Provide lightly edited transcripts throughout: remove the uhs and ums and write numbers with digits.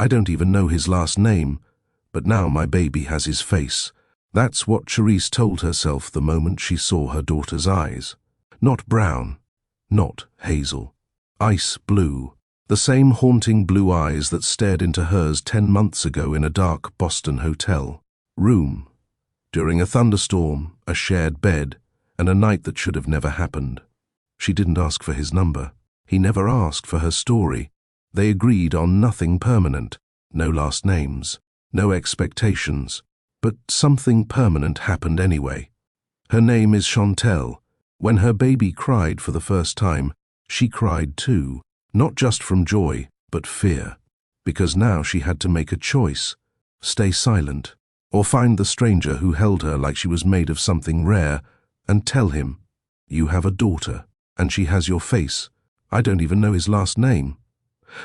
I don't even know his last name, but now my baby has his face. That's what Charisse told herself the moment she saw her daughter's eyes. Not brown, not hazel. Ice blue. The same haunting blue eyes that stared into hers 10 months ago in a dark Boston hotel room. During a thunderstorm, a shared bed, and a night that should have never happened. She didn't ask for his number. He never asked for her story. They agreed on nothing permanent. No last names. No expectations. But something permanent happened anyway. Her name is Chantel. When her baby cried for the first time, she cried too. Not just from joy, but fear. Because now she had to make a choice. Stay silent, or find the stranger who held her like she was made of something rare, and tell him, "You have a daughter, and she has your face. I don't even know his last name.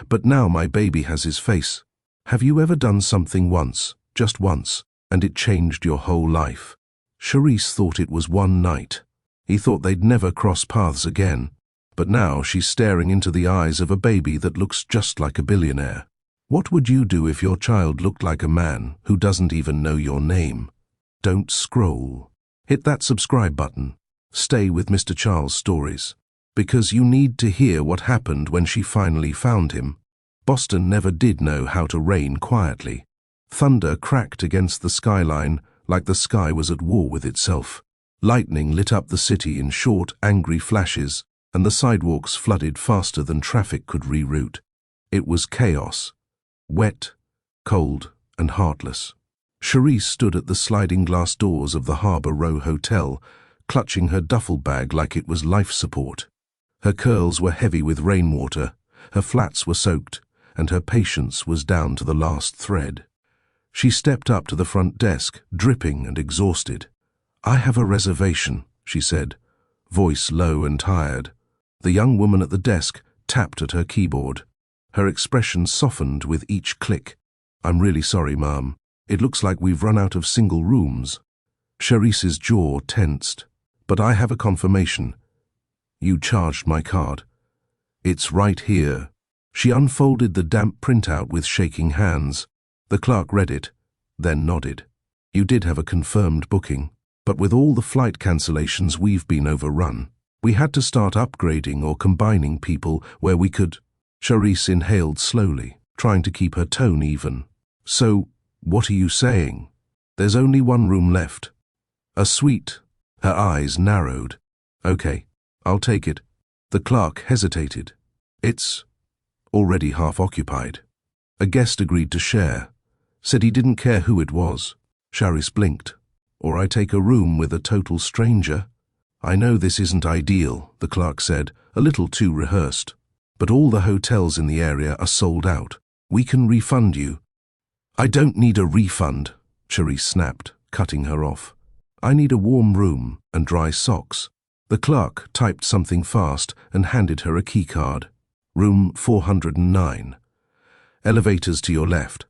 But now my baby has his face. Have you ever done something once, just once, and it changed your whole life?" Charisse thought it was one night. He thought they'd never cross paths again. But now she's staring into the eyes of a baby that looks just like a billionaire. What would you do if your child looked like a man who doesn't even know your name? Don't scroll. Hit that subscribe button. Stay with Mr. Charles' stories. Because you need to hear what happened when she finally found him. Boston never did know how to reign quietly. Thunder cracked against the skyline like the sky was at war with itself. Lightning lit up the city in short, angry flashes, and the sidewalks flooded faster than traffic could reroute. It was chaos. Wet, cold, and heartless. Charisse stood at the sliding glass doors of the Harbor Row Hotel, clutching her duffel bag like it was life support. Her curls were heavy with rainwater, her flats were soaked, and her patience was down to the last thread. She stepped up to the front desk, dripping and exhausted. "I have a reservation," she said, voice low and tired. The young woman at the desk tapped at her keyboard. Her expression softened with each click. "I'm really sorry, ma'am. It looks like we've run out of single rooms." Charisse's jaw tensed. "But I have a confirmation. You charged my card. It's right here." She unfolded the damp printout with shaking hands. The clerk read it, then nodded. "You did have a confirmed booking, but with all the flight cancellations we've been overrun. We had to start upgrading or combining people where we could." Charisse inhaled slowly, trying to keep her tone even. "So, what are you saying? There's only one room left. A suite." Her eyes narrowed. "Okay, I'll take it." The clerk hesitated. "It's already half occupied." A guest agreed to share. Said he didn't care who it was. Charisse blinked. "Or I take a room with a total stranger?" "I know this isn't ideal," the clerk said, a little too rehearsed. "But all the hotels in the area are sold out. We can refund you." "I don't need a refund," Charisse snapped, cutting her off. "I need a warm room and dry socks." The clerk typed something fast and handed her a keycard. "Room 409. Elevators to your left.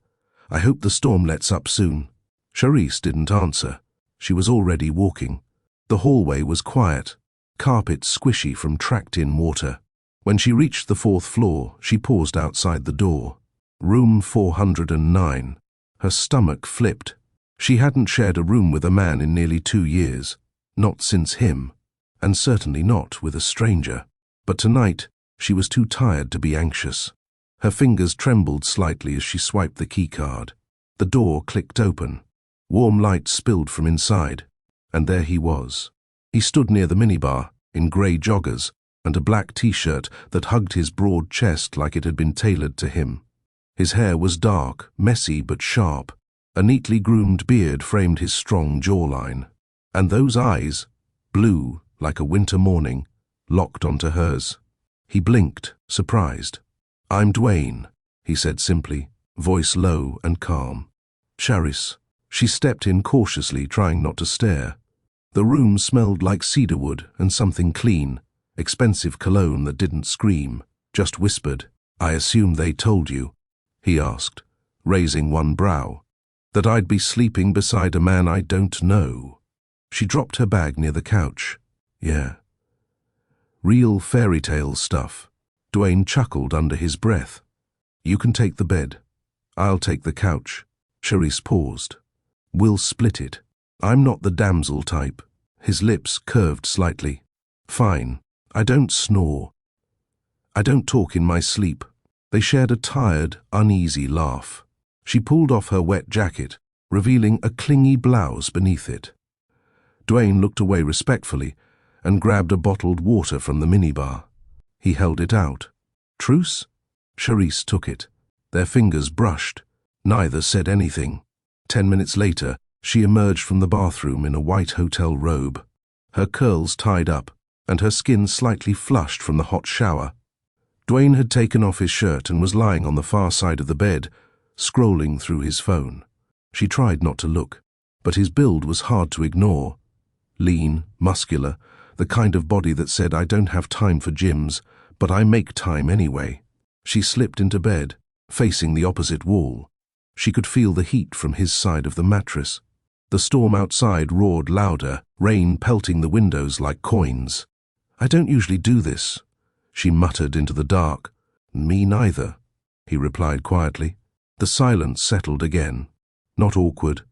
I hope the storm lets up soon." Charisse didn't answer. She was already walking. The hallway was quiet, carpet squishy from tracked-in water. When she reached the 4th floor, she paused outside the door. Room 409. Her stomach flipped. She hadn't shared a room with a man in nearly 2 years. Not since him. And certainly not with a stranger. But tonight, she was too tired to be anxious. Her fingers trembled slightly as she swiped the keycard. The door clicked open. Warm light spilled from inside. And there he was. He stood near the minibar, in grey joggers, and a black t-shirt that hugged his broad chest like it had been tailored to him. His hair was dark, messy but sharp. A neatly groomed beard framed his strong jawline. And those eyes, blue like a winter morning, locked onto hers. He blinked, surprised. "I'm Dwayne," he said simply, voice low and calm. "Charisse." She stepped in cautiously, trying not to stare. The room smelled like cedarwood and something clean, expensive cologne that didn't scream, just whispered. "I assume they told you," he asked, raising one brow, "that I'd be sleeping beside a man I don't know." She dropped her bag near the couch. "Yeah. Real fairy tale stuff." Dwayne chuckled under his breath. "You can take the bed. I'll take the couch. Charisse paused. We'll split it. I'm not the damsel type. His lips curved slightly. Fine. I don't snore. I don't talk in my sleep. They shared a tired, uneasy laugh. She pulled off her wet jacket, revealing a clingy blouse beneath it. Dwayne looked away respectfully and grabbed a bottled water from the minibar. He held it out. Truce? Charisse took it. Their fingers brushed. Neither said anything. 10 minutes later, she emerged from the bathroom in a white hotel robe, her curls tied up and her skin slightly flushed from the hot shower. Dwayne had taken off his shirt and was lying on the far side of the bed, scrolling through his phone. She tried not to look, but his build was hard to ignore. Lean, muscular, the kind of body that said, I don't have time for gyms, but I make time anyway. She slipped into bed, facing the opposite wall. She could feel the heat from his side of the mattress. The storm outside roared louder, rain pelting the windows like coins. I don't usually do this, she muttered into the dark. Me neither, he replied quietly. The silence settled again. Not awkward,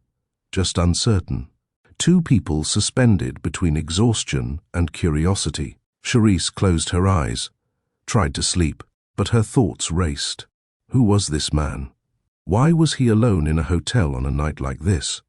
just uncertain. Two people suspended between exhaustion and curiosity. Charisse closed her eyes, tried to sleep, but her thoughts raced. Who was this man? Why was he alone in a hotel on a night like this?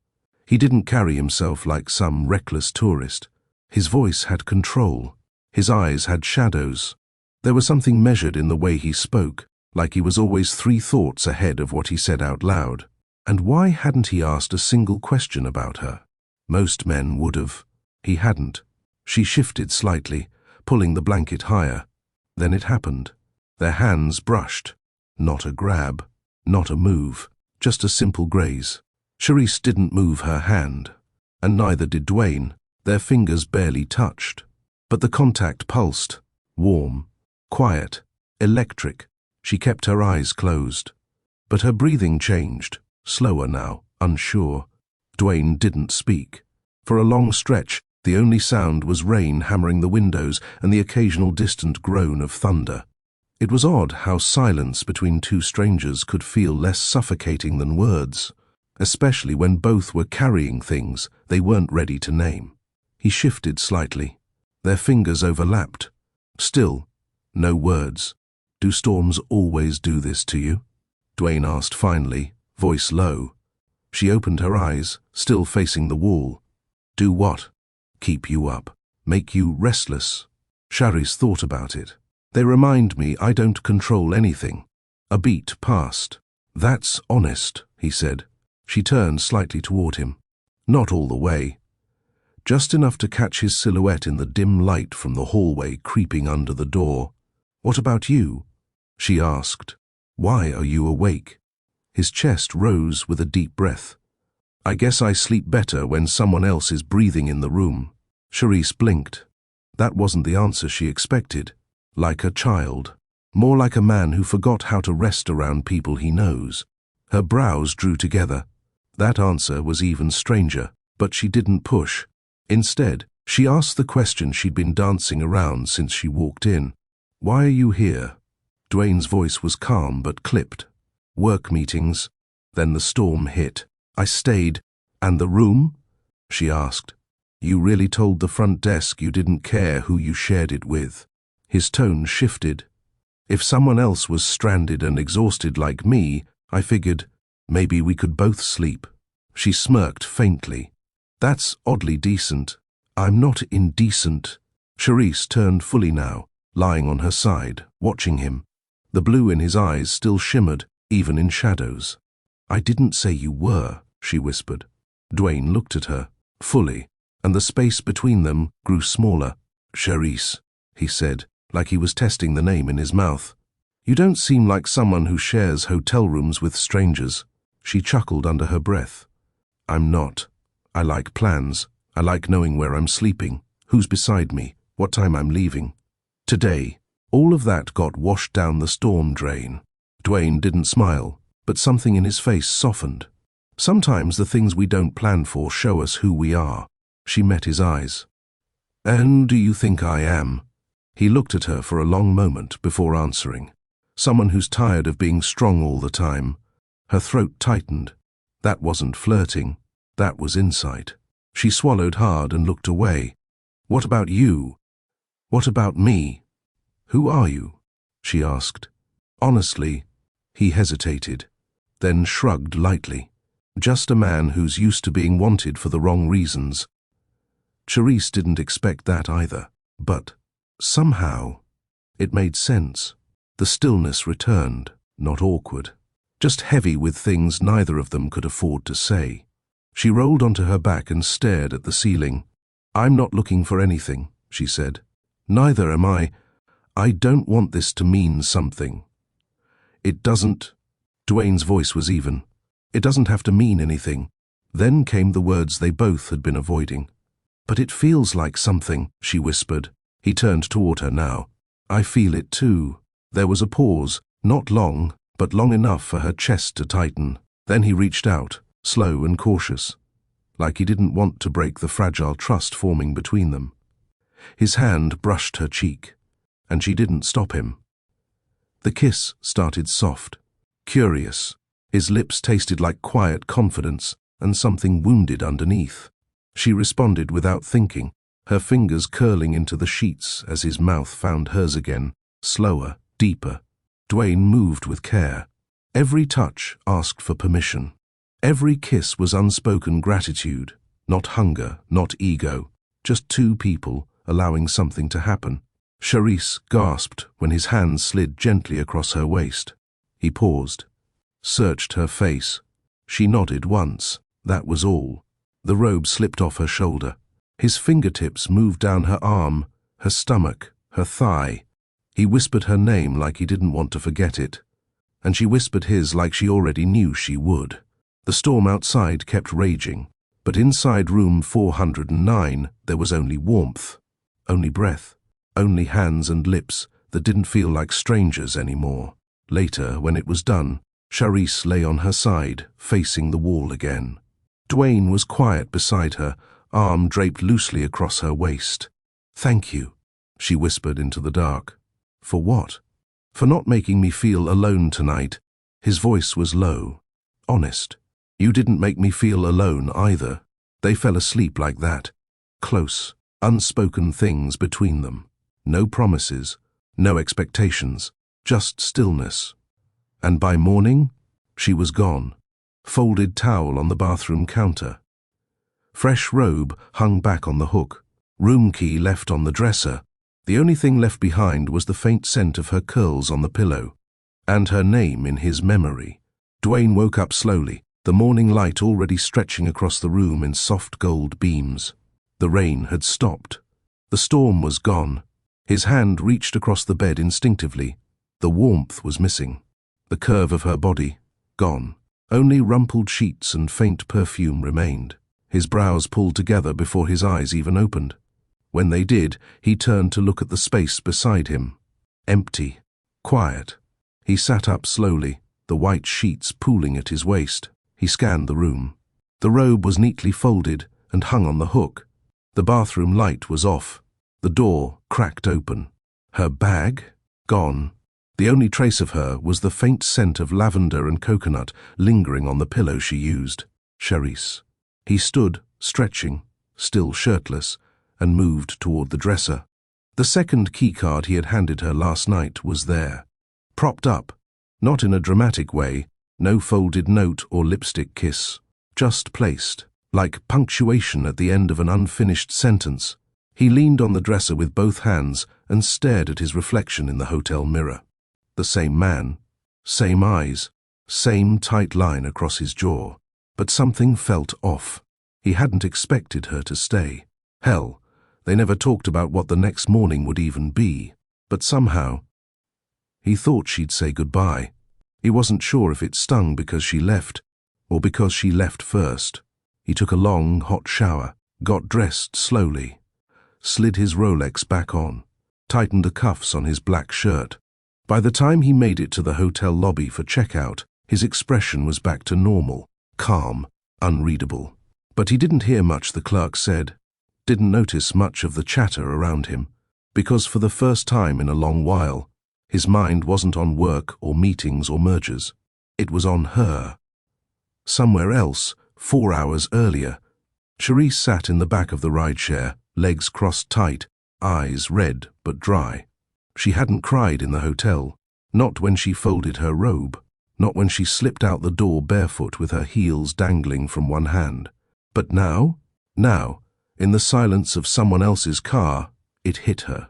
He didn't carry himself like some reckless tourist. His voice had control. His eyes had shadows. There was something measured in the way he spoke, like he was always 3 thoughts ahead of what he said out loud. And why hadn't he asked a single question about her? Most men would have. He hadn't. She shifted slightly, pulling the blanket higher. Then it happened. Their hands brushed. Not a grab, not a move, just a simple graze. Charisse didn't move her hand, and neither did Dwayne. Their fingers barely touched. But the contact pulsed, warm, quiet, electric. She kept her eyes closed. But her breathing changed, slower now, unsure. Dwayne didn't speak. For a long stretch, the only sound was rain hammering the windows and the occasional distant groan of thunder. It was odd how silence between two strangers could feel less suffocating than words, especially when both were carrying things they weren't ready to name. He shifted slightly. Their fingers overlapped. Still, no words. Do storms always do this to you? Dwayne asked finally, voice low. She opened her eyes, still facing the wall. Do what? Keep you up. Make you restless. Charisse thought about it. They remind me I don't control anything. A beat passed. That's honest, he said. She turned slightly toward him. Not all the way. Just enough to catch his silhouette in the dim light from the hallway creeping under the door. What about you? She asked. Why are you awake? His chest rose with a deep breath. I guess I sleep better when someone else is breathing in the room. Charisse blinked. That wasn't the answer she expected. Like a child. More like a man who forgot how to rest around people he knows. Her brows drew together. That answer was even stranger, but she didn't push. Instead, she asked the question she'd been dancing around since she walked in. Why are you here? Dwayne's voice was calm but clipped. Work meetings. Then the storm hit. I stayed. And the room? She asked. You really told the front desk you didn't care who you shared it with. His tone shifted. If someone else was stranded and exhausted like me, I figured maybe we could both sleep. She smirked faintly. That's oddly decent. I'm not indecent. Charisse turned fully now, lying on her side, watching him. The blue in his eyes still shimmered, even in shadows. I didn't say you were, she whispered. Dwayne looked at her, fully, and the space between them grew smaller. Charisse, he said, like he was testing the name in his mouth. You don't seem like someone who shares hotel rooms with strangers. She chuckled under her breath. I'm not. I like plans. I like knowing where I'm sleeping, who's beside me, what time I'm leaving. Today, all of that got washed down the storm drain. Dwayne didn't smile, but something in his face softened. Sometimes the things we don't plan for show us who we are. She met his eyes. And do you think I am? He looked at her for a long moment before answering. Someone who's tired of being strong all the time. Her throat tightened. That wasn't flirting. That was insight. She swallowed hard and looked away. "What about you? What about me? Who are you?" she asked. Honestly, he hesitated, then shrugged lightly. Just a man who's used to being wanted for the wrong reasons. Charisse didn't expect that either, but somehow it made sense. The stillness returned, not awkward, just heavy with things neither of them could afford to say. She rolled onto her back and stared at the ceiling. "I'm not looking for anything," she said. "Neither am I. I don't want this to mean something." "It doesn't." Dwayne's voice was even. "It doesn't have to mean anything." Then came the words they both had been avoiding. "But it feels like something," she whispered. He turned toward her now. "I feel it too." There was a pause, not long, but long enough for her chest to tighten. Then he reached out, slow and cautious, like he didn't want to break the fragile trust forming between them. His hand brushed her cheek, and she didn't stop him. The kiss started soft, curious. His lips tasted like quiet confidence and something wounded underneath. She responded without thinking, her fingers curling into the sheets as his mouth found hers again, slower, deeper. Dwayne moved with care. Every touch asked for permission. Every kiss was unspoken gratitude, not hunger, not ego, just two people allowing something to happen. Charisse gasped when his hand slid gently across her waist. He paused, searched her face. She nodded once, that was all. The robe slipped off her shoulder. His fingertips moved down her arm, her stomach, her thigh. He whispered her name like he didn't want to forget it, and she whispered his like she already knew she would. The storm outside kept raging, but inside room 409 there was only warmth, only breath, only hands and lips that didn't feel like strangers anymore. Later, when it was done, Charisse lay on her side, facing the wall again. Dwayne was quiet beside her, arm draped loosely across her waist. "Thank you," she whispered into the dark. "For what?" "For not making me feel alone tonight." His voice was low, honest. "You didn't make me feel alone either." They fell asleep like that, close, unspoken things between them. No promises, no expectations, just stillness. And by morning, she was gone. Folded towel on the bathroom counter. Fresh robe hung back on the hook. Room key left on the dresser. The only thing left behind was the faint scent of her curls on the pillow, and her name in his memory. Dwayne woke up slowly, the morning light already stretching across the room in soft gold beams. The rain had stopped. The storm was gone. His hand reached across the bed instinctively. The warmth was missing. The curve of her body, gone. Only rumpled sheets and faint perfume remained. His brows pulled together before his eyes even opened. When they did, he turned to look at the space beside him. Empty. Quiet. He sat up slowly, the white sheets pooling at his waist. He scanned the room. The robe was neatly folded and hung on the hook. The bathroom light was off. The door cracked open. Her bag? Gone. The only trace of her was the faint scent of lavender and coconut lingering on the pillow she used. Charisse. He stood, stretching, still shirtless, and moved toward the dresser. The second keycard he had handed her last night was there, propped up, not in a dramatic way, no folded note or lipstick kiss, just placed, like punctuation at the end of an unfinished sentence. He leaned on the dresser with both hands and stared at his reflection in the hotel mirror. The same man, same eyes, same tight line across his jaw, but something felt off. He hadn't expected her to stay. Hell, they never talked about what the next morning would even be, but somehow, he thought she'd say goodbye. He wasn't sure if it stung because she left, or because she left first. He took a long, hot shower, got dressed slowly, slid his Rolex back on, tightened the cuffs on his black shirt. By the time he made it to the hotel lobby for checkout, his expression was back to normal, calm, unreadable. But he didn't hear much the clerk said, didn't notice much of the chatter around him, because for the first time in a long while, his mind wasn't on work or meetings or mergers. It was on her. Somewhere else, 4 hours earlier. Cherise sat in the back of the rideshare, legs crossed tight, eyes red but dry. She hadn't cried in the hotel, not when she folded her robe, not when she slipped out the door barefoot with her heels dangling from one hand. But now, in the silence of someone else's car, it hit her.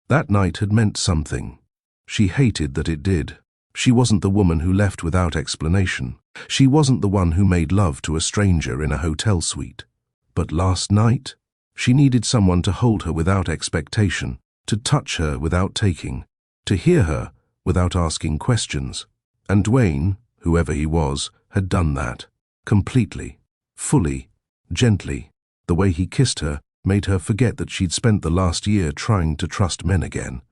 That night had meant something. She hated that it did. She wasn't the woman who left without explanation. She wasn't the one who made love to a stranger in a hotel suite. But last night, she needed someone to hold her without expectation, to touch her without taking, to hear her without asking questions. And Dwayne, whoever he was, had done that. Completely, fully, gently. The way he kissed her made her forget that she'd spent the last year trying to trust men again.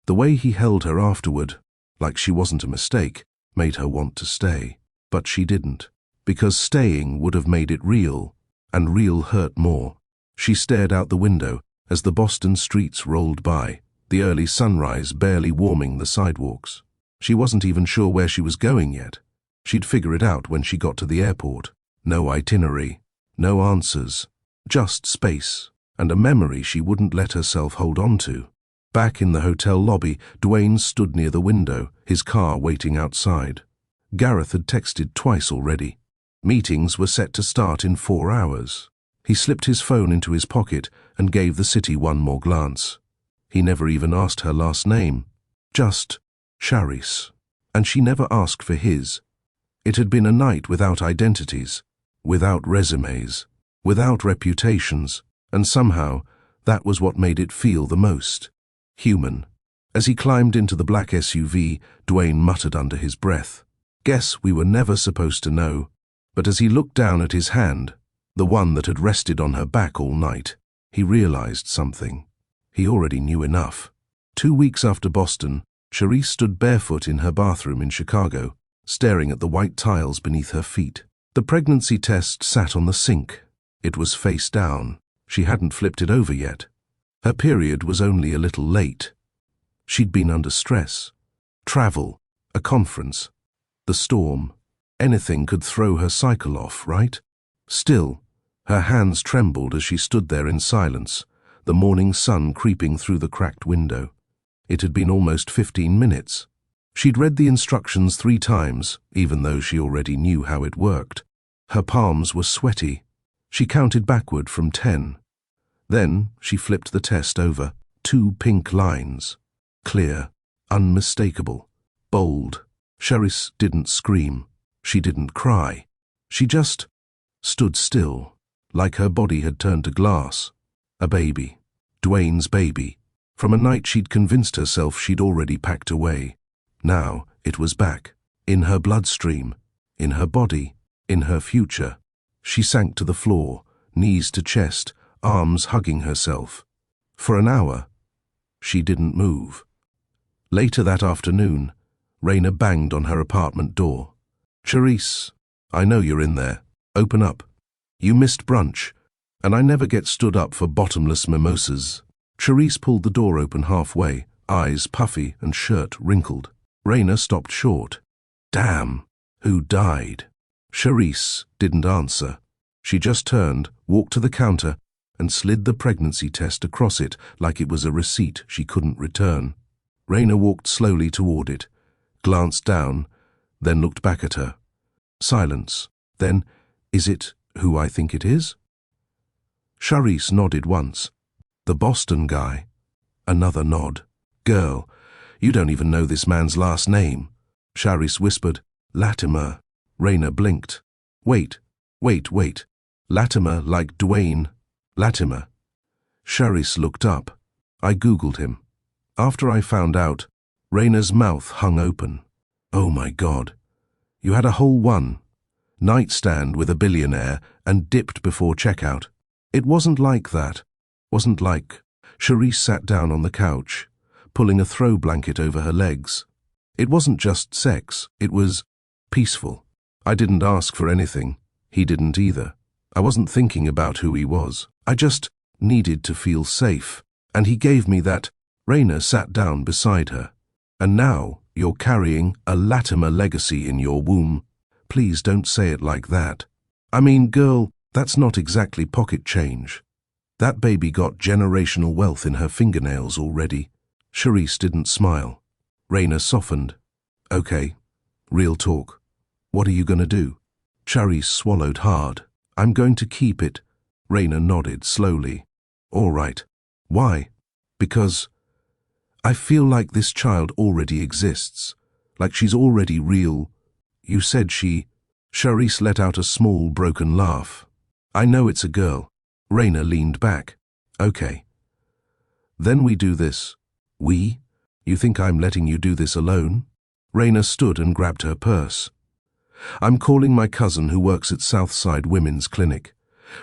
The way he held her afterward, like she wasn't a mistake, made her want to stay. But she didn't, because staying would have made it real, and real hurt more. She stared out the window as the Boston streets rolled by, the early sunrise barely warming the sidewalks. She wasn't even sure where she was going yet. She'd figure it out when she got to the airport. No itinerary, no answers, just space, and a memory she wouldn't let herself hold on to. Back in the hotel lobby, Dwayne stood near the window, his car waiting outside. Gareth had texted twice already. Meetings were set to start in 4 hours. He slipped his phone into his pocket and gave the city one more glance. He never even asked her last name. Just Charisse. And she never asked for his. It had been a night without identities, without resumes, without reputations, and somehow that was what made it feel the most human. As he climbed into the black SUV, Dwayne muttered under his breath, "Guess we were never supposed to know." But as he looked down at his hand, the one that had rested on her back all night, he realized something. He already knew enough. 2 weeks after Boston, Charisse stood barefoot in her bathroom in Chicago, staring at the white tiles beneath her feet. The pregnancy test sat on the sink. It was face down. She hadn't flipped it over yet. Her period was only a little late. She'd been under stress. Travel, a conference, the storm. Anything could throw her cycle off, right? Still, her hands trembled as she stood there in silence, the morning sun creeping through the cracked window. It had been almost 15 minutes. She'd read the instructions 3 times, even though she already knew how it worked. Her palms were sweaty. She counted backward from 10. Then she flipped the test over. 2 pink lines. Clear, unmistakable, bold. Charisse didn't scream. She didn't cry. She just stood still, like her body had turned to glass. A baby. Dwayne's baby. From a night she'd convinced herself she'd already packed away. Now it was back, in her bloodstream, in her body, in her future. She sank to the floor, knees to chest, arms hugging herself. For an hour, she didn't move. Later that afternoon, Raina banged on her apartment door. "Charisse, I know you're in there. Open up. You missed brunch, and I never get stood up for bottomless mimosas." Charisse pulled the door open halfway, eyes puffy and shirt wrinkled. Raina stopped short. "Damn, who died?" Charisse didn't answer. She just turned, walked to the counter, and slid the pregnancy test across it like it was a receipt she couldn't return. Raina walked slowly toward it, glanced down, then looked back at her. Silence. Then, "Is it who I think it is?" Charisse nodded once. "The Boston guy." Another nod. "Girl, you don't even know this man's last name." Charisse whispered, "Latimer." Raina blinked. Wait. Latimer like Dwayne. Latimer." Charisse looked up. "I Googled him. After I found out," Raina's mouth hung open. "Oh my God. You had a whole nightstand with a billionaire and dipped before checkout." "It wasn't like that. Wasn't like..." Charisse sat down on the couch, pulling a throw blanket over her legs. "It wasn't just sex. It was peaceful. I didn't ask for anything. He didn't either. I wasn't thinking about who he was. I just needed to feel safe. And he gave me that." Raina sat down beside her. "And now You're carrying a Latimer legacy in your womb. Please don't say it like that. I mean, girl, that's not exactly pocket change. That baby got generational wealth in her fingernails already. Charisse didn't smile. Raina softened. Okay, real talk. What are you going to do? Charisse swallowed hard. I'm going to keep it. Raina nodded slowly. All right. Why? Because I feel like this child already exists. Like she's already real. You said she... Charisse let out a small, broken laugh. I know it's a girl. Raina leaned back. Okay. Then we do this. We? You think I'm letting you do this alone? Raina stood and grabbed her purse. I'm calling my cousin who works at Southside Women's Clinic.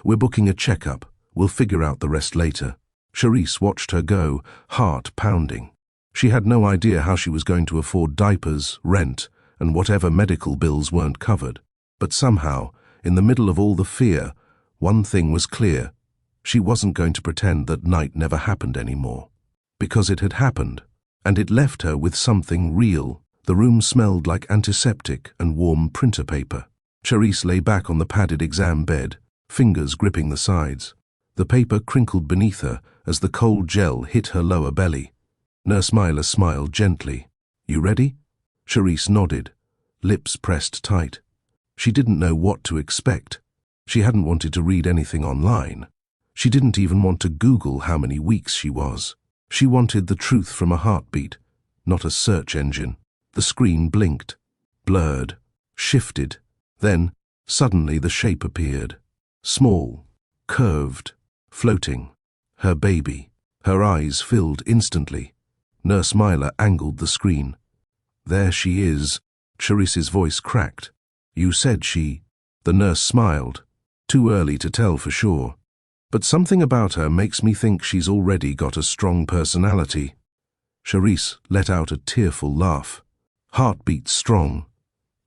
We're booking a checkup. We'll figure out the rest later. Charisse watched her go, heart pounding. She had no idea how she was going to afford diapers, rent, and whatever medical bills weren't covered. But somehow, in the middle of all the fear, one thing was clear. She wasn't going to pretend that night never happened anymore. Because it had happened, and it left her with something real. The room smelled like antiseptic and warm printer paper. Charisse lay back on the padded exam bed, fingers gripping the sides. The paper crinkled beneath her as the cold gel hit her lower belly. Nurse Myla smiled gently. You ready? Charisse nodded, lips pressed tight. She didn't know what to expect. She hadn't wanted to read anything online. She didn't even want to Google how many weeks she was. She wanted the truth from a heartbeat, not a search engine. The screen blinked, blurred, shifted. Then, suddenly the shape appeared. Small, curved, floating. Her baby. Her eyes filled instantly. Nurse Myla angled the screen. There she is. Charisse's voice cracked. You said she... The nurse smiled. Too early to tell for sure. But something about her makes me think she's already got a strong personality. Charisse let out a tearful laugh. Heartbeat strong.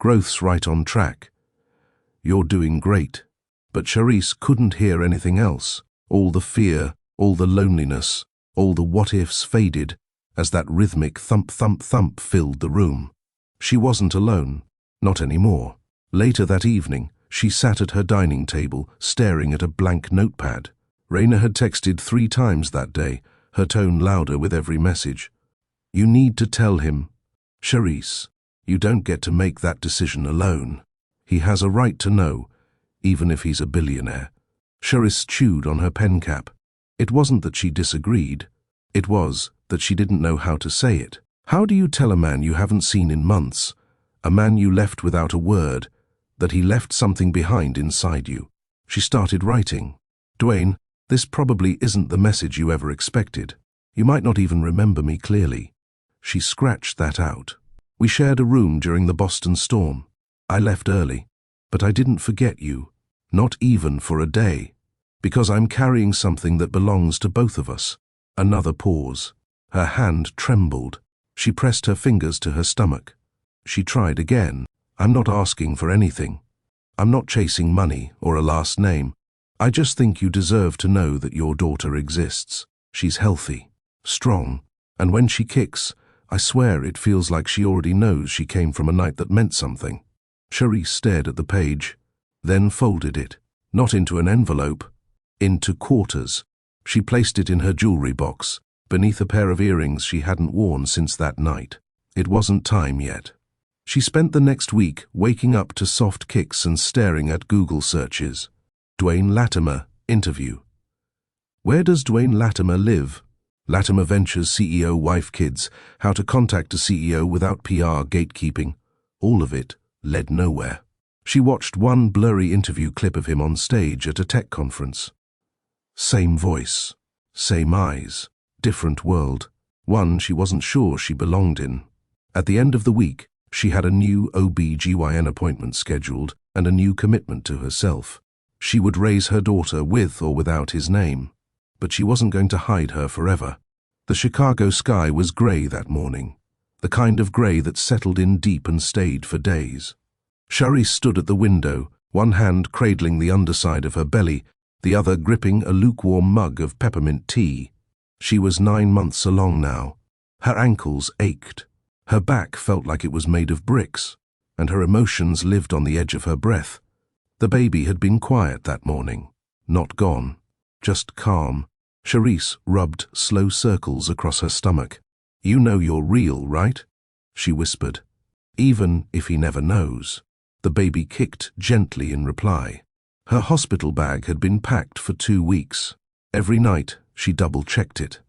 Growth's right on track. You're doing great. But Charisse couldn't hear anything else. All the fear, all the loneliness, all the what-ifs faded as that rhythmic thump-thump-thump filled the room. She wasn't alone. Not anymore. Later that evening, she sat at her dining table, staring at a blank notepad. Raina had texted 3 times that day, her tone louder with every message. You need to tell him. Charisse, you don't get to make that decision alone. He has a right to know, even if he's a billionaire. Charisse chewed on her pen cap. It wasn't that she disagreed. It was that she didn't know how to say it. How do you tell a man you haven't seen in months, a man you left without a word, that he left something behind inside you? She started writing. Dwayne, this probably isn't the message you ever expected. You might not even remember me clearly. She scratched that out. We shared a room during the Boston storm. I left early, but I didn't forget you. Not even for a day. Because I'm carrying something that belongs to both of us. Another pause. Her hand trembled. She pressed her fingers to her stomach. She tried again. I'm not asking for anything. I'm not chasing money or a last name. I just think you deserve to know that your daughter exists. She's healthy, strong, and when she kicks, I swear it feels like she already knows she came from a night that meant something. Charisse stared at the page, then folded it, not into an envelope, into quarters. She placed it in her jewelry box, beneath a pair of earrings she hadn't worn since that night. It wasn't time yet. She spent the next week waking up to soft kicks and staring at Google searches. Dwayne Latimer, interview. Where does Dwayne Latimer live? Latimer Ventures CEO, wife, kids, how to contact a CEO without PR, gatekeeping. All of it led nowhere. She watched one blurry interview clip of him on stage at a tech conference. Same voice, same eyes, different world. One she wasn't sure she belonged in. At the end of the week, she had a new OB/GYN appointment scheduled and a new commitment to herself. She would raise her daughter with or without his name. But she wasn't going to hide her forever. The Chicago sky was grey that morning, the kind of grey that settled in deep and stayed for days. Charisse stood at the window, one hand cradling the underside of her belly, the other gripping a lukewarm mug of peppermint tea. She was 9 months along now. Her ankles ached. Her back felt like it was made of bricks, and her emotions lived on the edge of her breath. The baby had been quiet that morning, not gone, just calm. Charisse rubbed slow circles across her stomach. "You know you're real, right?" she whispered. "Even if he never knows." The baby kicked gently in reply. Her hospital bag had been packed for 2 weeks. Every night she double-checked it.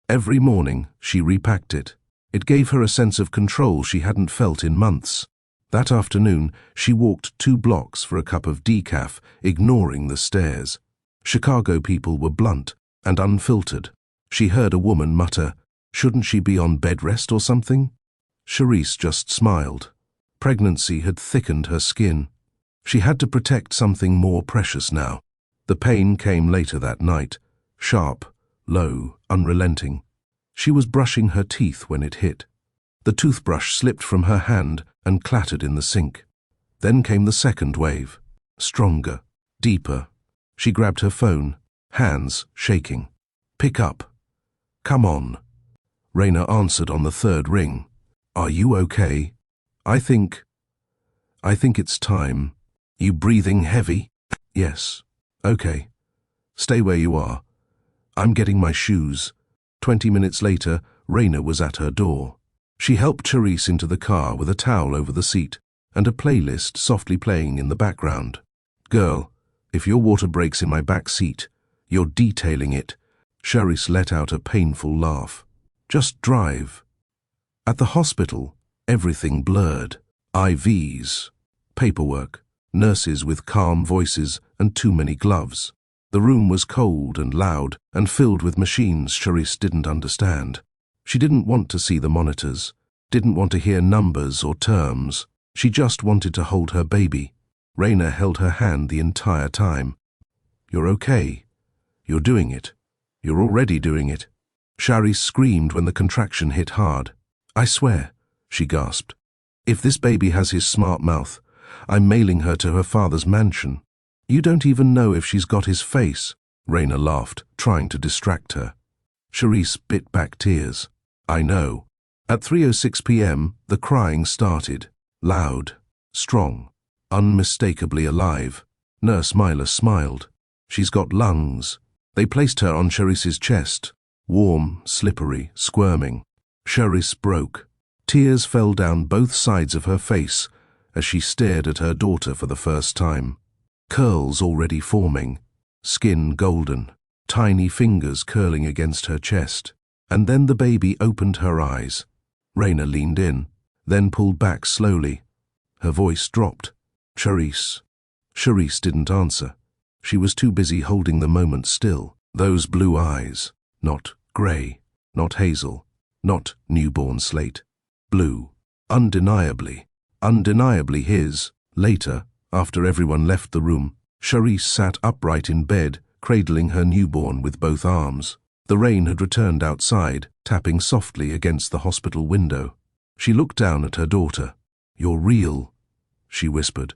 Every morning she repacked it. It gave her a sense of control she hadn't felt in months. That afternoon she walked 2 blocks for a cup of decaf, ignoring the stares. Chicago people were blunt and unfiltered. She heard a woman mutter, "Shouldn't she be on bed rest or something?" Charisse just smiled. Pregnancy had thickened her skin. She had to protect something more precious now. The pain came later that night, sharp, low, unrelenting. She was brushing her teeth when it hit. The toothbrush slipped from her hand and clattered in the sink. Then came the second wave, stronger, deeper. She grabbed her phone, hands shaking. "Pick up." "Come on." Raina answered on the 3rd ring. "Are you okay?" I think it's time." "You breathing heavy?" "Yes." "Okay. Stay where you are. I'm getting my shoes." 20 minutes later, Raina was at her door. She helped Charisse into the car with a towel over the seat and a playlist softly playing in the background. "Girl, if your water breaks in my back seat, you're detailing it." Charisse let out a painful laugh. "Just drive." At the hospital, everything blurred. IVs, paperwork, nurses with calm voices and too many gloves. The room was cold and loud and filled with machines Charisse didn't understand. She didn't want to see the monitors, didn't want to hear numbers or terms. She just wanted to hold her baby. Raina held her hand the entire time. "You're okay. You're doing it. You're already doing it." Charisse screamed when the contraction hit hard. "I swear," she gasped. "If this baby has his smart mouth, I'm mailing her to her father's mansion." "You don't even know if she's got his face," Raina laughed, trying to distract her. Charisse bit back tears. "I know." At 3:06 p.m., the crying started. Loud, strong, unmistakably alive. Nurse Myla smiled. "She's got lungs." They placed her on Charisse's chest, warm, slippery, squirming. Charisse broke. Tears fell down both sides of her face as she stared at her daughter for the first time. Curls already forming, skin golden, tiny fingers curling against her chest. And then the baby opened her eyes. Raina leaned in, then pulled back slowly. Her voice dropped. "Charisse." Charisse didn't answer. She was too busy holding the moment still. Those blue eyes, not grey, not hazel, not newborn slate. Blue, undeniably his. Later, after everyone left the room, Charisse sat upright in bed, cradling her newborn with both arms. The rain had returned outside, tapping softly against the hospital window. She looked down at her daughter. "You're real," she whispered.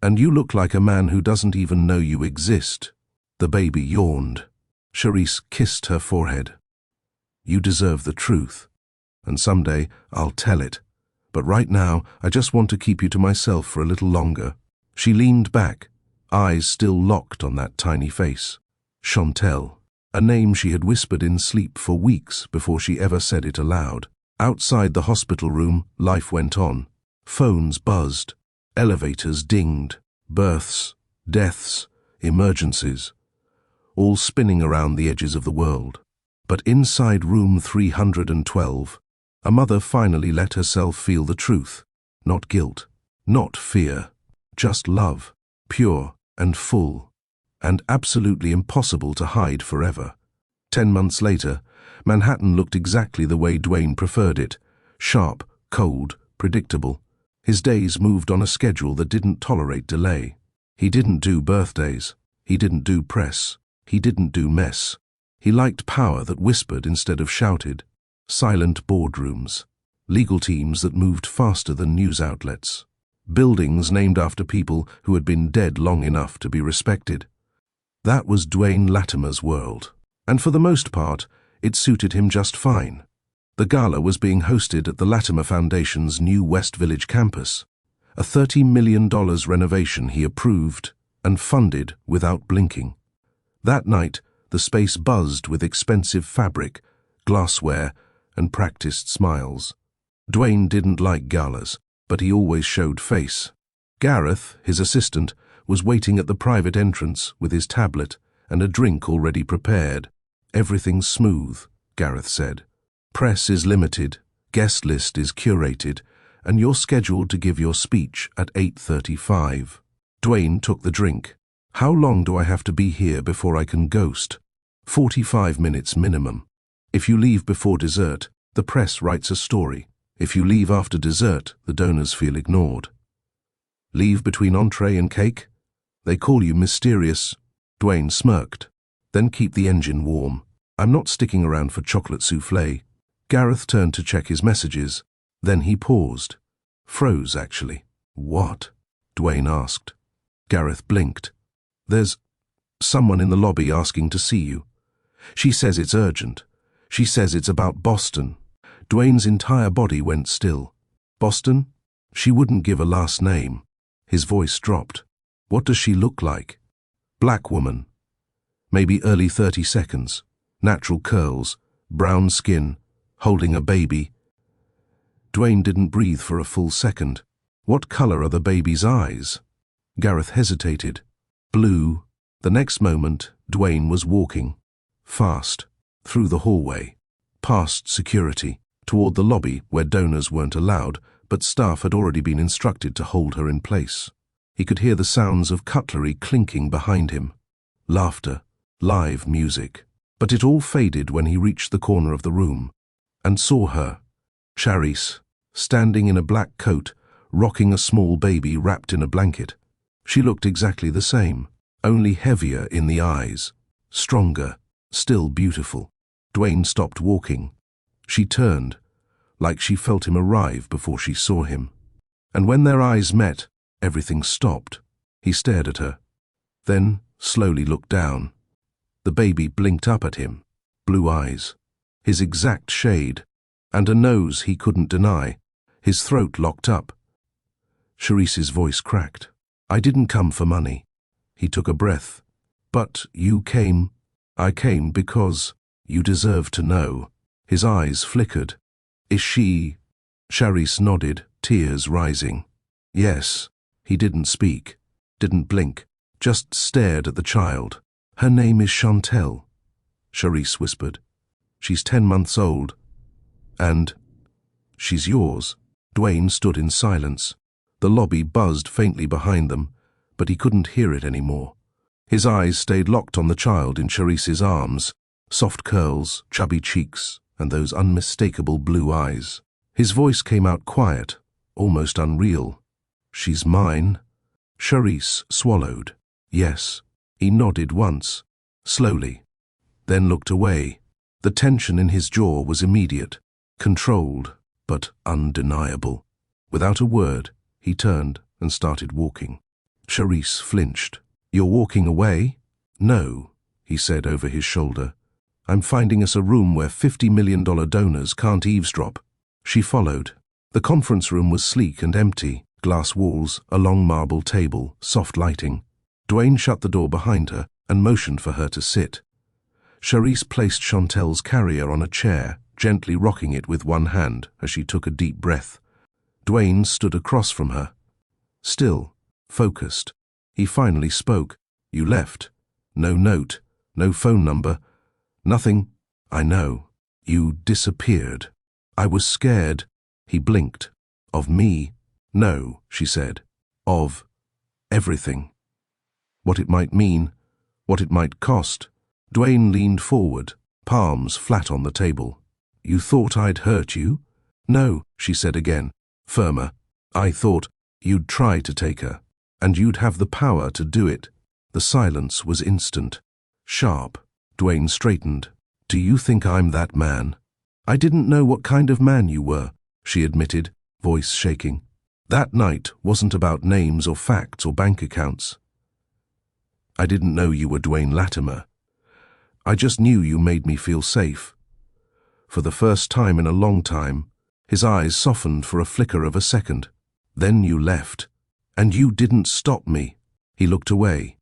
"And you look like a man who doesn't even know you exist." The baby yawned. Charisse kissed her forehead. "You deserve the truth. And someday I'll tell it. But right now, I just want to keep you to myself for a little longer." She leaned back, eyes still locked on that tiny face. Chantel, a name she had whispered in sleep for weeks before she ever said it aloud. Outside the hospital room, life went on. Phones buzzed, elevators dinged, births, deaths, emergencies, all spinning around the edges of the world. But inside room 312, a mother finally let herself feel the truth. Not guilt, not fear, just love, pure and full, and absolutely impossible to hide forever. 10 months later, Manhattan looked exactly the way Dwayne preferred it, sharp, cold, predictable. His days moved on a schedule that didn't tolerate delay. He didn't do birthdays. He didn't do press. He didn't do mess. He liked power that whispered instead of shouted. Silent boardrooms, legal teams that moved faster than news outlets, buildings named after people who had been dead long enough to be respected. That was Dwayne Latimer's world, and for the most part, it suited him just fine. The gala was being hosted at the Latimer Foundation's new West Village campus, a $30 million renovation he approved and funded without blinking. That night, the space buzzed with expensive fabric, glassware, and practiced smiles. Dwayne didn't like galas, but he always showed face. Gareth, his assistant, was waiting at the private entrance with his tablet and a drink already prepared. "Everything's smooth," Gareth said. "Press is limited, guest list is curated, and you're scheduled to give your speech at 8:35. Dwayne took the drink. "How long do I have to be here before I can ghost?" 45 minutes minimum. If you leave before dessert, the press writes a story. If you leave after dessert, the donors feel ignored. Leave between entree and cake? They call you mysterious. Dwayne smirked. "Then keep the engine warm. I'm not sticking around for chocolate souffle." Gareth turned to check his messages. Then he paused. Froze, actually. "What?" Dwayne asked. Gareth blinked. "There's someone in the lobby asking to see you. She says it's urgent. She says it's about Boston." Dwayne's entire body went still. "Boston?" She wouldn't give a last name. His voice dropped. "What does she look like?" "Black woman. Maybe early 32nds. Natural curls, brown skin, holding a baby." Dwayne didn't breathe for a full second. "What color are the baby's eyes?" Gareth hesitated. "Blue." The next moment, Dwayne was walking. Fast. Through the hallway. Past security. Toward the lobby where donors weren't allowed, but staff had already been instructed to hold her in place. He could hear the sounds of cutlery clinking behind him. Laughter. Live music. But it all faded when he reached the corner of the room and saw her, Charisse, standing in a black coat, rocking a small baby wrapped in a blanket. She looked exactly the same, only heavier in the eyes, stronger, still beautiful. Dwayne stopped walking. She turned, like she felt him arrive before she saw him. And when their eyes met, everything stopped. He stared at her, then slowly looked down. The baby blinked up at him, blue eyes, his exact shade, and a nose he couldn't deny. His throat locked up. Charisse's voice cracked. "I didn't come for money." He took a breath. "But you came." "I came because you deserve to know." His eyes flickered. "Is she?" Charisse nodded, tears rising. "Yes." He didn't speak, didn't blink, just stared at the child. "Her name is Chantel," Charisse whispered. "She's 10 months old. And she's yours." Dwayne stood in silence. The lobby buzzed faintly behind them, but he couldn't hear it anymore. His eyes stayed locked on the child in Charisse's arms, soft curls, chubby cheeks, and those unmistakable blue eyes. His voice came out quiet, almost unreal. "She's mine." Charisse swallowed. "Yes." He nodded once, slowly, then looked away. The tension in his jaw was immediate, controlled, but undeniable. Without a word, he turned and started walking. Charisse flinched. "You're walking away?" "No," he said over his shoulder. "I'm finding us a room where $50 million donors can't eavesdrop." She followed. The conference room was sleek and empty, glass walls, a long marble table, soft lighting. Dwayne shut the door behind her and motioned for her to sit. Charisse placed Chantel's carrier on a chair, gently rocking it with one hand as she took a deep breath. Dwayne stood across from her. Still, focused. He finally spoke. "You left. No note, no phone number. Nothing." "I know. You disappeared. I was scared." He blinked. "Of me?" "No," she said. "Of everything. What it might mean, what it might cost." Dwayne leaned forward, palms flat on the table. "You thought I'd hurt you?" "No," she said again, firmer. "I thought you'd try to take her, and you'd have the power to do it." The silence was instant, sharp. Dwayne straightened. "Do you think I'm that man?" "I didn't know what kind of man you were," she admitted, voice shaking. "That night wasn't about names or facts or bank accounts. I didn't know you were Dwayne Latimer. I just knew you made me feel safe. For the first time in a long time, his eyes softened for a flicker of a second. Then you left. And you didn't stop me. He looked away.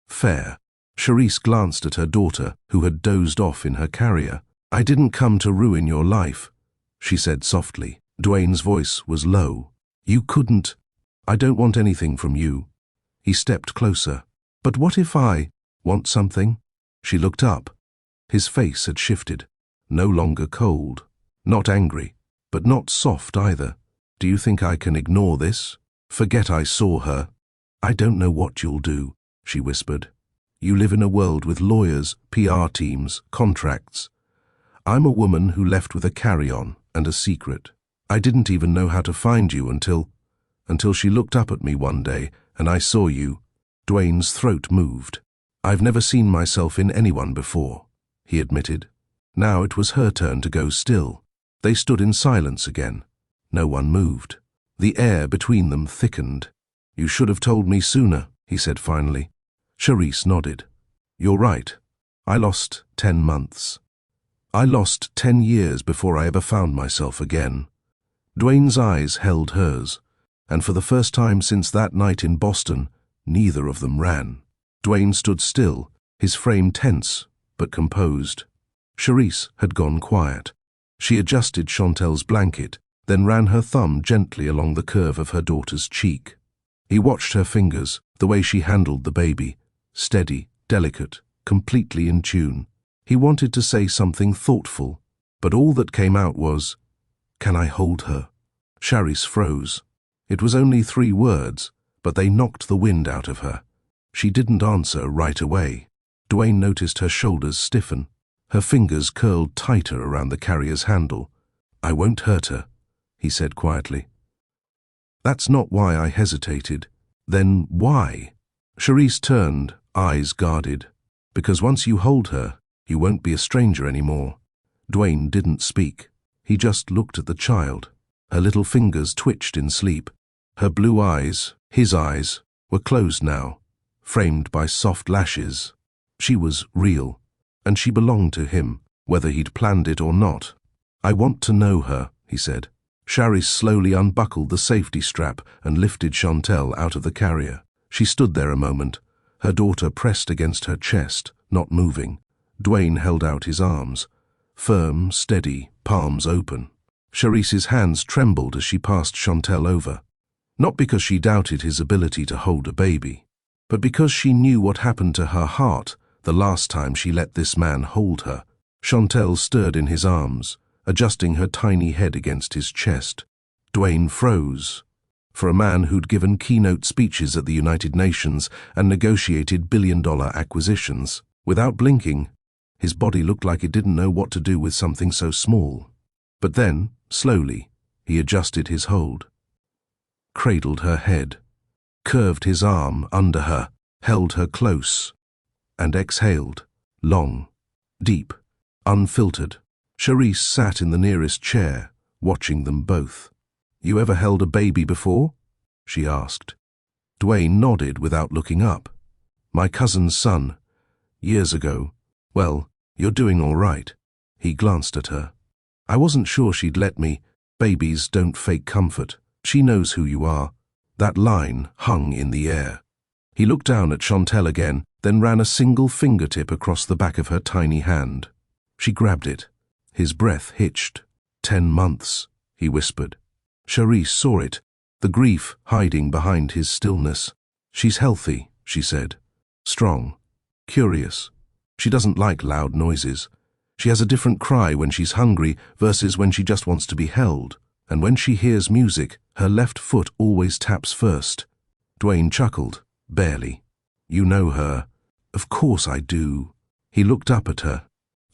Fair. Charisse glanced at her daughter, who had dozed off in her carrier. I didn't come to ruin your life, she said softly. Dwayne's voice was low. You couldn't. I don't want anything from you. He stepped closer. But what if I want something? She looked up. His face had shifted. No longer cold. Not angry, but not soft either. Do you think I can ignore this? Forget I saw her. I don't know what you'll do, she whispered. You live in a world with lawyers, PR teams, contracts. I'm a woman who left with a carry-on and a secret. I didn't even know how to find you until she looked up at me one day and I saw you. Dwayne's throat moved. I've never seen myself in anyone before, he admitted. Now it was her turn to go still. They stood in silence again. No one moved. The air between them thickened. You should have told me sooner, he said finally. Charisse nodded. You're right. I lost 10 months. I lost 10 years before I ever found myself again. Dwayne's eyes held hers, and for the first time since that night in Boston, neither of them ran. Dwayne stood still, his frame tense but composed. Charisse had gone quiet. She adjusted Chantel's blanket, then ran her thumb gently along the curve of her daughter's cheek. He watched her fingers, the way she handled the baby, steady, delicate, completely in tune. He wanted to say something thoughtful, but all that came out was, "Can I hold her?" Charisse froze. It was only 3 words, but they knocked the wind out of her. She didn't answer right away. Dwayne noticed her shoulders stiffen. Her fingers curled tighter around the carrier's handle. I won't hurt her, he said quietly. That's not why I hesitated. Then why? Charisse turned, eyes guarded. Because once you hold her, you won't be a stranger anymore. Dwayne didn't speak. He just looked at the child. Her little fingers twitched in sleep. Her blue eyes, his eyes, were closed now, framed by soft lashes. She was real, and she belonged to him, whether he'd planned it or not. I want to know her, he said. Charisse slowly unbuckled the safety strap and lifted Chantel out of the carrier. She stood there a moment, her daughter pressed against her chest, not moving. Dwayne held out his arms, firm, steady, palms open. Charisse's hands trembled as she passed Chantel over. Not because she doubted his ability to hold a baby, but because she knew what happened to her heart the last time she let this man hold her. Chantel stirred in his arms, adjusting her tiny head against his chest. Dwayne froze. For a man who'd given keynote speeches at the United Nations and negotiated billion-dollar acquisitions, without blinking, his body looked like it didn't know what to do with something so small. But then, slowly, he adjusted his hold, cradled her head, curved his arm under her, held her close, and exhaled, long, deep, unfiltered. Charisse sat in the nearest chair, watching them both. You ever held a baby before? She asked. Dwayne nodded without looking up. My cousin's son, years ago. Well, you're doing all right. He glanced at her. I wasn't sure she'd let me. Babies don't fake comfort. She knows who you are. That line hung in the air. He looked down at Chantel again, then ran a single fingertip across the back of her tiny hand. She grabbed it. His breath hitched. 10 months, he whispered. Charisse saw it, the grief hiding behind his stillness. She's healthy, she said. Strong. Curious. She doesn't like loud noises. She has a different cry when she's hungry versus when she just wants to be held. And when she hears music, her left foot always taps first. Dwayne chuckled, barely. You know her. Of course I do. He looked up at her.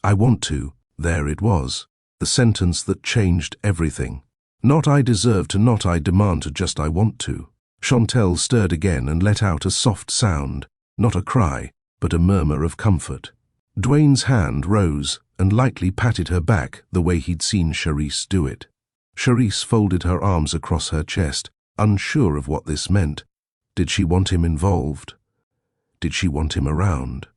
I want to. There it was. The sentence that changed everything. Not I deserve to, not I demand to, just I want to. Chantel stirred again and let out a soft sound, not a cry, but a murmur of comfort. Dwayne's hand rose and lightly patted her back the way he'd seen Charisse do it. Charisse folded her arms across her chest, unsure of what this meant. Did she want him involved? Did she want him around?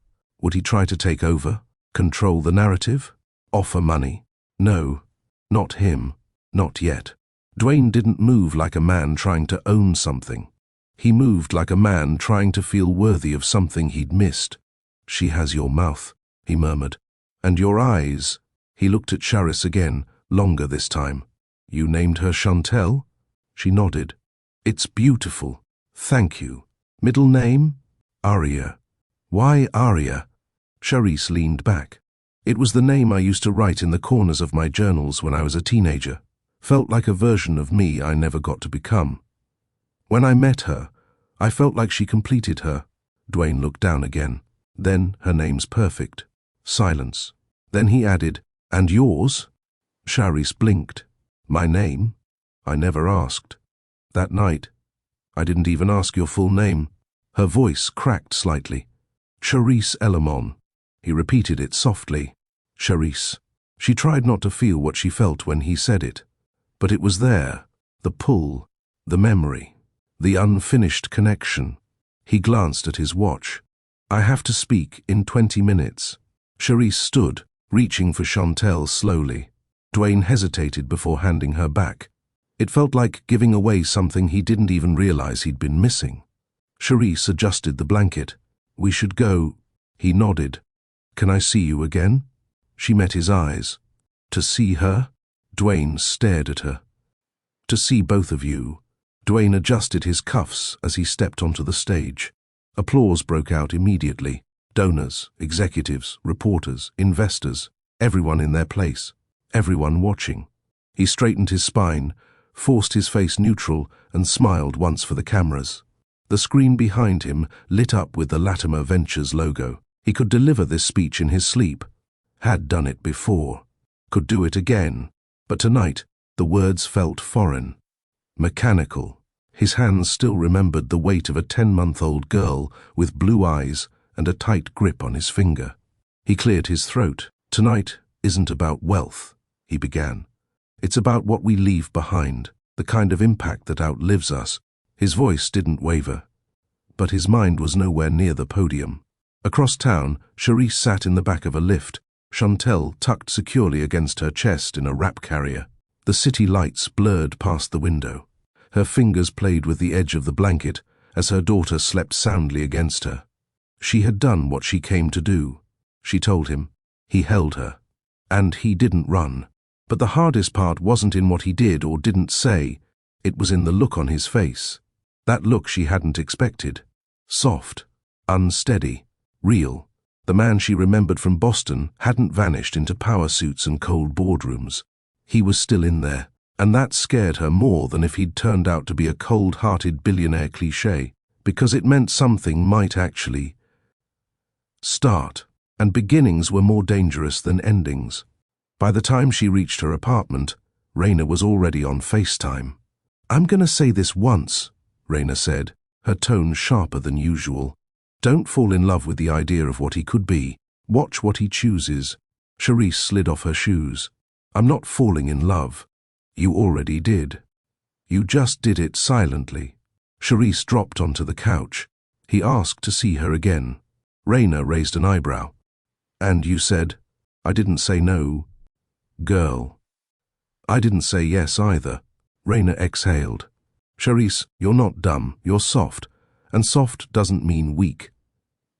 Would he try to take over, control the narrative, offer money? No, not him. Not yet. Dwayne didn't move like a man trying to own something. He moved like a man trying to feel worthy of something he'd missed. "She has your mouth," he murmured. "And your eyes." He looked at Charis again, longer this time. "You named her Chantel?" She nodded. "It's beautiful. Thank you. Middle name?" "Aria." "Why Aria?" Charis leaned back. "It was the name I used to write in the corners of my journals when I was a teenager. Felt like a version of me I never got to become. When I met her, I felt like she completed her." Dwayne looked down again. "Then her name's perfect." Silence. Then he added, "And yours?" Charis blinked. "My name? I never asked. That night, I didn't even ask your full name." Her voice cracked slightly. "Charis Elamon." He repeated it softly. "Charis." She tried not to feel what she felt when he said it. But it was there, the pull, the memory, the unfinished connection. He glanced at his watch. "I have to speak in 20 minutes. Charis stood, reaching for Chantel slowly. Dwayne hesitated before handing her back. It felt like giving away something he didn't even realize he'd been missing. Charis adjusted the blanket. "We should go." He nodded. "Can I see you again?" She met his eyes. "To see her?" Dwayne stared at her. "To see both of you." Dwayne adjusted his cuffs as he stepped onto the stage. Applause broke out immediately. Donors, executives, reporters, investors, everyone in their place, everyone watching. He straightened his spine, forced his face neutral, and smiled once for the cameras. The screen behind him lit up with the Latimer Ventures logo. He could deliver this speech in his sleep. Had done it before. Could do it again. But tonight, the words felt foreign. Mechanical. His hands still remembered the weight of a 10-month-old girl with blue eyes and a tight grip on his finger. He cleared his throat. "Tonight isn't about wealth," he began. "It's about what we leave behind, the kind of impact that outlives us." His voice didn't waver, but his mind was nowhere near the podium. Across town, Charis sat in the back of a lift, Chantel tucked securely against her chest in a wrap carrier. The city lights blurred past the window. Her fingers played with the edge of the blanket as her daughter slept soundly against her. She had done what she came to do. She told him. He held her. And he didn't run. But the hardest part wasn't in what he did or didn't say. It was in the look on his face. That look she hadn't expected. Soft, unsteady, real. The man she remembered from Boston hadn't vanished into power suits and cold boardrooms. He was still in there, and that scared her more than if he'd turned out to be a cold-hearted billionaire cliché, because it meant something might actually start, and beginnings were more dangerous than endings. By the time she reached her apartment, Raina was already on FaceTime. "I'm gonna say this once," Raina said, her tone sharper than usual. "Don't fall in love with the idea of what he could be. Watch what he chooses." Charis slid off her shoes. "I'm not falling in love. You already did. You just did it silently." Charis dropped onto the couch. He asked to see her again. Raina raised an eyebrow. "And you said?" "I didn't say no, girl." "I didn't say yes either." Raina exhaled. "Charis, you're not dumb, you're soft, and soft doesn't mean weak.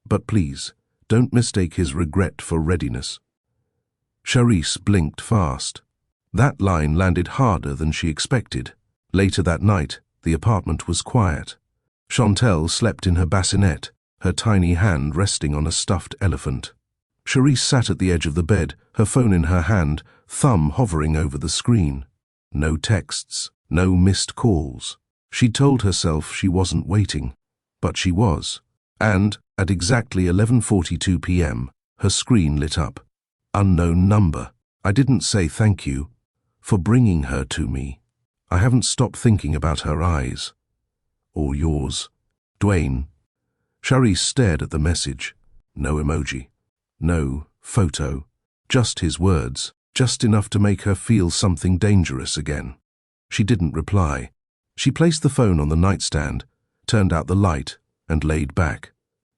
But please, don't mistake his regret for readiness." Charis blinked fast. That line landed harder than she expected. Later that night, the apartment was quiet. Chantel slept in her bassinet, her tiny hand resting on a stuffed elephant. Charis sat at the edge of the bed, her phone in her hand, thumb hovering over the screen. No texts, no missed calls. She told herself she wasn't waiting, but she was. And, at exactly 11:42 p.m., her screen lit up. Unknown number. "I didn't say thank you for bringing her to me. I haven't stopped thinking about her eyes. Or yours. Dwayne." Charis stared at the message. No emoji. No photo. Just his words. Just enough to make her feel something dangerous again. She didn't reply. She placed the phone on the nightstand, turned out the light, and laid back.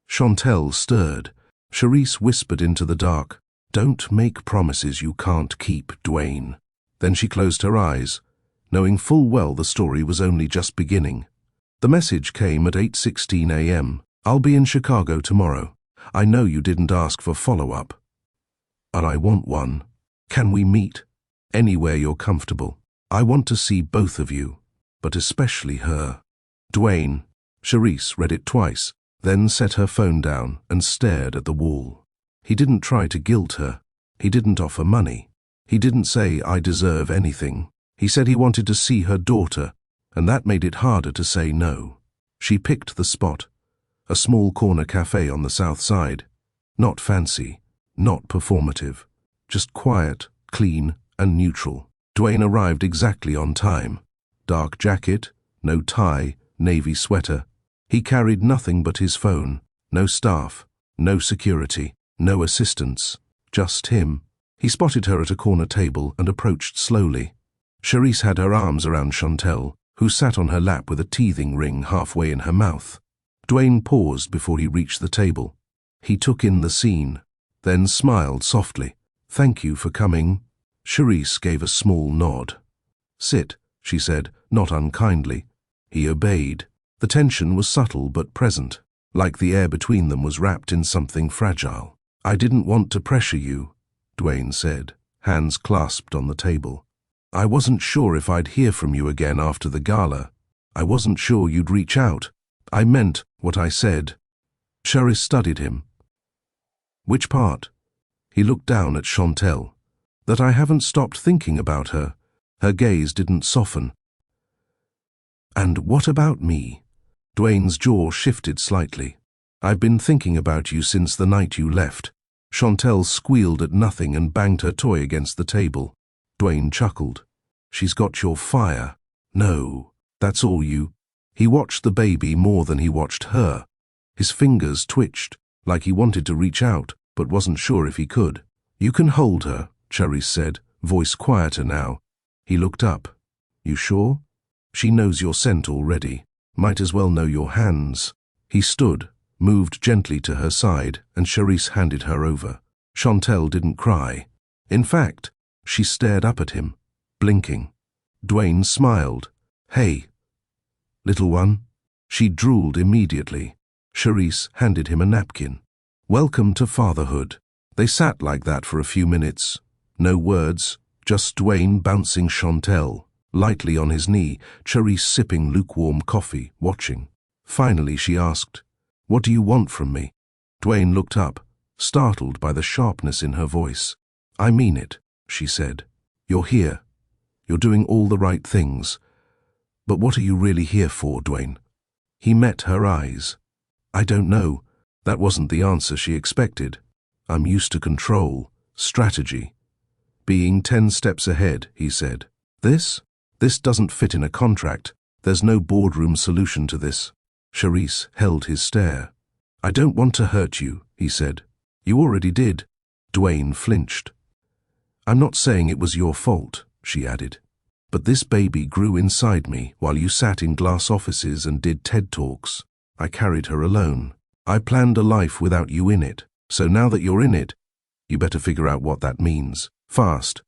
Chantel stirred. Charis whispered into the dark, Don't make promises you can't keep, Dwayne. Then she closed her eyes, knowing full well the story was only just beginning. The message came at 8:16 a.m. I'll be in Chicago tomorrow. I know you didn't ask for follow-up. And I want one. Can we meet? Anywhere you're comfortable. I want to see both of you, but especially her. Dwayne. Charisse read it twice, then set her phone down and stared at the wall. He didn't try to guilt her. He didn't offer money. He didn't say, I deserve anything. He said he wanted to see her daughter, and that made it harder to say no. She picked the spot, a small corner cafe on the south side. Not fancy, not performative, just quiet, clean, and neutral. Dwayne arrived exactly on time. Dark jacket, no tie, navy sweater. He carried nothing but his phone. No staff, no security, no assistants, just him. He spotted her at a corner table and approached slowly. Charisse had her arms around Chantel, who sat on her lap with a teething ring halfway in her mouth. Dwayne paused before he reached the table. He took in the scene, then smiled softly. Thank you for coming. Charisse gave a small nod. Sit, she said, not unkindly. He obeyed. The tension was subtle but present, like the air between them was wrapped in something fragile. I didn't want to pressure you, Dwayne said, hands clasped on the table. I wasn't sure if I'd hear from you again after the gala. I wasn't sure you'd reach out. I meant what I said. Charisse studied him. Which part? He looked down at Chantel. That I haven't stopped thinking about her. Her gaze didn't soften. And what about me? Dwayne's jaw shifted slightly. I've been thinking about you since the night you left. Chantel squealed at nothing and banged her toy against the table. Dwayne chuckled. She's got your fire. No, that's all you. He watched the baby more than he watched her. His fingers twitched, like he wanted to reach out, but wasn't sure if he could. You can hold her, Charisse said, voice quieter now. He looked up. You sure? She knows your scent already. Might as well know your hands. He stood, moved gently to her side, and Charisse handed her over. Chantel didn't cry. In fact, she stared up at him, blinking. Dwayne smiled. Hey, little one. She drooled immediately. Charisse handed him a napkin. Welcome to fatherhood. They sat like that for a few minutes. No words, just Dwayne bouncing Chantel, lightly on his knee, Charisse sipping lukewarm coffee, watching. Finally she asked, What do you want from me? Dwayne looked up, startled by the sharpness in her voice. I mean it, she said. You're here. You're doing all the right things. But what are you really here for, Dwayne? He met her eyes. I don't know. That wasn't the answer she expected. I'm used to control, strategy. Being 10 steps ahead, he said. This doesn't fit in a contract. There's no boardroom solution to this. Charisse held his stare. I don't want to hurt you, he said. You already did. Dwayne flinched. I'm not saying it was your fault, she added. But this baby grew inside me while you sat in glass offices and did TED Talks. I carried her alone. I planned a life without you in it. So now that you're in it, you better figure out what that means. Fast.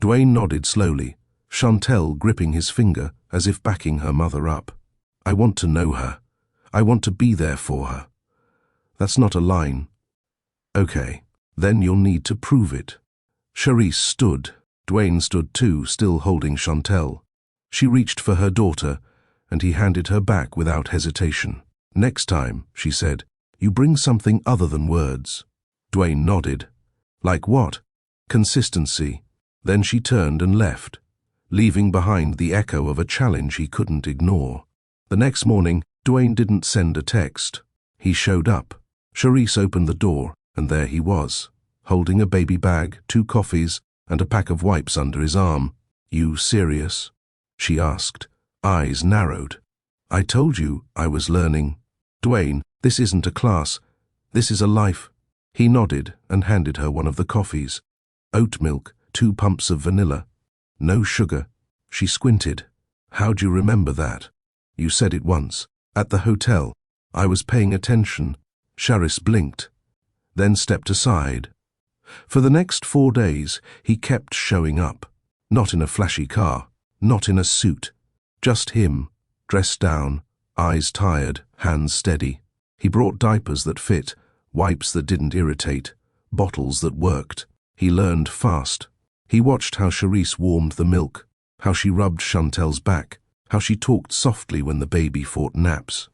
Dwayne nodded slowly, Chantel gripping his finger as if backing her mother up. I want to know her. I want to be there for her. That's not a line. Okay, then you'll need to prove it. Charisse stood. Dwayne stood too, still holding Chantel. She reached for her daughter, and he handed her back without hesitation. Next time, she said, you bring something other than words. Dwayne nodded. Like what? Consistency. Then she turned and left, leaving behind the echo of a challenge he couldn't ignore. The next morning, Dwayne didn't send a text. He showed up. Charisse opened the door, and there he was, holding a baby bag, 2 coffees, and a pack of wipes under his arm. You serious? She asked, eyes narrowed. I told you I was learning. Dwayne, this isn't a class. This is a life. He nodded and handed her one of the coffees. Oat milk, 2 pumps of vanilla. No sugar. She squinted. How'd you remember that? You said it once. At the hotel. I was paying attention. Charisse blinked, then stepped aside. For the next 4 days, he kept showing up. Not in a flashy car, not in a suit. Just him, dressed down, eyes tired, hands steady. He brought diapers that fit, wipes that didn't irritate, bottles that worked. He learned fast. He watched how Charisse warmed the milk, how she rubbed Chantel's back, how she talked softly when the baby fought naps.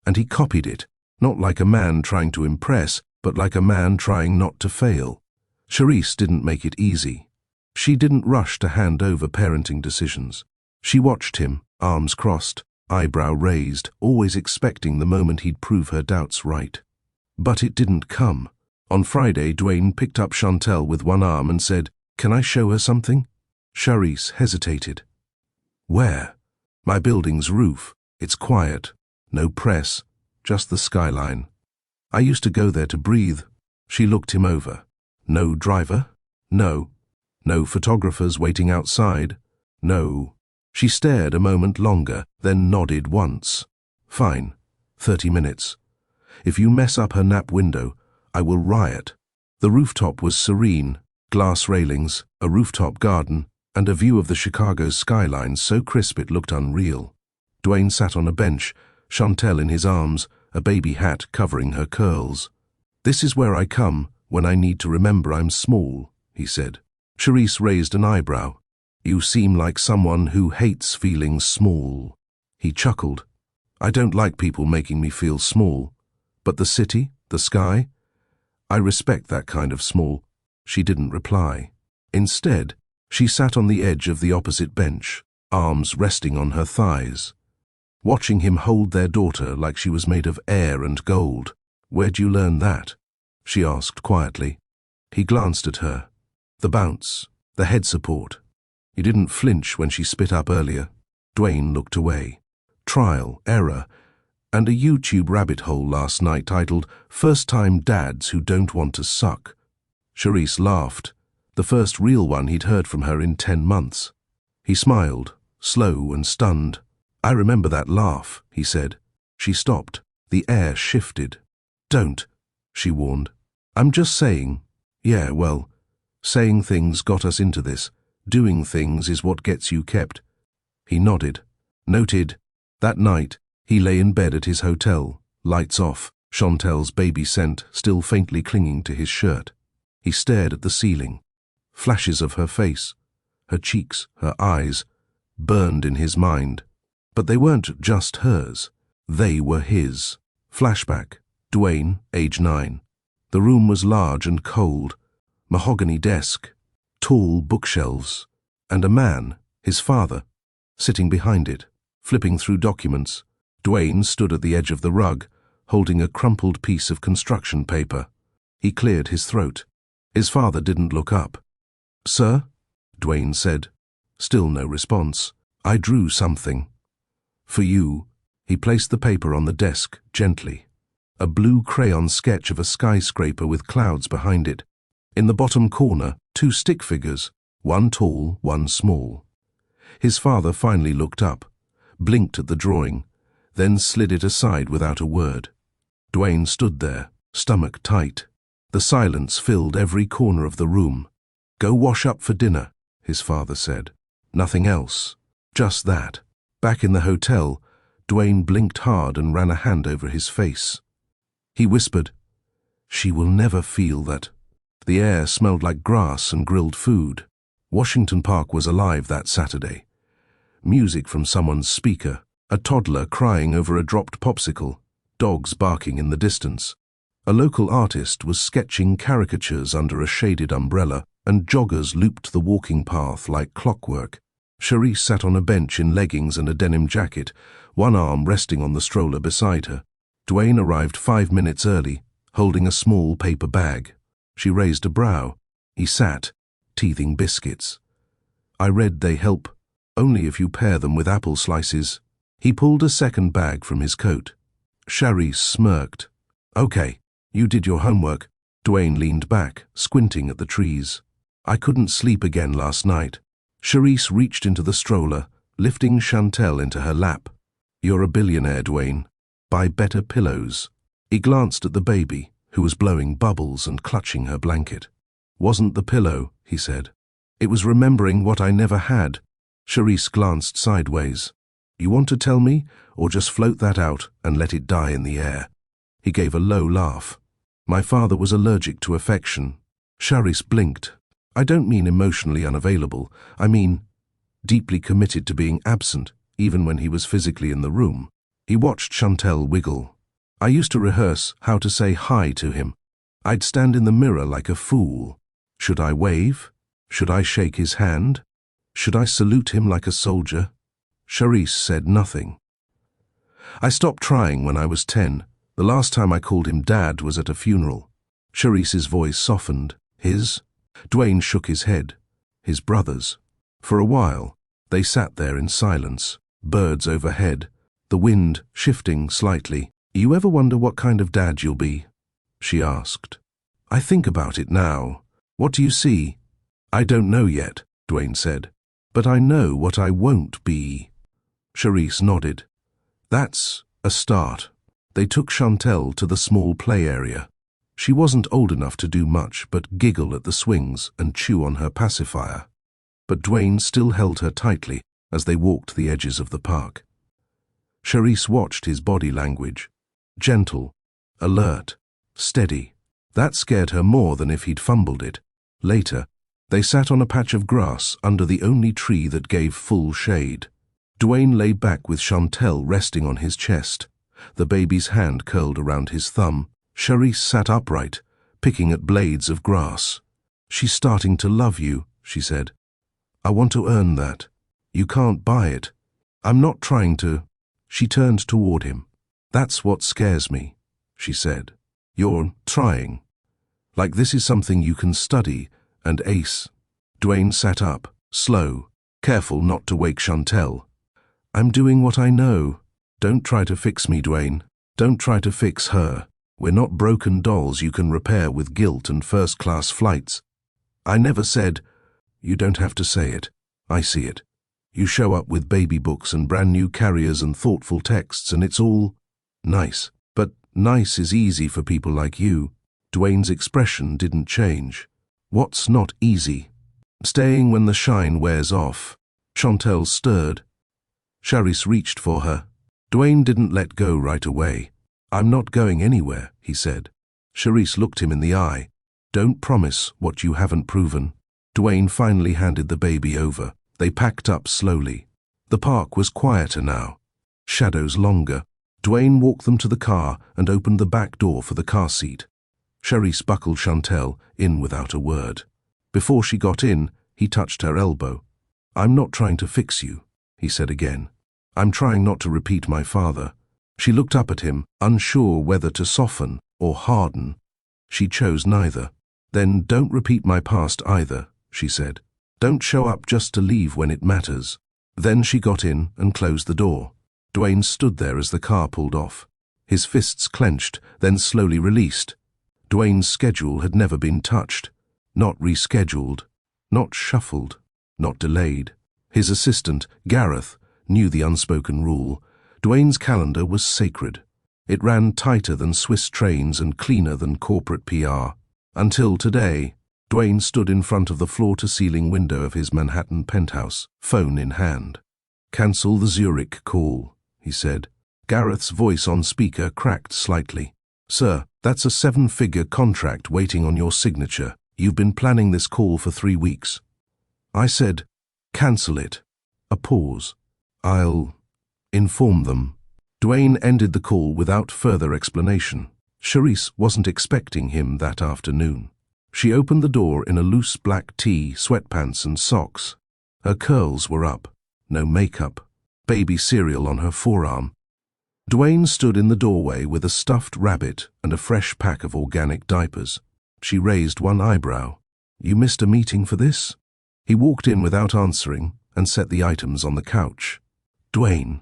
And he copied it, not like a man trying to impress, but like a man trying not to fail. Charisse didn't make it easy. She didn't rush to hand over parenting decisions. She watched him, arms crossed, eyebrow raised, always expecting the moment he'd prove her doubts right. But it didn't come. On Friday, Dwayne picked up Chantel with one arm and said, "Can I show her something?" Charisse hesitated. "Where?" "My building's roof. It's quiet. No press. Just the skyline. I used to go there to breathe." She looked him over. "No driver?" "No." "No photographers waiting outside?" "No." She stared a moment longer, then nodded once. "Fine. 30 minutes. If you mess up her nap window, I will riot." The rooftop was serene, glass railings, a rooftop garden, and a view of the Chicago skyline so crisp it looked unreal. Dwayne sat on a bench, Chantel in his arms, a baby hat covering her curls. "This is where I come when I need to remember I'm small," he said. Charisse raised an eyebrow. "You seem like someone who hates feeling small." He chuckled. "I don't like people making me feel small. But the city, the sky, I respect that kind of small." She didn't reply. Instead, she sat on the edge of the opposite bench, arms resting on her thighs, watching him hold their daughter like she was made of air and gold. "Where'd you learn that?" she asked quietly. He glanced at her. The bounce, the head support. He didn't flinch when she spit up earlier. Dwayne looked away. Trial, error, and a YouTube rabbit hole last night titled "First-Time Dads Who Don't Want to Suck." Charisse laughed, the first real one he'd heard from her in 10 months. He smiled, slow and stunned. "I remember that laugh," he said. She stopped. The air shifted. "Don't," she warned. "I'm just saying." "Yeah, well, saying things got us into this. Doing things is what gets you kept." He nodded. Noted. That night, he lay in bed at his hotel, lights off, Chantel's baby scent still faintly clinging to his shirt. He stared at the ceiling. Flashes of her face, her cheeks, her eyes, burned in his mind. But they weren't just hers. They were his. Flashback. Dwayne, age 9. The room was large and cold. Mahogany desk, tall bookshelves, and a man, his father, sitting behind it, flipping through documents. Dwayne stood at the edge of the rug, holding a crumpled piece of construction paper. He cleared his throat. His father didn't look up. "Sir?" Dwayne said. Still no response. "I drew something." "For you." He placed the paper on the desk, gently. A blue crayon sketch of a skyscraper with clouds behind it. In the bottom corner, 2 stick figures, one tall, one small. His father finally looked up, blinked at the drawing, then slid it aside without a word. Dwayne stood there, stomach tight. The silence filled every corner of the room. "Go wash up for dinner," his father said. Nothing else. Just that. Back in the hotel, Dwayne blinked hard and ran a hand over his face. He whispered, "She will never feel that." The air smelled like grass and grilled food. Washington Park was alive that Saturday. Music from someone's speaker, a toddler crying over a dropped popsicle, dogs barking in the distance. A local artist was sketching caricatures under a shaded umbrella, and joggers looped the walking path like clockwork. Charisse sat on a bench in leggings and a denim jacket, one arm resting on the stroller beside her. Dwayne arrived 5 minutes early, holding a small paper bag. She raised a brow. He sat, teething biscuits. "I read they help, only if you pair them with apple slices." He pulled a second bag from his coat. Charisse smirked. "Okay, you did your homework." Dwayne leaned back, squinting at the trees. "I couldn't sleep again last night." Charisse reached into the stroller, lifting Chantel into her lap. "You're a billionaire, Dwayne. Buy better pillows." He glanced at the baby, who was blowing bubbles and clutching her blanket. Wasn't the pillow, he said. It was remembering what I never had. Charisse glanced sideways. You want to tell me, or just float that out and let it die in the air? He gave a low laugh. My father was allergic to affection. Charisse blinked. I don't mean emotionally unavailable. I mean deeply committed to being absent, even when he was physically in the room. He watched Chantel wiggle. I used to rehearse how to say hi to him. I'd stand in the mirror like a fool. Should I wave? Should I shake his hand? Should I salute him like a soldier? Charisse said nothing. I stopped trying when I was 10. The last time I called him Dad was at a funeral. Charisse's voice softened. His? Dwayne shook his head. His brother's. For a while, they sat there in silence, birds overhead, the wind shifting slightly. You ever wonder what kind of dad you'll be? She asked. I think about it now. What do you see? I don't know yet, Dwayne said. But I know what I won't be. Charisse nodded. That's a start. They took Chantel to the small play area. She wasn't old enough to do much but giggle at the swings and chew on her pacifier. But Dwayne still held her tightly as they walked the edges of the park. Charisse watched his body language. Gentle, alert, steady. That scared her more than if he'd fumbled it. Later, they sat on a patch of grass under the only tree that gave full shade. Dwayne lay back with Chantel resting on his chest, the baby's hand curled around his thumb. Charisse sat upright, picking at blades of grass. She's starting to love you, she said. I want to earn that. You can't buy it. I'm not trying to. She turned toward him. That's what scares me, she said. You're trying. Like this is something you can study and ace. Dwayne sat up, slow, careful not to wake Chantel. I'm doing what I know. Don't try to fix me, Dwayne. Don't try to fix her. We're not broken dolls you can repair with guilt and first-class flights. I never said. You don't have to say it. I see it. You show up with baby books and brand new carriers and thoughtful texts, and it's all nice. But nice is easy for people like you. Dwayne's expression didn't change. What's not easy? Staying when the shine wears off. Chantel stirred. Charisse reached for her. Dwayne didn't let go right away. I'm not going anywhere, he said. Charisse looked him in the eye. Don't promise what you haven't proven. Dwayne finally handed the baby over. They packed up slowly. The park was quieter now. Shadows longer. Dwayne walked them to the car and opened the back door for the car seat. Charisse buckled Chantel in without a word. Before she got in, he touched her elbow. I'm not trying to fix you, he said again. I'm trying not to repeat my father. She looked up at him, unsure whether to soften or harden. She chose neither. Then don't repeat my past either, she said. Don't show up just to leave when it matters. Then she got in and closed the door. Dwayne stood there as the car pulled off. His fists clenched, then slowly released. Dwayne's schedule had never been touched. Not rescheduled. Not shuffled. Not delayed. His assistant, Gareth, knew the unspoken rule. Dwayne's calendar was sacred. It ran tighter than Swiss trains and cleaner than corporate PR. Until today, Dwayne stood in front of the floor-to-ceiling window of his Manhattan penthouse, phone in hand. Cancel the Zurich call, he said. Gareth's voice on speaker cracked slightly. Sir, that's a 7-figure contract waiting on your signature. You've been planning this call for 3 weeks. I said, cancel it. A pause. I'll inform them. Dwayne ended the call without further explanation. Charisse wasn't expecting him that afternoon. She opened the door in a loose black tee, sweatpants and socks. Her curls were up. No makeup. Baby cereal on her forearm. Dwayne stood in the doorway with a stuffed rabbit and a fresh pack of organic diapers. She raised one eyebrow. You missed a meeting for this? He walked in without answering and set the items on the couch. Dwayne,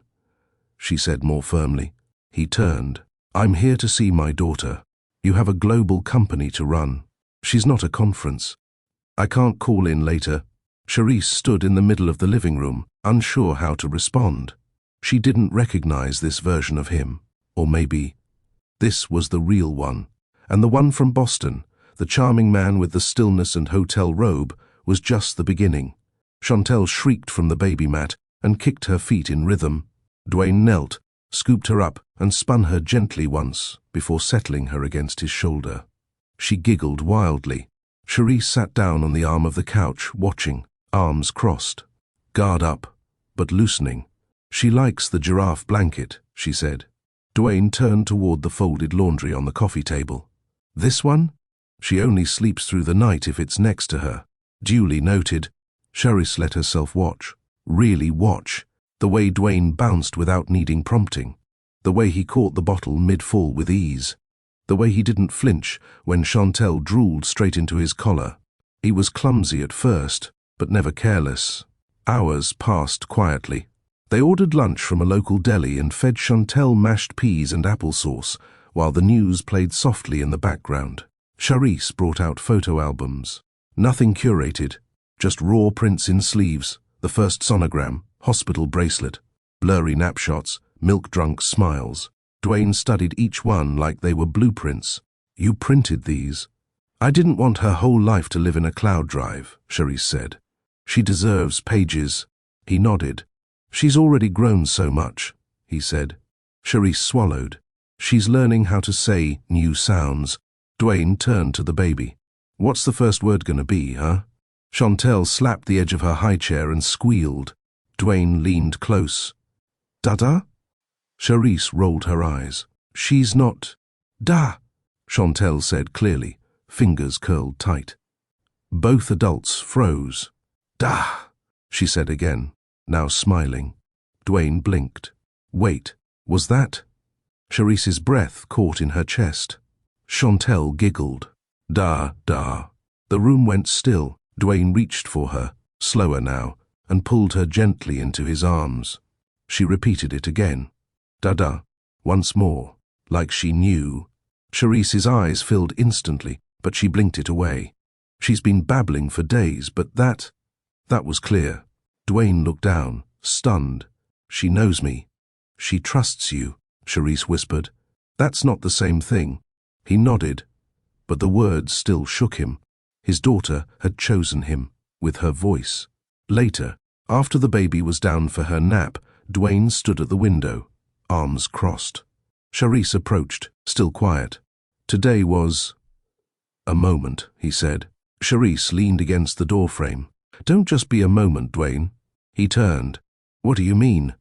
she said more firmly. He turned. I'm here to see my daughter. You have a global company to run. She's not a conference. I can't call in later. Charisse stood in the middle of the living room, unsure how to respond. She didn't recognize this version of him. Or maybe this was the real one. And the one from Boston, the charming man with the stillness and hotel robe, was just the beginning. Chantel shrieked from the baby mat and kicked her feet in rhythm. Dwayne knelt, scooped her up, and spun her gently once before settling her against his shoulder. She giggled wildly. Charisse sat down on the arm of the couch, watching, arms crossed. Guard up, but loosening. "She likes the giraffe blanket," she said. Dwayne turned toward the folded laundry on the coffee table. "This one? She only sleeps through the night if it's next to her." Duly noted. Charisse let herself watch. Really watch. The way Dwayne bounced without needing prompting. The way he caught the bottle mid-fall with ease. The way he didn't flinch when Chantel drooled straight into his collar. He was clumsy at first, but never careless. Hours passed quietly. They ordered lunch from a local deli and fed Chantel mashed peas and applesauce, while the news played softly in the background. Charisse brought out photo albums. Nothing curated, just raw prints in sleeves, the first sonogram, hospital bracelet, blurry napshots, milk-drunk smiles. Dwayne studied each one like they were blueprints. "You printed these." "I didn't want her whole life to live in a cloud drive," Charisse said. "She deserves pages." He nodded. "She's already grown so much," he said. Charisse swallowed. "She's learning how to say new sounds." Dwayne turned to the baby. "What's the first word gonna be, huh?" Chantel slapped the edge of her high chair and squealed. Dwayne leaned close. "Dada?" Charisse rolled her eyes. "She's not." "Da," Chantel said clearly, fingers curled tight. Both adults froze. "Da," she said again, now smiling. Dwayne blinked. "Wait, was that?" Charisse's breath caught in her chest. Chantel giggled. "Da, da." The room went still. Dwayne reached for her, slower now, and pulled her gently into his arms. She repeated it again. "Da-da," once more, like she knew. Charisse's eyes filled instantly, but she blinked it away. She's been babbling for days, but that was clear. Dwayne looked down, stunned. "She knows me. She trusts you," Charisse whispered. "That's not the same thing." He nodded, but the words still shook him. His daughter had chosen him, with her voice. Later, after the baby was down for her nap, Dwayne stood at the window, arms crossed. Charisse approached, still quiet. "Today was a moment," he said. Charisse leaned against the doorframe. "Don't just be a moment, Dwayne." He turned. "What do you mean?"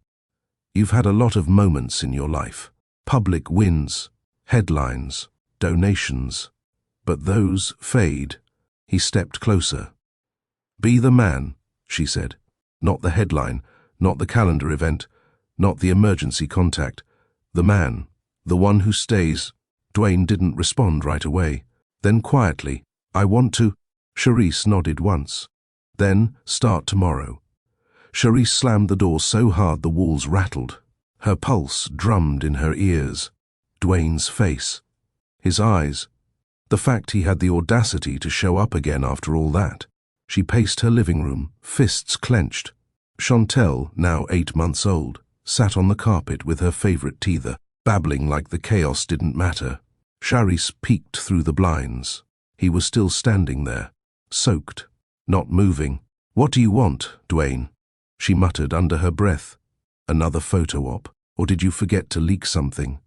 "You've had a lot of moments in your life. Public wins, headlines, donations. But those fade." He stepped closer. "Be the man," she said. "Not the headline, not the calendar event, not the emergency contact. The man, the one who stays." Dwayne didn't respond right away. Then quietly, "I want to." Charisse nodded once. "Then start tomorrow." Charisse slammed the door so hard the walls rattled. Her pulse drummed in her ears. Dwayne's face. His eyes. The fact he had the audacity to show up again after all that. She paced her living room, fists clenched. Chantel, now 8 months old, sat on the carpet with her favorite teether, babbling like the chaos didn't matter. Charisse peeked through the blinds. He was still standing there, soaked, not moving. "What do you want, Dwayne?" She muttered under her breath. "Another photo op, or did you forget to leak something?"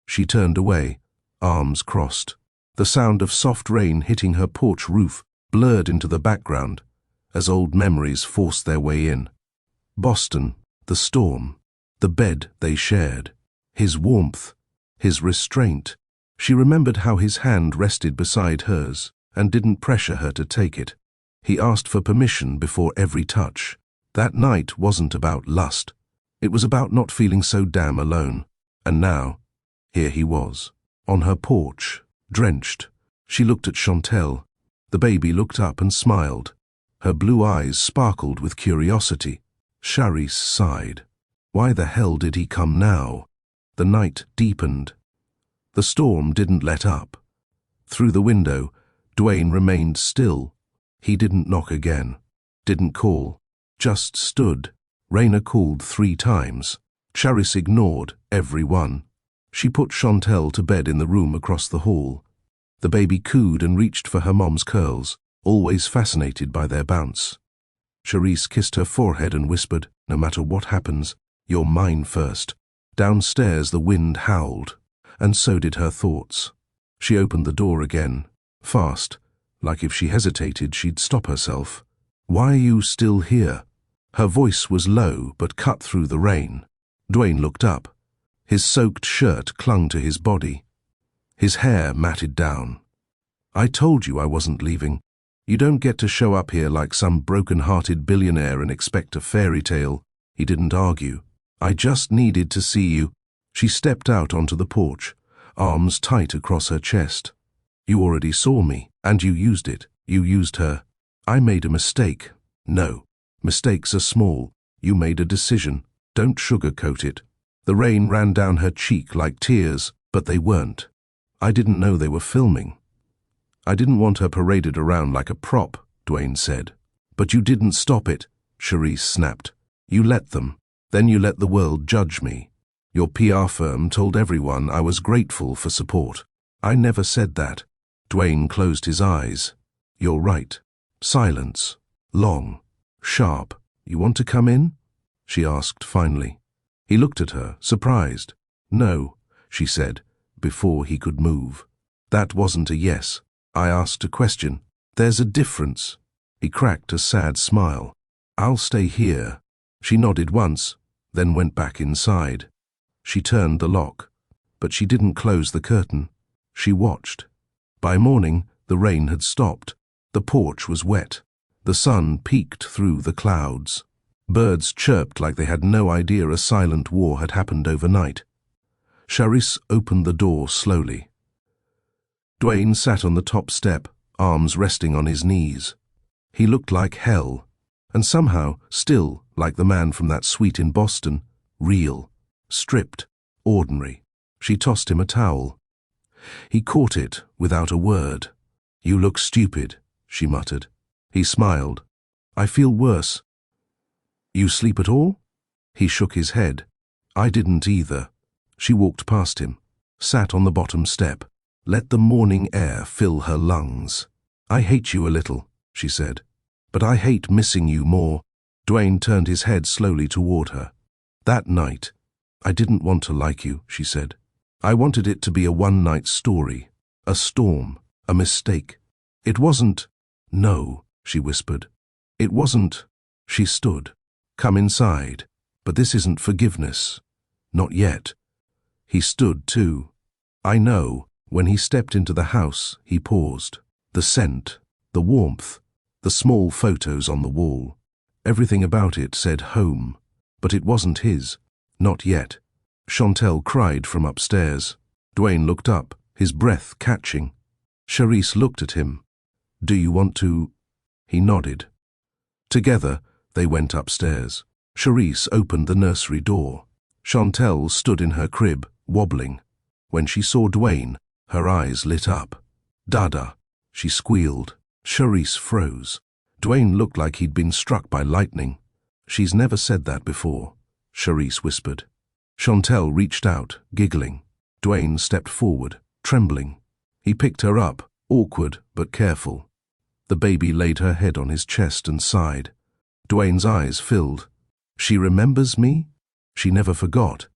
She turned away, arms crossed. The sound of soft rain hitting her porch roof blurred into the background as old memories forced their way in. Boston, the storm, the bed they shared, his warmth, his restraint. She remembered how his hand rested beside hers and didn't pressure her to take it. He asked for permission before every touch. That night wasn't about lust. It was about not feeling so damn alone. And now, here he was, on her porch, drenched. She looked at Chantel. The baby looked up and smiled. Her blue eyes sparkled with curiosity. Charisse sighed. Why the hell did he come now? The night deepened. The storm didn't let up. Through the window, Dwayne remained still. He didn't knock again, didn't call, just stood. Raina called 3 times. Charisse ignored every one. She put Chantel to bed in the room across the hall. The baby cooed and reached for her mom's curls, always fascinated by their bounce. Charisse kissed her forehead and whispered, "No matter what happens, you're mine first." Downstairs the wind howled, and so did her thoughts. She opened the door again, fast, like if she hesitated she'd stop herself. "Why are you still here?" Her voice was low but cut through the rain. Dwayne looked up. His soaked shirt clung to his body. His hair matted down. "I told you I wasn't leaving. You don't get to show up here like some broken-hearted billionaire and expect a fairy tale." He didn't argue. "I just needed to see you." She stepped out onto the porch, arms tight across her chest. "You already saw me, and you used it. You used her. I made a mistake." "No. Mistakes are small. You made a decision. Don't sugarcoat it." The rain ran down her cheek like tears, but they weren't. "I didn't know they were filming." "I didn't want her paraded around like a prop," Dwayne said. "But you didn't stop it," Charisse snapped. "You let them. Then you let the world judge me. Your PR firm told everyone I was grateful for support. I never said that." Dwayne closed his eyes. "You're right." Silence. Long. Sharp. "You want to come in?" she asked finally. He looked at her, surprised. "No," she said, before he could move. "That wasn't a yes. I asked a question. There's a difference." He cracked a sad smile. "I'll stay here." She nodded once, then went back inside. She turned the lock, but she didn't close the curtain. She watched. By morning, the rain had stopped. The porch was wet. The sun peeked through the clouds. Birds chirped like they had no idea a silent war had happened overnight. Charisse opened the door slowly. Dwayne sat on the top step, arms resting on his knees. He looked like hell, and somehow still like the man from that suite in Boston, real, stripped, ordinary. She tossed him a towel. He caught it without a word. "You look stupid," she muttered. He smiled. "I feel worse." "You sleep at all?" He shook his head. "I didn't either." She walked past him, sat on the bottom step, let the morning air fill her lungs. "I hate you a little," she said, "but I hate missing you more." Dwayne turned his head slowly toward her. "That night, I didn't want to like you," she said. "I wanted it to be a one-night story, a storm, a mistake. It wasn't—" "No," she whispered. "It wasn't—" She stood. "Come inside. But this isn't forgiveness. Not yet." He stood too. "I know." When he stepped into the house, he paused. The scent, the warmth, the small photos on the wall. Everything about it said home. But it wasn't his. Not yet. Chantel cried from upstairs. Dwayne looked up, his breath catching. Charisse looked at him. "Do you want to—" He nodded. Together, they went upstairs. Charisse opened the nursery door. Chantel stood in her crib, wobbling. When she saw Dwayne, her eyes lit up. "Dada," she squealed. Charisse froze. Dwayne looked like he'd been struck by lightning. "She's never said that before," Charisse whispered. Chantel reached out, giggling. Dwayne stepped forward, trembling. He picked her up, awkward but careful. The baby laid her head on his chest and sighed. Dwayne's eyes filled. "She remembers me?" She never forgot.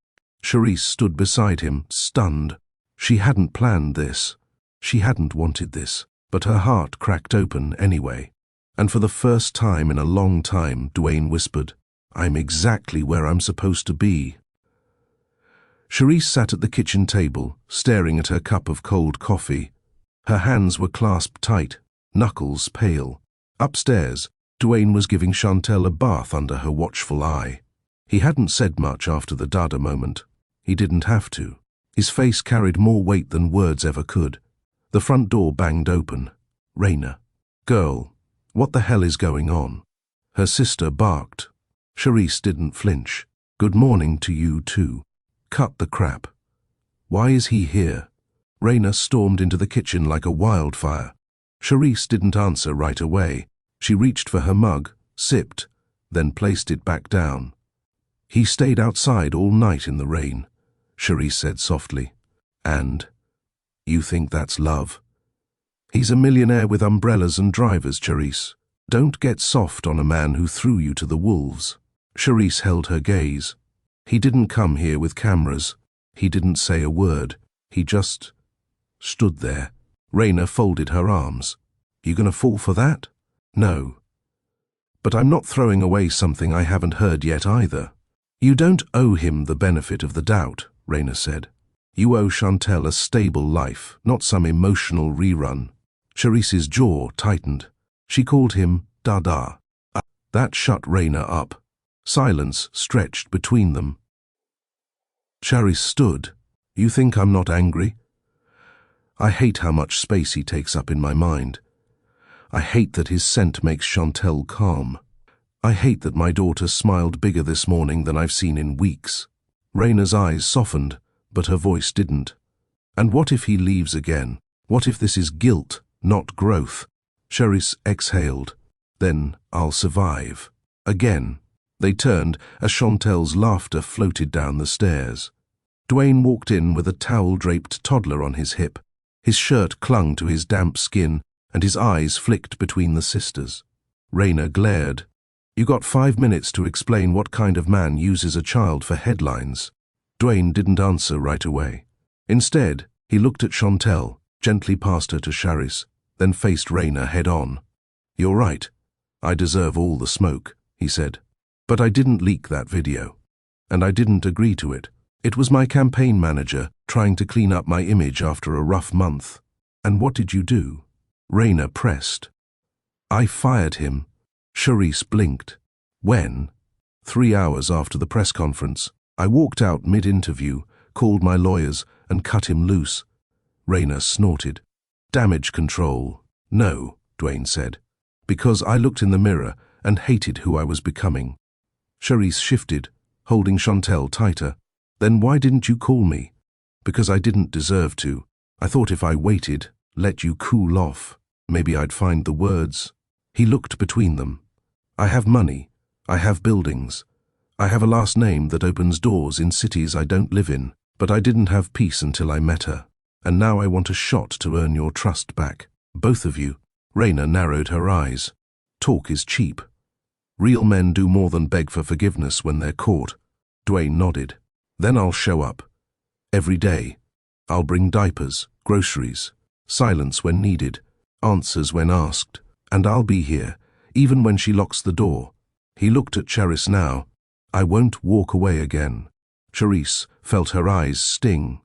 Charisse stood beside him, stunned. She hadn't planned this. She hadn't wanted this. But her heart cracked open anyway. And for the first time in a long time, Dwayne whispered, "I'm exactly where I'm supposed to be." Charisse sat at the kitchen table, staring at her cup of cold coffee. Her hands were clasped tight, knuckles pale. Upstairs, Dwayne was giving Chantel a bath under her watchful eye. He hadn't said much after the Dada moment. He didn't have to. His face carried more weight than words ever could. The front door banged open. Raina. "Girl, what the hell is going on?" Her sister barked. Charisse didn't flinch. "Good morning to you too. Cut the crap. Why is he here?" Raina stormed into the kitchen like a wildfire. Charisse didn't answer right away. She reached for her mug, sipped, then placed it back down. "He stayed outside all night in the rain," Charisse said softly. "And? You think that's love?" He's a millionaire with umbrellas and drivers, Charisse. Don't get soft on a man who threw you to the wolves. Charisse held her gaze. He didn't come here with cameras. He didn't say a word. He just stood there. Raina folded her arms. You gonna fall for that? No. But I'm not throwing away something I haven't heard yet either. You don't owe him the benefit of the doubt, Raina said. You owe Chantel a stable life, not some emotional rerun. Charisse's jaw tightened. She called him Dada. That shut Raina up. Silence stretched between them. Charisse stood. You think I'm not angry? I hate how much space he takes up in my mind. I hate that his scent makes Chantel calm. I hate that my daughter smiled bigger this morning than I've seen in weeks. Raina's eyes softened, but her voice didn't. And what if he leaves again? What if this is guilt, not growth? Charisse exhaled. Then I'll survive. Again. They turned as Chantel's laughter floated down the stairs. Dwayne walked in with a towel-draped toddler on his hip. His shirt clung to his damp skin, and his eyes flicked between the sisters. Raina glared. You got 5 minutes to explain what kind of man uses a child for headlines. Dwayne didn't answer right away. Instead, he looked at Chantel, gently passed her to Charisse, then faced Raina head-on. You're right. I deserve all the smoke, he said. But I didn't leak that video. And I didn't agree to it. It was my campaign manager trying to clean up my image after a rough month. And what did you do? Raina pressed. I fired him. Charisse blinked. When? 3 hours after the press conference. I walked out mid-interview, called my lawyers, and cut him loose. Raina snorted. Damage control. No, Dwayne said. Because I looked in the mirror and hated who I was becoming. Charisse shifted, holding Chantel tighter. Then why didn't you call me? Because I didn't deserve to. I thought if I waited, let you cool off, maybe I'd find the words. He looked between them. I have money. I have buildings. I have a last name that opens doors in cities I don't live in, but I didn't have peace until I met her. And now I want a shot to earn your trust back. Both of you. Raina narrowed her eyes. Talk is cheap. Real men do more than beg for forgiveness when they're caught. Dwayne nodded. Then I'll show up. Every day. I'll bring diapers, groceries, silence when needed, answers when asked, and I'll be here, even when she locks the door. He looked at Charisse now. I won't walk away again. Charisse felt her eyes sting.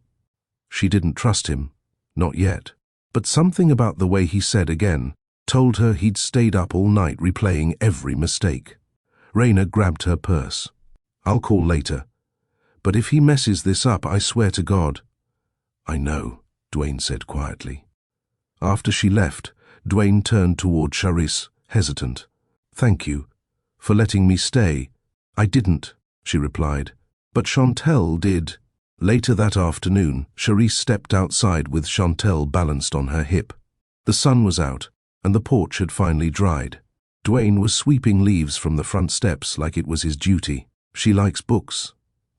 She didn't trust him. Not yet. But something about the way he said again told her he'd stayed up all night replaying every mistake. Raina grabbed her purse. I'll call later. But if he messes this up, I swear to God. I know, Dwayne said quietly. After she left, Dwayne turned toward Charisse, hesitant. Thank you for letting me stay. I didn't, she replied. But Chantel did. Later that afternoon, Charisse stepped outside with Chantel balanced on her hip. The sun was out, and the porch had finally dried. Dwayne was sweeping leaves from the front steps like it was his duty. She likes books,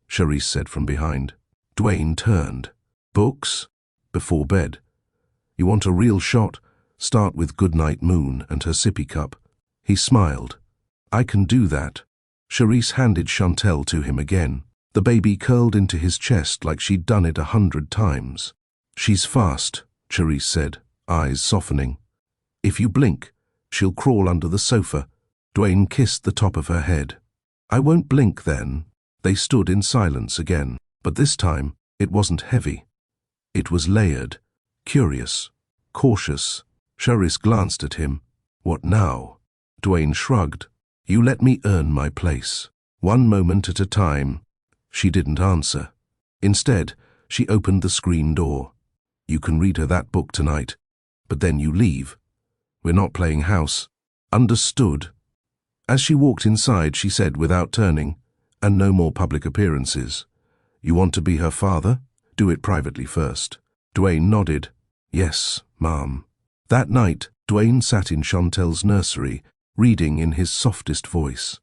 Charisse said from behind. Dwayne turned. Books? Before bed. You want a real shot? Start with Goodnight Moon and her sippy cup. He smiled. I can do that. Charisse handed Chantel to him again. The baby curled into his chest like she'd done it 100 times. She's fast, Charisse said, eyes softening. If you blink, she'll crawl under the sofa. Dwayne kissed the top of her head. I won't blink then. They stood in silence again, but this time it wasn't heavy. It was layered, curious, cautious. Charisse glanced at him. What now? Dwayne shrugged. You let me earn my place. One moment at a time. She didn't answer. Instead, she opened the screen door. You can read her that book tonight, but then you leave. We're not playing house. Understood. As she walked inside, she said without turning, and no more public appearances. You want to be her father? Do it privately first. Dwayne nodded. Yes, Mom. That night, Dwayne sat in Chantel's nursery, reading in his softest voice.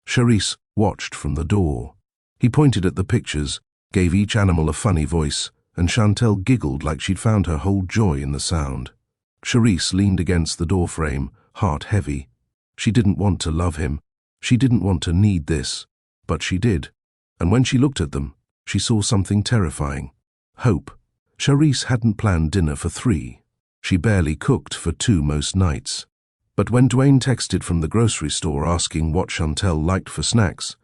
Charisse watched from the door. He pointed at the pictures, gave each animal a funny voice, and Chantel giggled like she'd found her whole joy in the sound. Charisse leaned against the doorframe, heart heavy. She didn't want to love him. She didn't want to need this. But she did. And when she looked at them, she saw something terrifying. Hope. Charisse hadn't planned dinner for 3. She barely cooked for 2 most nights. But when Dwayne texted from the grocery store asking what Chantel liked for snacks,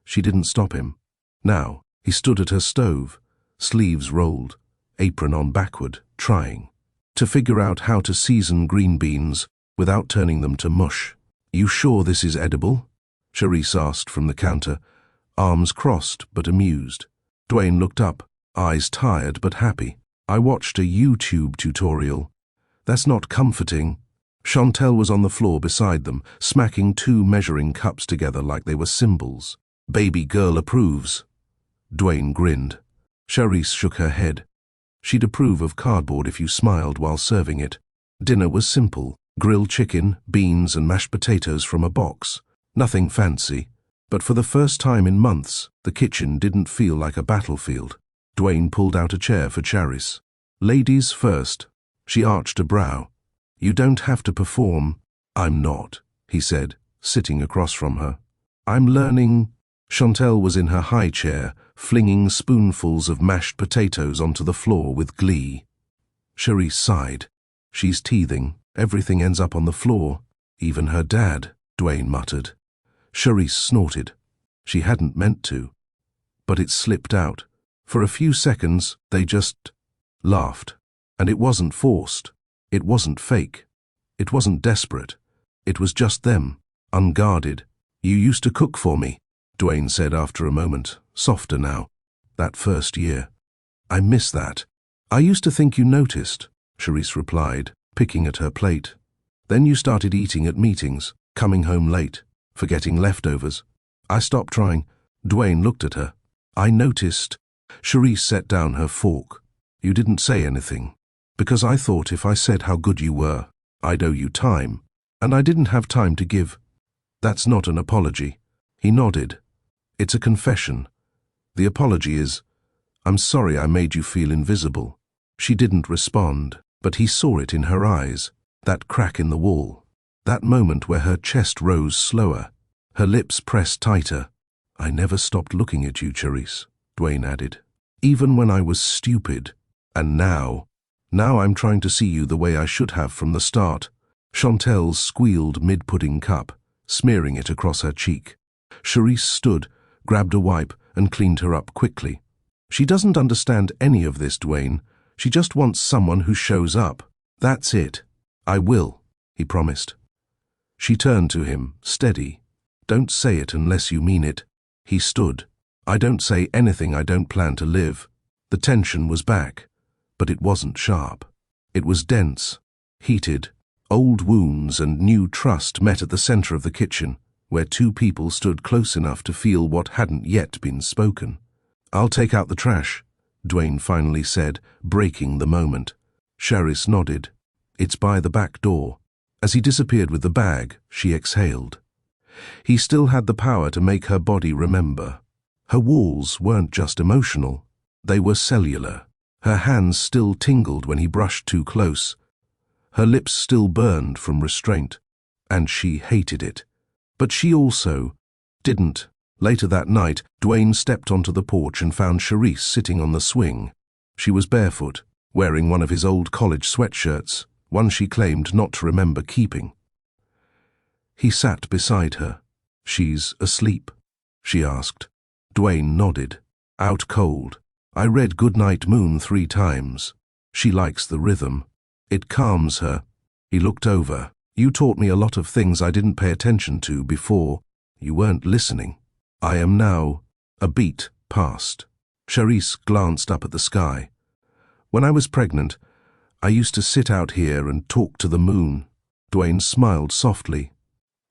she didn't stop him. Now, he stood at her stove, sleeves rolled, apron on backward, trying to figure out how to season green beans without turning them to mush. "You sure this is edible?" Charisse asked from the counter, arms crossed but amused. Dwayne looked up, eyes tired but happy. "I watched a YouTube tutorial. That's not comforting." Chantel was on the floor beside them, smacking 2 measuring cups together like they were cymbals. "Baby girl approves." Dwayne grinned. Charisse shook her head. She'd approve of cardboard if you smiled while serving it. Dinner was simple: grilled chicken, beans and mashed potatoes from a box. Nothing fancy. But for the first time in months, the kitchen didn't feel like a battlefield. Dwayne pulled out a chair for Charisse. "Ladies first." She arched a brow. "You don't have to perform." "I'm not," he said, sitting across from her. "I'm learning." Chantel was in her high chair, flinging spoonfuls of mashed potatoes onto the floor with glee. Charisse sighed. "She's teething. Everything ends up on the floor. Even her dad," Dwayne muttered. Charisse snorted. She hadn't meant to. But it slipped out. For a few seconds, they just laughed. And it wasn't forced. It wasn't fake. It wasn't desperate. It was just them, unguarded. "You used to cook for me," Dwayne said after a moment, softer now. "That first year. I miss that." "I used to think you noticed," Charisse replied, picking at her plate. "Then you started eating at meetings, coming home late, forgetting leftovers. I stopped trying." Dwayne looked at her. "I noticed." Charisse set down her fork. "You didn't say anything. Because I thought if I said how good you were, I'd owe you time. And I didn't have time to give." "That's not an apology." He nodded. "It's a confession. The apology is, I'm sorry I made you feel invisible." She didn't respond, but he saw it in her eyes, that crack in the wall, that moment where her chest rose slower, her lips pressed tighter. "I never stopped looking at you, Charisse," Dwayne added. "Even when I was stupid. And now I'm trying to see you the way I should have from the start." Chantel squealed mid-pudding cup, smearing it across her cheek. Charisse stood, grabbed a wipe, and cleaned her up quickly. "She doesn't understand any of this, Dwayne. She just wants someone who shows up. That's it." "I will," he promised. She turned to him, steady. "Don't say it unless you mean it." He stood. "I don't say anything I don't plan to live." The tension was back. But it wasn't sharp. It was dense, heated. Old wounds and new trust met at the center of the kitchen, where 2 people stood close enough to feel what hadn't yet been spoken. "I'll take out the trash," Dwayne finally said, breaking the moment. Charisse nodded. "It's by the back door." As he disappeared with the bag, she exhaled. He still had the power to make her body remember. Her walls weren't just emotional, they were cellular. Her hands still tingled when he brushed too close. Her lips still burned from restraint, and she hated it. But she also didn't. Later that night, Dwayne stepped onto the porch and found Charisse sitting on the swing. She was barefoot, wearing one of his old college sweatshirts, one she claimed not to remember keeping. He sat beside her. "She's asleep?" she asked. Dwayne nodded. "Out cold. I read Goodnight Moon 3 times. She likes the rhythm. It calms her." He looked over. "You taught me a lot of things I didn't pay attention to before. You weren't listening. I am now." A beat passed. Charisse glanced up at the sky. "When I was pregnant, I used to sit out here and talk to the moon." Dwayne smiled softly.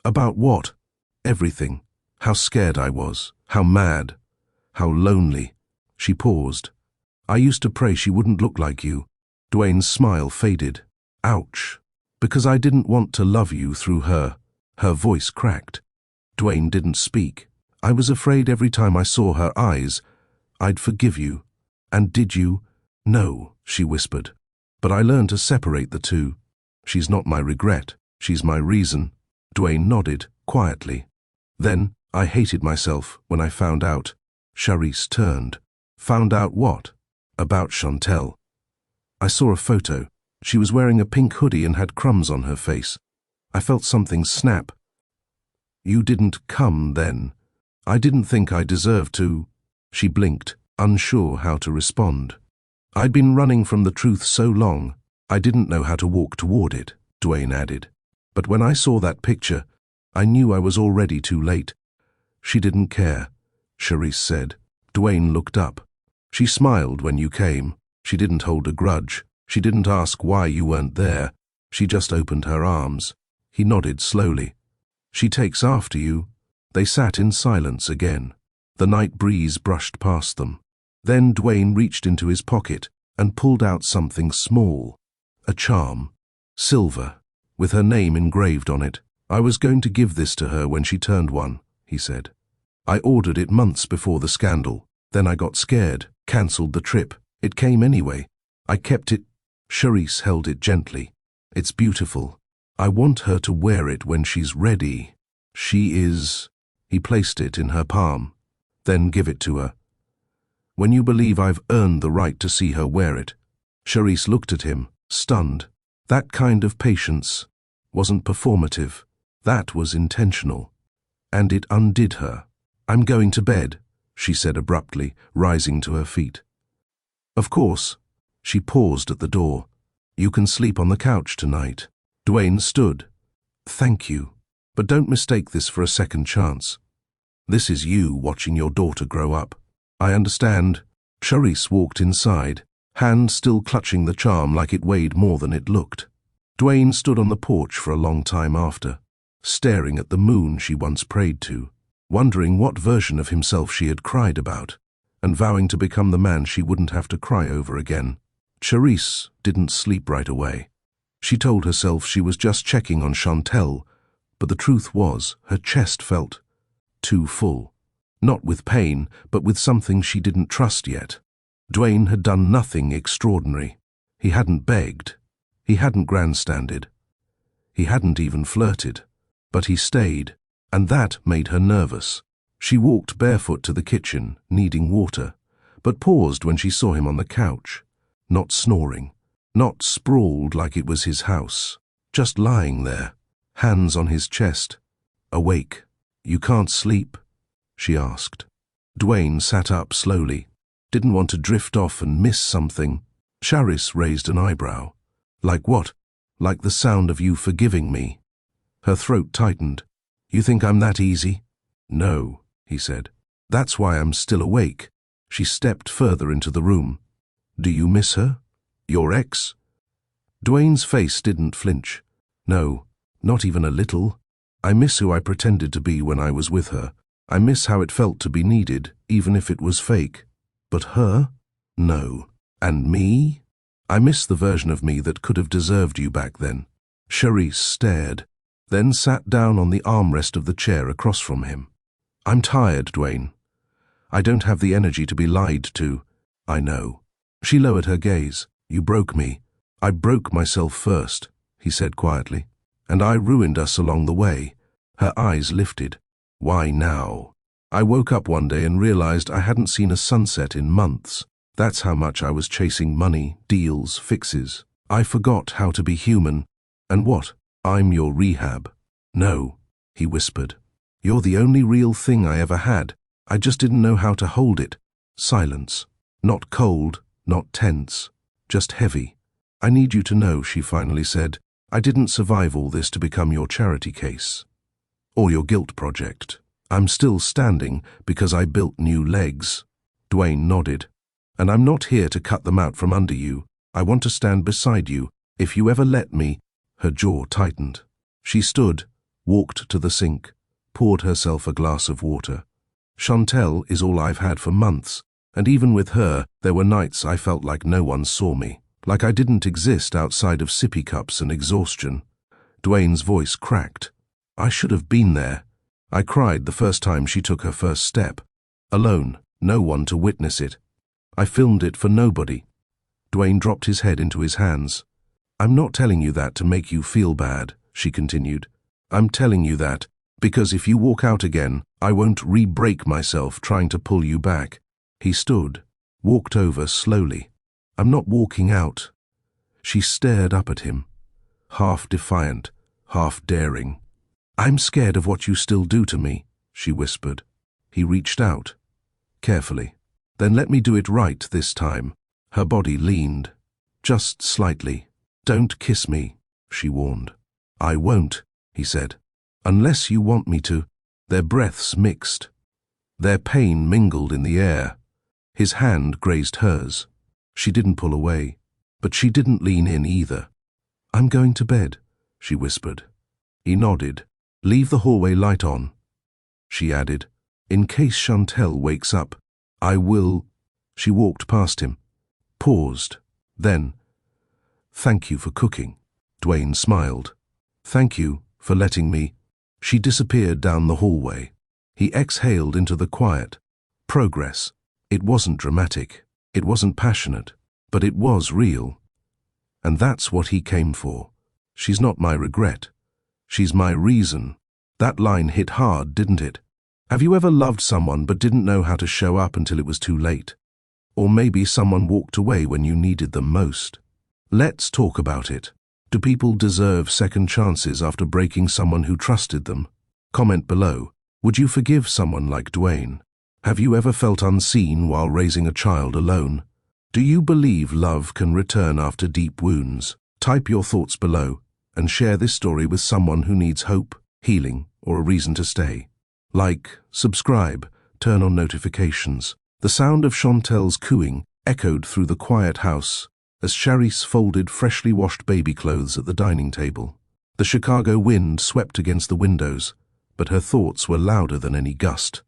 "About what?" "Everything. How scared I was. How mad. How lonely." She paused. "I used to pray she wouldn't look like you." Dwayne's smile faded. "Ouch. Because I didn't want to love you through her." Her voice cracked. Dwayne didn't speak. "I was afraid every time I saw her eyes, I'd forgive you." "And did you?" "No," she whispered. "But I learned to separate the two." She's not my regret, she's my reason. Dwayne nodded, quietly. Then, I hated myself when I found out. Charisse turned. Found out what? About Chantel. I saw a photo. She was wearing a pink hoodie and had crumbs on her face. I felt something snap. You didn't come then. I didn't think I deserved to. She blinked, unsure how to respond. I'd been running from the truth so long, I didn't know how to walk toward it, Dwayne added. But when I saw that picture, I knew I was already too late. She didn't care, Charisse said. Dwayne looked up. She smiled when you came. She didn't hold a grudge. She didn't ask why you weren't there. She just opened her arms. He nodded slowly. She takes after you. They sat in silence again. The night breeze brushed past them. Then Dwayne reached into his pocket and pulled out something small. A charm. Silver, with her name engraved on it. I was going to give this to her when she turned 1, he said. I ordered it months before the scandal. Then I got scared, cancelled the trip. It came anyway. I kept it. Charisse held it gently. It's beautiful. I want her to wear it when she's ready. She is... He placed it in her palm. Then give it to her. When you believe I've earned the right to see her wear it. Charisse looked at him, stunned. That kind of patience wasn't performative. That was intentional. And it undid her. I'm going to bed, she said abruptly, rising to her feet. Of course. She paused at the door. You can sleep on the couch tonight. Dwayne stood. Thank you. But don't mistake this for a second chance. This is you watching your daughter grow up. I understand. Charisse walked inside, hand still clutching the charm like it weighed more than it looked. Dwayne stood on the porch for a long time after, staring at the moon she once prayed to, wondering what version of himself she had cried about, and vowing to become the man she wouldn't have to cry over again. Charisse didn't sleep right away. She told herself she was just checking on Chantel, but the truth was her chest felt too full. Not with pain, but with something she didn't trust yet. Dwayne had done nothing extraordinary. He hadn't begged. He hadn't grandstanded. He hadn't even flirted. But he stayed, and that made her nervous. She walked barefoot to the kitchen, needing water, but paused when she saw him on the couch, not snoring, not sprawled like it was his house, just lying there, hands on his chest, awake. You can't sleep? She asked. Dwayne sat up slowly, didn't want to drift off and miss something. Charisse raised an eyebrow. Like what? Like the sound of you forgiving me. Her throat tightened. You think I'm that easy? No, he said. That's why I'm still awake. She stepped further into the room. Do you miss her? Your ex? Dwayne's face didn't flinch. No, not even a little. I miss who I pretended to be when I was with her. I miss how it felt to be needed, even if it was fake. But her? No. And me? I miss the version of me that could have deserved you back then. Charisse stared, then sat down on the armrest of the chair across from him. I'm tired, Dwayne. I don't have the energy to be lied to. I know. She lowered her gaze. You broke me. I broke myself first, he said quietly. And I ruined us along the way. Her eyes lifted. Why now? I woke up one day and realized I hadn't seen a sunset in months. That's how much I was chasing money, deals, fixes. I forgot how to be human. And what? I'm your rehab. No, he whispered. You're the only real thing I ever had. I just didn't know how to hold it. Silence. Not cold, not tense, just heavy. I need you to know, she finally said, I didn't survive all this to become your charity case. Or your guilt project. I'm still standing because I built new legs. Dwayne nodded. And I'm not here to cut them out from under you. I want to stand beside you. If you ever let me. Her jaw tightened. She stood, walked to the sink, poured herself a glass of water. Chantel is all I've had for months, and even with her, there were nights I felt like no one saw me, like I didn't exist outside of sippy cups and exhaustion. Dwayne's voice cracked. I should have been there. I cried the first time she took her first step. Alone, no one to witness it. I filmed it for nobody. Dwayne dropped his head into his hands. I'm not telling you that to make you feel bad, she continued. I'm telling you that because if you walk out again, I won't re-break myself trying to pull you back. He stood, walked over slowly. I'm not walking out. She stared up at him, half defiant, half daring. I'm scared of what you still do to me, she whispered. He reached out, carefully. Then let me do it right this time. Her body leaned, just slightly. Don't kiss me, she warned. I won't, he said. Unless you want me to. Their breaths mixed. Their pain mingled in the air. His hand grazed hers. She didn't pull away, but she didn't lean in either. I'm going to bed, she whispered. He nodded. Leave the hallway light on, she added. In case Chantel wakes up, I will. She walked past him, paused, then, thank you for cooking. Dwayne smiled. Thank you for letting me. She disappeared down the hallway. He exhaled into the quiet. Progress. It wasn't dramatic. It wasn't passionate. But it was real. And that's what he came for. She's not my regret. She's my reason. That line hit hard, didn't it? Have you ever loved someone but didn't know how to show up until it was too late? Or maybe someone walked away when you needed them most? Let's talk about it. Do people deserve second chances after breaking someone who trusted them? Comment below. Would you forgive someone like Dwayne? Have you ever felt unseen while raising a child alone? Do you believe love can return after deep wounds? Type your thoughts below and share this story with someone who needs hope, healing, or a reason to stay. Like, subscribe, turn on notifications. The sound of Chantel's cooing echoed through the quiet house as Charisse folded freshly washed baby clothes at the dining table. The Chicago wind swept against the windows, but her thoughts were louder than any gust.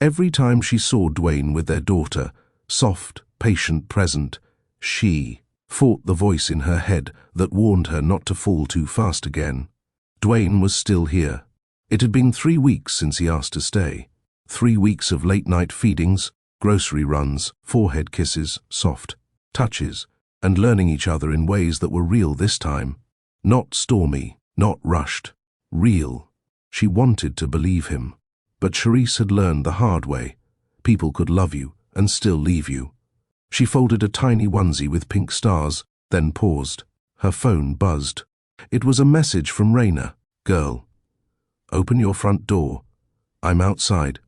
Every time she saw Dwayne with their daughter, soft, patient, present, she fought the voice in her head that warned her not to fall too fast again. Dwayne was still here. It had been 3 weeks since he asked to stay. 3 weeks of late-night feedings, grocery runs, forehead kisses, soft touches, and learning each other in ways that were real this time. Not stormy, not rushed. Real. She wanted to believe him. But Charisse had learned the hard way. People could love you and still leave you. She folded a tiny onesie with pink stars, then paused. Her phone buzzed. It was a message from Raina. Girl, open your front door. I'm outside.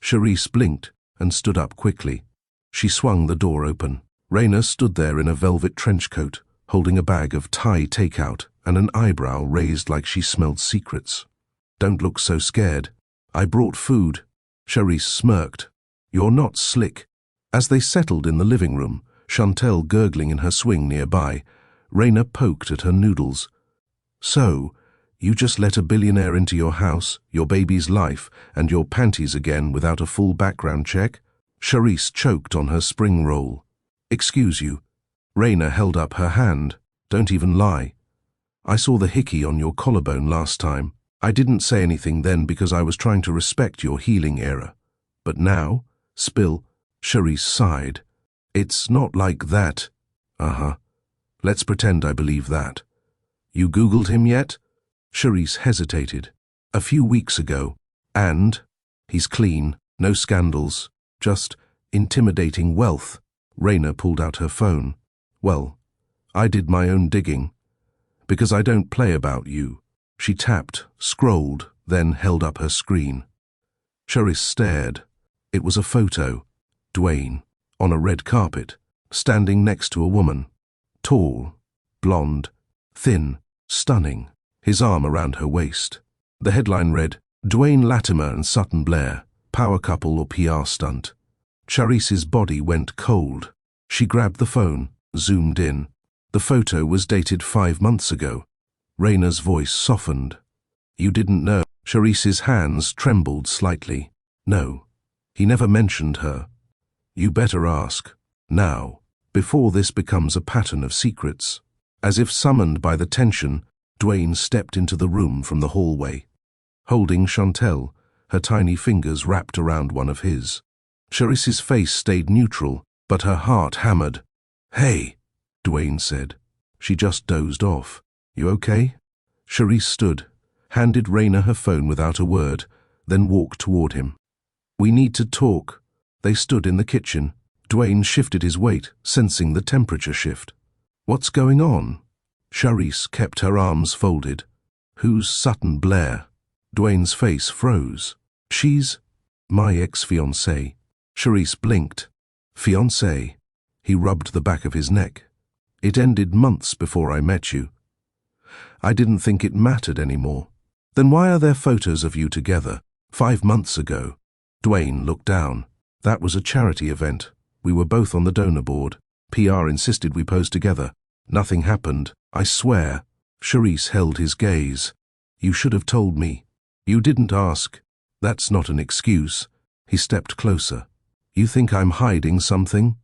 Charisse blinked and stood up quickly. She swung the door open. Raina stood there in a velvet trench coat, holding a bag of Thai takeout and an eyebrow raised like she smelled secrets. Don't look so scared. I brought food. Charisse smirked. You're not slick. As they settled in the living room, Chantel gurgling in her swing nearby, Raina poked at her noodles. So, you just let a billionaire into your house, your baby's life, and your panties again without a full background check? Charisse choked on her spring roll. Excuse you. Raina held up her hand. Don't even lie. I saw the hickey on your collarbone last time. I didn't say anything then because I was trying to respect your healing era. But now, spill. Charisse sighed. It's not like that. Uh-huh. Let's pretend I believe that. You Googled him yet? Charisse hesitated. A few weeks ago. And? He's clean, no scandals, just intimidating wealth. Raina pulled out her phone. Well, I did my own digging. Because I don't play about you. She tapped, scrolled, then held up her screen. Charisse stared. It was a photo. Dwayne, on a red carpet, standing next to a woman. Tall, blonde, thin, stunning, his arm around her waist. The headline read, Dwayne Latimer and Sutton Blair, power couple or PR stunt. Charisse's body went cold. She grabbed the phone, zoomed in. The photo was dated 5 months ago. Raina's voice softened. You didn't know. Charisse's hands trembled slightly. No, he never mentioned her. You better ask. Now, before this becomes a pattern of secrets. As if summoned by the tension, Dwayne stepped into the room from the hallway. Holding Chantel, her tiny fingers wrapped around one of his. Charisse's face stayed neutral, but her heart hammered. Hey, Dwayne said. She just dozed off. You okay? Charisse stood, handed Raina her phone without a word, then walked toward him. We need to talk. They stood in the kitchen. Dwayne shifted his weight, sensing the temperature shift. What's going on? Charisse kept her arms folded. Who's Sutton Blair? Dwayne's face froze. She's my ex-fiancée. Charisse blinked. Fiancée? He rubbed the back of his neck. It ended months before I met you. I didn't think it mattered anymore. Then why are there photos of you together? 5 months ago. Dwayne looked down. That was a charity event. We were both on the donor board. PR insisted we pose together. Nothing happened, I swear. Charisse held his gaze. You should have told me. You didn't ask. That's not an excuse. He stepped closer. You think I'm hiding something?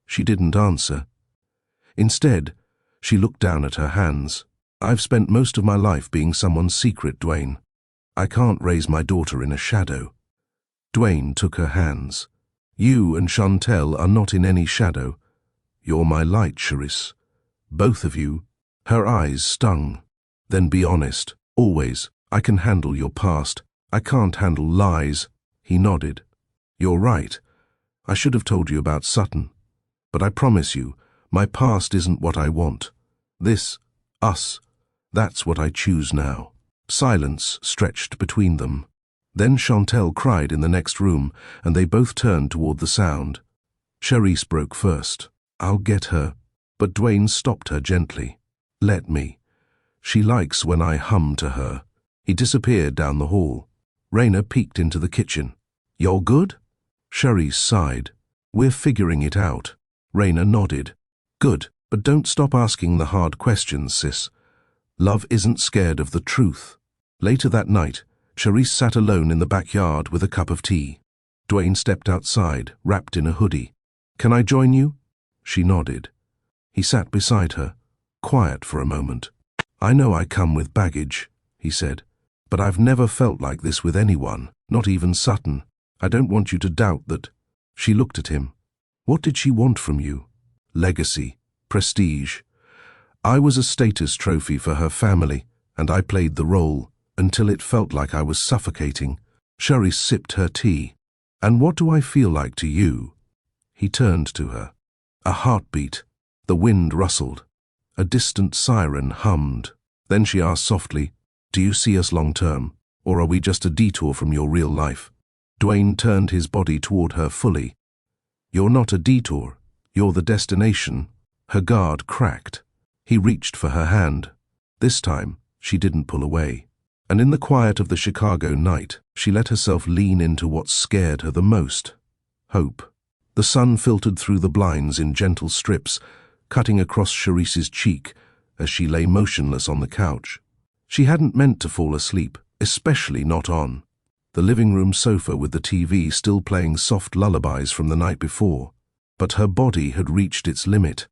She didn't answer. Instead, she looked down at her hands. I've spent most of my life being someone's secret, Dwayne. I can't raise my daughter in a shadow. Dwayne took her hands. You and Chantel are not in any shadow. You're my light, Charisse. Both of you. Her eyes stung. Then be honest. Always. I can handle your past. I can't handle lies. He nodded. You're right. I should have told you about Sutton. But I promise you, my past isn't what I want. This, us, that's what I choose now. Silence stretched between them. Then Chantel cried in the next room, and they both turned toward the sound. Charisse broke first. I'll get her. But Dwayne stopped her gently. Let me. She likes when I hum to her. He disappeared down the hall. Raina peeked into the kitchen. You're good? Charisse sighed. We're figuring it out. Raina nodded. Good, but don't stop asking the hard questions, sis. Love isn't scared of the truth. Later that night, Charisse sat alone in the backyard with a cup of tea. Dwayne stepped outside, wrapped in a hoodie. Can I join you? She nodded. He sat beside her, quiet for a moment. I know I come with baggage, he said, but I've never felt like this with anyone, not even Sutton. I don't want you to doubt that. She looked at him. What did she want from you? Legacy, prestige. I was a status trophy for her family, and I played the role until it felt like I was suffocating. Charisse sipped her tea. And what do I feel like to you? He turned to her. A heartbeat. The wind rustled. A distant siren hummed. Then she asked softly, do you see us long term, or are we just a detour from your real life? Dwayne turned his body toward her fully. You're not a detour. You're the destination. Her guard cracked. He reached for her hand. This time, she didn't pull away. And in the quiet of the Chicago night, she let herself lean into what scared her the most. Hope. The sun filtered through the blinds in gentle strips, cutting across Charisse's cheek as she lay motionless on the couch. She hadn't meant to fall asleep, especially not on the living room sofa with the TV still playing soft lullabies from the night before. But her body had reached its limit.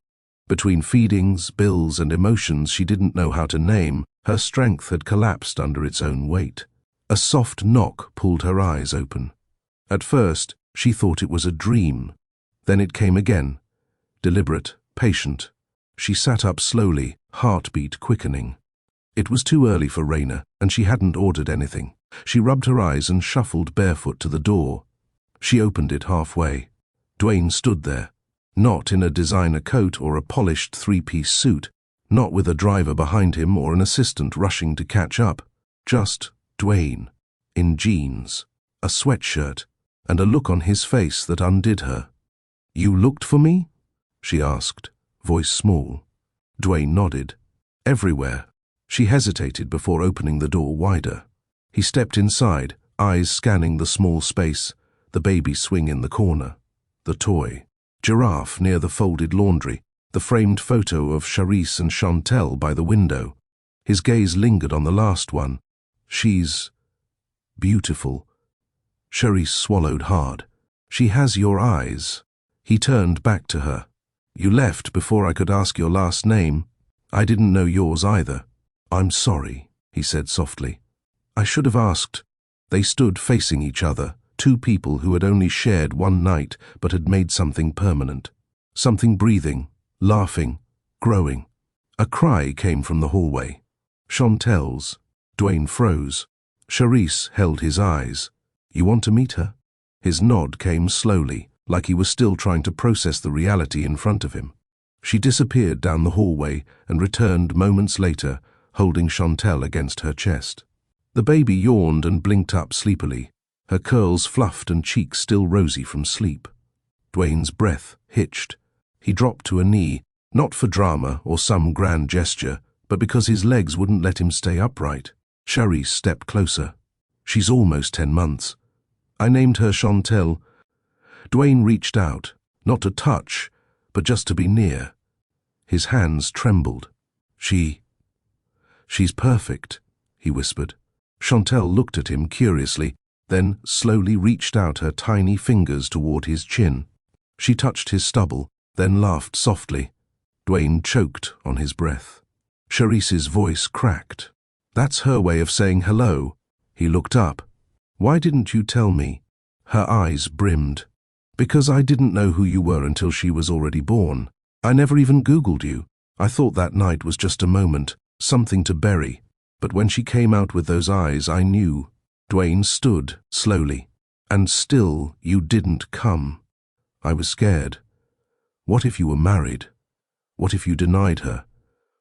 Between feedings, bills, and emotions she didn't know how to name, her strength had collapsed under its own weight. A soft knock pulled her eyes open. At first, she thought it was a dream. Then it came again, deliberate, patient. She sat up slowly, heartbeat quickening. It was too early for Raina, and she hadn't ordered anything. She rubbed her eyes and shuffled barefoot to the door. She opened it halfway. Dwayne stood there, not in a designer coat or a polished three-piece suit, not with a driver behind him or an assistant rushing to catch up. Just Dwayne, in jeans, a sweatshirt, and a look on his face that undid her. You looked for me? She asked, voice small. Dwayne nodded. Everywhere. She hesitated before opening the door wider. He stepped inside, eyes scanning the small space, the baby swing in the corner, the toy, giraffe near the folded laundry, the framed photo of Charisse and Chantel by the window. His gaze lingered on the last one. She's beautiful. Charisse swallowed hard. She has your eyes. He turned back to her. You left before I could ask your last name. I didn't know yours either. I'm sorry, he said softly. I should have asked. They stood facing each other, two people who had only shared one night but had made something permanent. Something breathing, laughing, growing. A cry came from the hallway. Chantel's. Dwayne froze. Charisse held his eyes. You want to meet her? His nod came slowly, like he was still trying to process the reality in front of him. She disappeared down the hallway and returned moments later, holding Chantel against her chest. The baby yawned and blinked up sleepily, her curls fluffed and cheeks still rosy from sleep. Dwayne's breath hitched. He dropped to a knee, not for drama or some grand gesture, but because his legs wouldn't let him stay upright. Charisse stepped closer. She's almost 10 months. I named her Chantel. Dwayne reached out, not to touch, but just to be near. His hands trembled. She's perfect, he whispered. Chantel looked at him curiously, then slowly reached out her tiny fingers toward his chin. She touched his stubble, then laughed softly. Dwayne choked on his breath. Charisse's voice cracked. That's her way of saying hello. He looked up. Why didn't you tell me? Her eyes brimmed. Because I didn't know who you were until she was already born. I never even Googled you. I thought that night was just a moment, something to bury. But when she came out with those eyes, I knew. Dwayne stood slowly. And still you didn't come. I was scared. What if you were married? What if you denied her?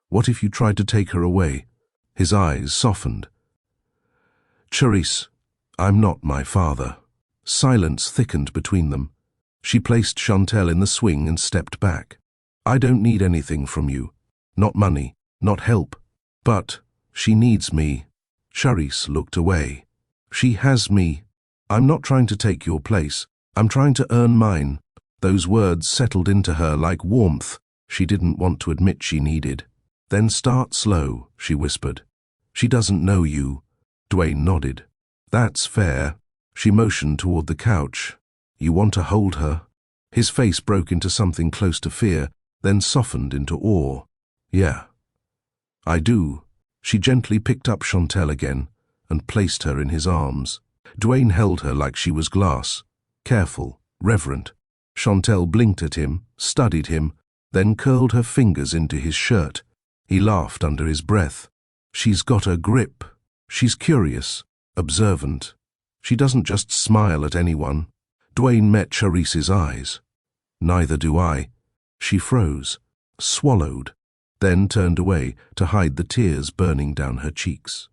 What if you tried to take her away? His eyes softened. Charisse, I'm not my father. Silence thickened between them. She placed Chantel in the swing and stepped back. I don't need anything from you. Not money, not help. But she needs me. Charisse looked away. She has me. I'm not trying to take your place. I'm trying to earn mine. Those words settled into her like warmth she didn't want to admit she needed. Then start slow, she whispered. She doesn't know you. Dwayne nodded. That's fair. She motioned toward the couch. You want to hold her? His face broke into something close to fear, then softened into awe. Yeah. I do. She gently picked up Chantel again and placed her in his arms. Dwayne held her like she was glass, careful, reverent. Chantel blinked at him, studied him, then curled her fingers into his shirt. He laughed under his breath. She's got a grip. She's curious, observant. She doesn't just smile at anyone. Dwayne met Charisse's eyes. Neither do I. She froze, swallowed, then turned away to hide the tears burning down her cheeks.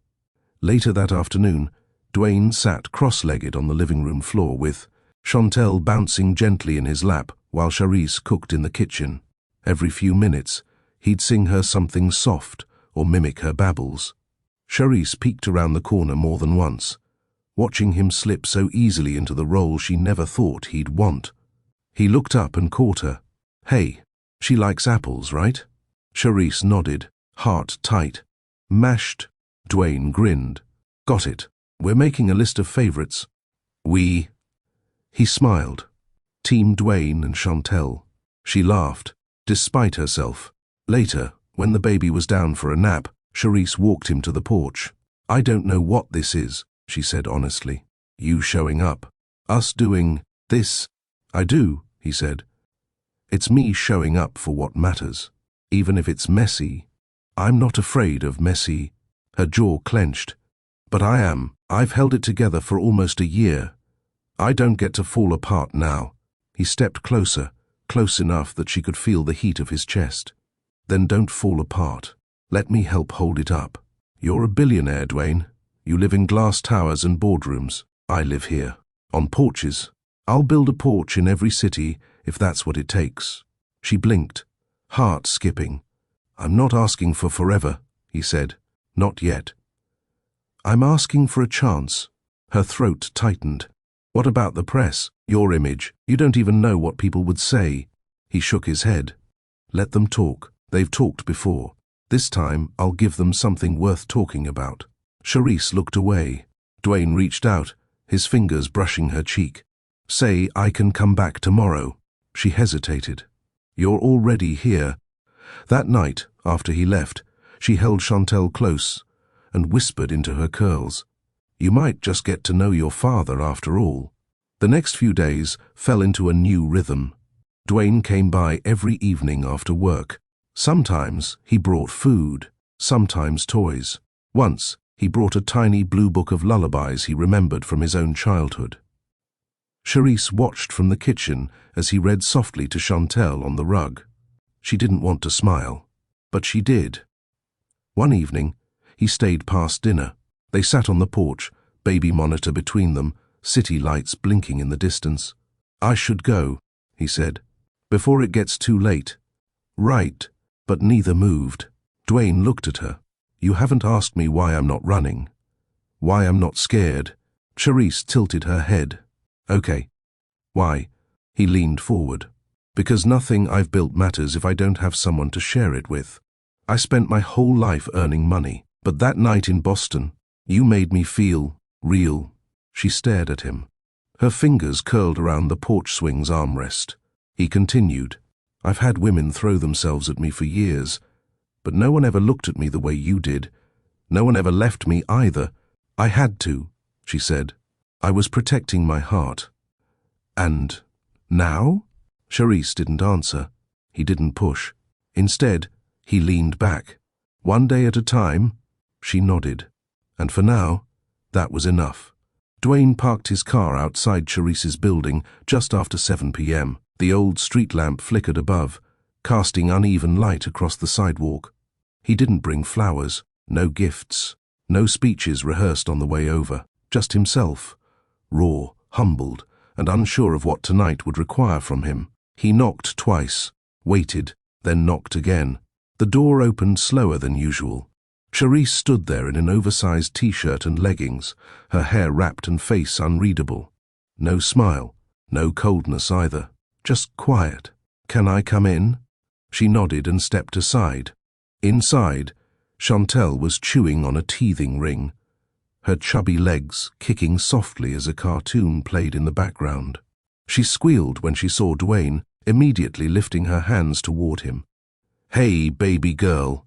Later that afternoon, Dwayne sat cross-legged on the living room floor with Chantel bouncing gently in his lap while Charisse cooked in the kitchen. Every few minutes, he'd sing her something soft or mimic her babbles. Charisse peeked around the corner more than once, watching him slip so easily into the role she never thought he'd want. He looked up and caught her. Hey, she likes apples, right? Charisse nodded, heart tight. Mashed. Dwayne grinned. Got it. We're making a list of favorites. He smiled. Team Dwayne and Chantel. She laughed, despite herself. Later, when the baby was down for a nap, Charisse walked him to the porch. I don't know what this is, she said honestly. You showing up. Us doing this. I do, he said. It's me showing up for what matters. Even if it's messy. I'm not afraid of messy. Her jaw clenched. But I am. I've held it together for almost a year. I don't get to fall apart now. He stepped closer, close enough that she could feel the heat of his chest. Then don't fall apart. Let me help hold it up. You're a billionaire, Dwayne. You live in glass towers and boardrooms. I live here. On porches. I'll build a porch in every city if that's what it takes. She blinked, heart skipping. I'm not asking for forever, he said. Not yet. I'm asking for a chance. Her throat tightened. What about the press? Your image? You don't even know what people would say. He shook his head. Let them talk. They've talked before. This time, I'll give them something worth talking about. Charisse looked away. Dwayne reached out, his fingers brushing her cheek. Say I can come back tomorrow. She hesitated. You're already here. That night, after he left, she held Chantel close and whispered into her curls. You might just get to know your father after all. The next few days fell into a new rhythm. Dwayne came by every evening after work, Sometimes he brought food, sometimes toys. Once, he brought a tiny blue book of lullabies he remembered from his own childhood. Charisse watched from the kitchen as he read softly to Chantal on the rug. She didn't want to smile, but she did. One evening, he stayed past dinner. They sat on the porch, baby monitor between them, city lights blinking in the distance. "I should go," he said, "before it gets too late." "Right," but neither moved. Dwayne looked at her. "You haven't asked me why I'm not running. Why I'm not scared." Charisse tilted her head. "Okay. Why?" He leaned forward. "Because nothing I've built matters if I don't have someone to share it with. I spent my whole life earning money, but that night in Boston, you made me feel real." She stared at him. Her fingers curled around the porch swing's armrest. He continued, "I've had women throw themselves at me for years, but no one ever looked at me the way you did. No one ever left me either. I had to," she said. "I was protecting my heart." "And now?" Charisse didn't answer. He didn't push. Instead, he leaned back. "One day at a time?" She nodded. And for now, that was enough. Dwayne parked his car outside Charisse's building just after 7 p.m. The old street lamp flickered above, casting uneven light across the sidewalk. He didn't bring flowers, no gifts, no speeches rehearsed on the way over, just himself, raw, humbled, and unsure of what tonight would require from him. He knocked twice, waited, then knocked again. The door opened slower than usual. Charisse stood there in an oversized t-shirt and leggings, her hair wrapped and face unreadable. No smile, no coldness either, just quiet. "Can I come in?" She nodded and stepped aside. Inside, Chantal was chewing on a teething ring, her chubby legs kicking softly as a cartoon played in the background. She squealed when she saw Dwayne, immediately lifting her hands toward him. "Hey, baby girl,"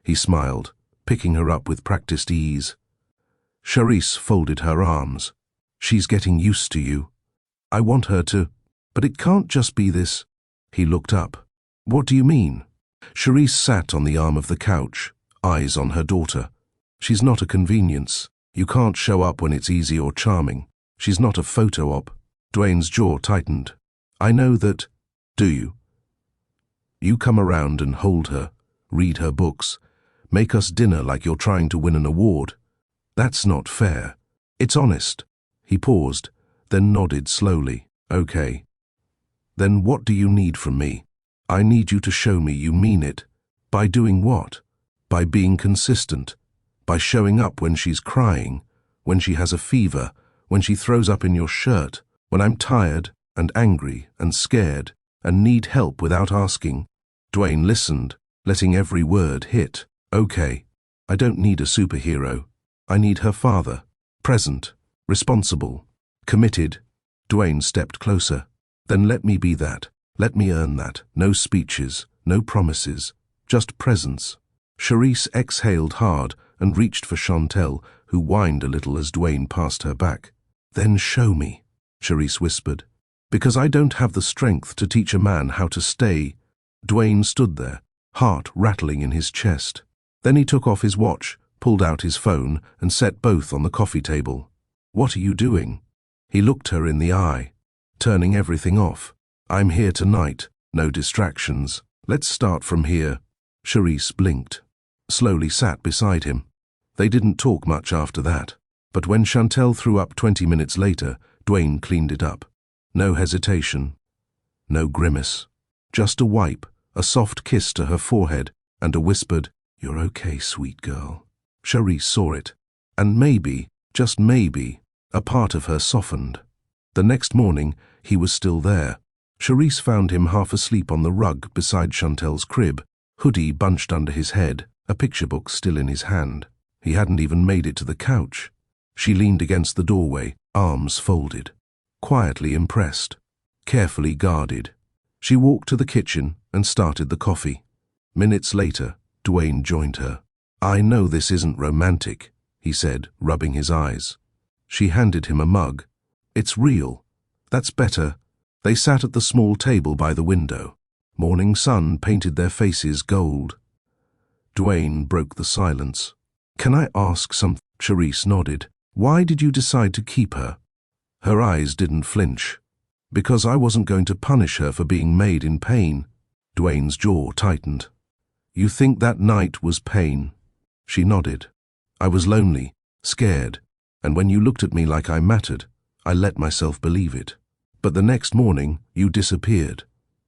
he smiled, picking her up with practiced ease. Charisse folded her arms. "She's getting used to you. I want her to, but it can't just be this." He looked up. "What do you mean?" Charisse sat on the arm of the couch, eyes on her daughter. "She's not a convenience. You can't show up when it's easy or charming. She's not a photo op." Dwayne's jaw tightened. "I know that. Do you? You come around and hold her, read her books, make us dinner like you're trying to win an award. That's not fair. It's honest." He paused, then nodded slowly. "Okay. Then what do you need from me?" "I need you to show me you mean it." "By doing what?" "By being consistent. By showing up when she's crying, when she has a fever, when she throws up in your shirt, when I'm tired and angry and scared and need help without asking." Dwayne listened, letting every word hit. "Okay. I don't need a superhero. I need her father. Present, responsible, committed." Dwayne stepped closer. "Then let me be that. Let me earn that. No speeches, no promises, just presence." Charisse exhaled hard and reached for Chantal, who whined a little as Dwayne passed her back. "Then show me," Charisse whispered. "Because I don't have the strength to teach a man how to stay." Dwayne stood there, heart rattling in his chest. Then he took off his watch, pulled out his phone, and set both on the coffee table. "What are you doing?" He looked her in the eye, turning everything off. "I'm here tonight, no distractions. Let's start from here." Charisse blinked, slowly sat beside him. They didn't talk much after that, but when Chantal threw up 20 minutes later, Dwayne cleaned it up. No hesitation, no grimace, just a wipe, a soft kiss to her forehead, and a whispered, "You're okay, sweet girl." Charisse saw it, and maybe, just maybe, a part of her softened. The next morning, he was still there. Charisse found him half asleep on the rug beside Chantal's crib, hoodie bunched under his head, a picture book still in his hand. He hadn't even made it to the couch. She leaned against the doorway, arms folded, quietly impressed, carefully guarded. She walked to the kitchen and started the coffee. Minutes later, Dwayne joined her. "I know this isn't romantic," he said, rubbing his eyes. She handed him a mug. "It's real. That's better." They sat at the small table by the window. Morning sun painted their faces gold. Dwayne broke the silence. "Can I ask something?" Charisse nodded. "Why did you decide to keep her?" Her eyes didn't flinch. "Because I wasn't going to punish her for being made in pain." Dwayne's jaw tightened. "You think that night was pain?" She nodded. "I was lonely, scared, and when you looked at me like I mattered, I let myself believe it. But the next morning, you disappeared,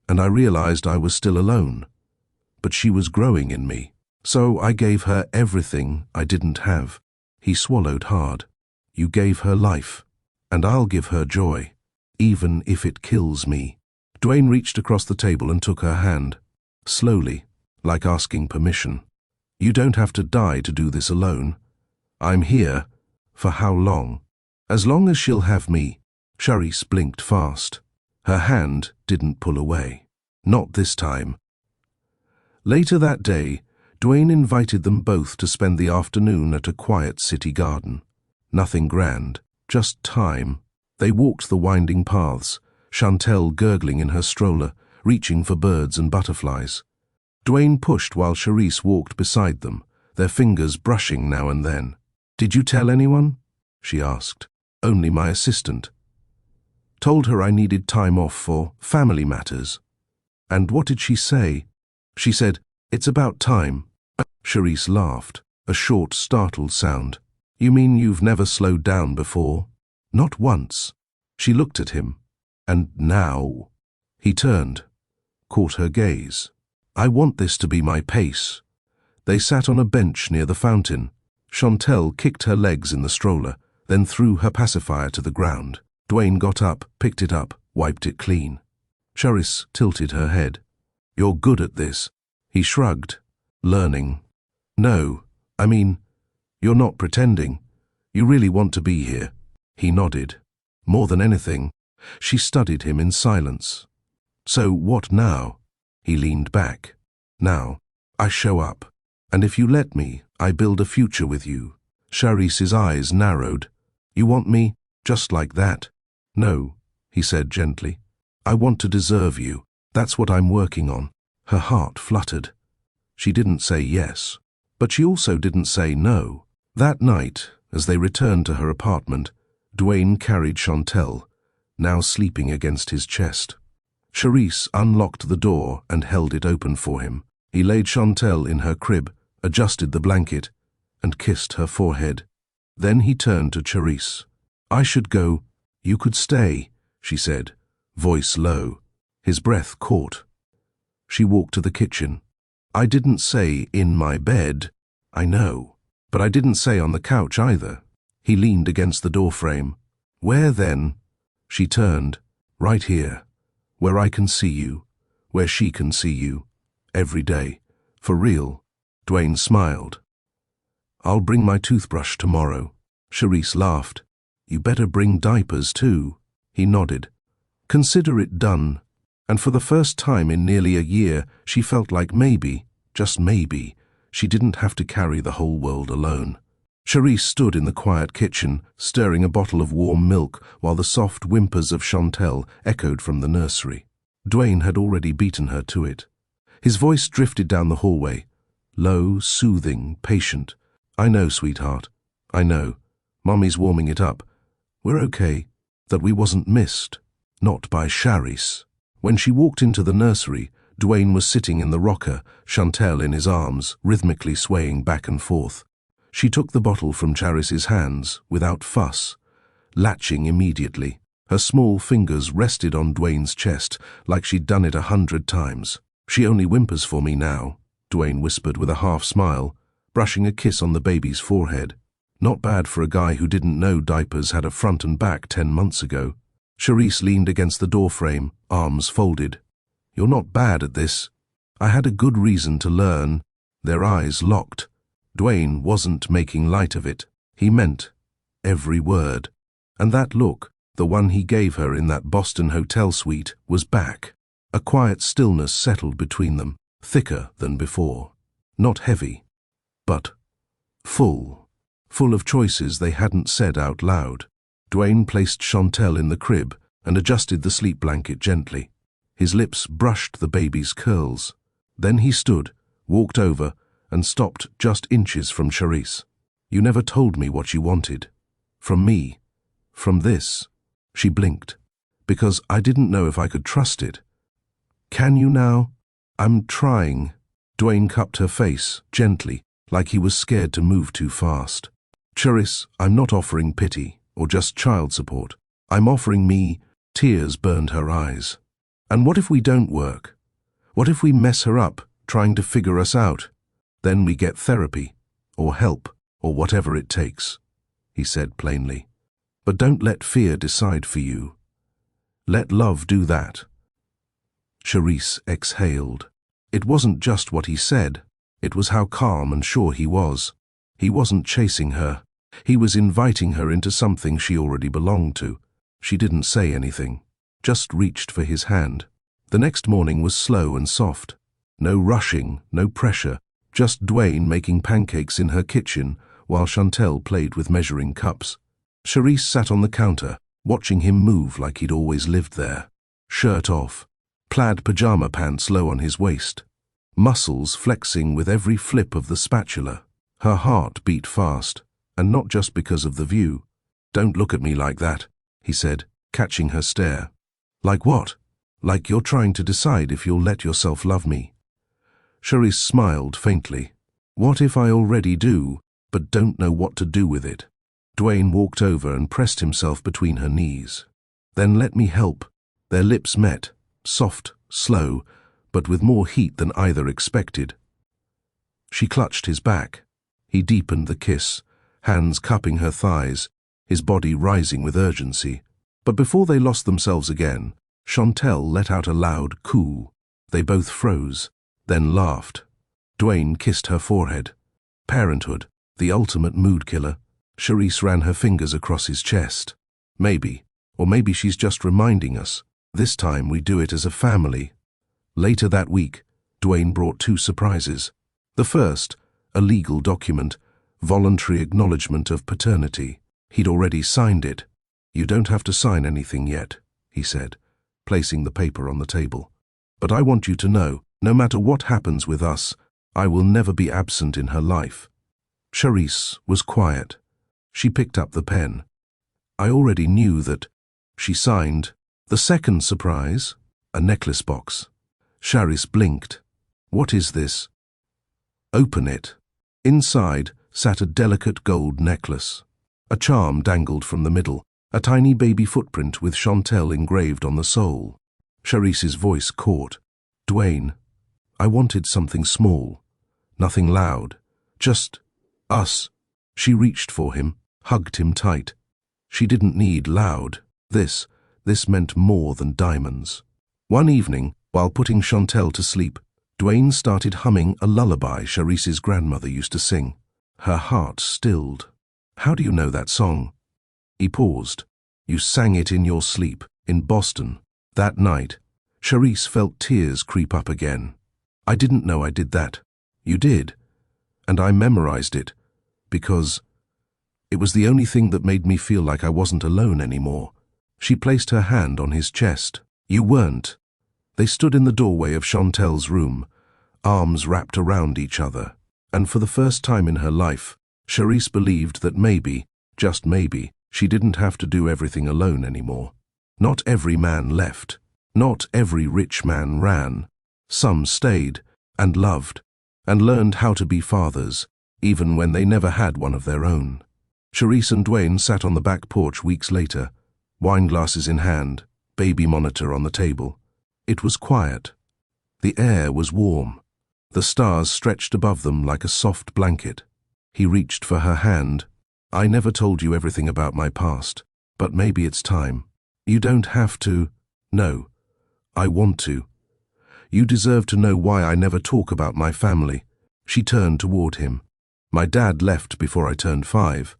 and I realized I was still alone. But she was growing in me, so I gave her everything I didn't have." He swallowed hard. "You gave her life, and I'll give her joy, even if it kills me." Dwayne reached across the table and took her hand, slowly, like asking permission. "You don't have to die to do this alone. I'm here. For how long?" "As long as she'll have me." Charisse blinked fast. Her hand didn't pull away. Not this time. Later that day, Dwayne invited them both to spend the afternoon at a quiet city garden. Nothing grand, just time. They walked the winding paths, Chantel gurgling in her stroller, reaching for birds and butterflies. Dwayne pushed while Charisse walked beside them, their fingers brushing now and then. "Did you tell anyone?" she asked. "Only my assistant. Told her I needed time off for family matters." "And what did she say?" "She said, 'It's about time.'" Charisse laughed, a short, startled sound. "You mean you've never slowed down before?" "Not once." She looked at him. "And now?" He turned, caught her gaze. "I want this to be my pace." They sat on a bench near the fountain. Chantel kicked her legs in the stroller, then threw her pacifier to the ground. Dwayne got up, picked it up, wiped it clean. Charisse tilted her head. "You're good at this." He shrugged. "Learning." "No, I mean, you're not pretending. You really want to be here." He nodded. More than anything, she studied him in silence. "So what now?" He leaned back. "Now, I show up. And if you let me, I build a future with you." Charisse's eyes narrowed. "You want me just like that?" "No," he said gently. "I want to deserve you. That's what I'm working on." Her heart fluttered. She didn't say yes, but she also didn't say no. That night, as they returned to her apartment, Dwayne carried Chantel, now sleeping against his chest. Charisse unlocked the door and held it open for him. He laid Chantel in her crib, adjusted the blanket, and kissed her forehead. Then he turned to Charisse. "I should go." "You could stay," she said, voice low. His breath caught. She walked to the kitchen. "I didn't say in my bed." "I know. But I didn't say on the couch either." He leaned against the doorframe. "Where then?" She turned. "Right here. Where I can see you. Where she can see you. Every day. For real." Dwayne smiled. "I'll bring my toothbrush tomorrow." Charisse laughed. "You better bring diapers too." He nodded. "Consider it done." And for the first time in nearly a year, she felt like maybe, just maybe, she didn't have to carry the whole world alone. Charisse stood in the quiet kitchen, stirring a bottle of warm milk while the soft whimpers of Chantel echoed from the nursery. Dwayne had already beaten her to it. His voice drifted down the hallway, low, soothing, patient. "I know, sweetheart. I know. Mommy's warming it up. We're okay. That we wasn't missed. Not by Charisse." When she walked into the nursery, Dwayne was sitting in the rocker, Chantel in his arms, rhythmically swaying back and forth. She took the bottle from Charisse's hands, without fuss, latching immediately. Her small fingers rested on Dwayne's chest, like she'd done it 100 times. "She only whimpers for me now," Dwayne whispered with a half smile, brushing a kiss on the baby's forehead. Not bad for a guy who didn't know diapers had a front and back 10 months ago. Charisse leaned against the doorframe, arms folded. "You're not bad at this. I had a good reason to learn." Their eyes locked. Dwayne wasn't making light of it. He meant every word. And that look, the one he gave her in that Boston hotel suite, was back. A quiet stillness settled between them, thicker than before. Not heavy, but full. Full of choices they hadn't said out loud. Dwayne placed Chantel in the crib and adjusted the sleep blanket gently. His lips brushed the baby's curls. Then he stood, walked over, and stopped just inches from Charisse. "You never told me what you wanted. From me. From this." She blinked. "Because I didn't know if I could trust it." "Can you now?" "I'm trying." Dwayne cupped her face, gently, like he was scared to move too fast. "Charisse, I'm not offering pity, or just child support. I'm offering me." Tears burned her eyes. "And what if we don't work? What if we mess her up, trying to figure us out? Then we get therapy, or help, or whatever it takes," he said plainly. "But don't let fear decide for you. Let love do that." Charisse exhaled. It wasn't just what he said, it was how calm and sure he was. He wasn't chasing her. He was inviting her into something she already belonged to. She didn't say anything, just reached for his hand. The next morning was slow and soft. No rushing, no pressure, just Dwayne making pancakes in her kitchen while Chantel played with measuring cups. Charisse sat on the counter, watching him move like he'd always lived there. Shirt off, plaid pajama pants low on his waist, muscles flexing with every flip of the spatula. Her heart beat fast, and not just because of the view. "Don't look at me like that," he said, catching her stare. "Like what?" "Like you're trying to decide if you'll let yourself love me." Charisse smiled faintly. "What if I already do, but don't know what to do with it?" Dwayne walked over and pressed himself between her knees. "Then let me help." Their lips met, soft, slow, but with more heat than either expected. She clutched his back. He deepened the kiss, hands cupping her thighs, his body rising with urgency. But before they lost themselves again, Chantel let out a loud coo. They both froze, then laughed. Dwayne kissed her forehead. Parenthood, the ultimate mood killer. Charisse ran her fingers across his chest. "Maybe, or maybe she's just reminding us. This time we do it as a family." Later that week, Dwayne brought 2 surprises. The first, a legal document, voluntary acknowledgement of paternity. He'd already signed it. "You don't have to sign anything yet," he said, placing the paper on the table. "But I want you to know, no matter what happens with us, I will never be absent in her life." Charisse was quiet. She picked up the pen. "I already knew that." She signed. The second surprise, a necklace box. Charisse blinked. "What is this?" "Open it." Inside sat a delicate gold necklace. A charm dangled from the middle, a tiny baby footprint with Chantel engraved on the sole. Charisse's voice caught. "Dwayne, I wanted something small, nothing loud, just us." She reached for him, hugged him tight. She didn't need loud. This meant more than diamonds. One evening, while putting Chantel to sleep, Dwayne started humming a lullaby Charisse's grandmother used to sing. Her heart stilled. "How do you know that song?" He paused. "You sang it in your sleep, in Boston." That night, Charisse felt tears creep up again. "I didn't know I did that." "You did. And I memorized it, because it was the only thing that made me feel like I wasn't alone anymore." She placed her hand on his chest. "You weren't." They stood in the doorway of Chantel's room, arms wrapped around each other. And for the first time in her life, Charisse believed that maybe, just maybe, she didn't have to do everything alone anymore. Not every man left. Not every rich man ran. Some stayed, and loved, and learned how to be fathers, even when they never had one of their own. Charisse and Dwayne sat on the back porch weeks later, wine glasses in hand, baby monitor on the table. It was quiet. The air was warm. The stars stretched above them like a soft blanket. He reached for her hand. "I never told you everything about my past, but maybe it's time. You don't have to." "No, I want to. You deserve to know why I never talk about my family." She turned toward him. "My dad left before I turned 5.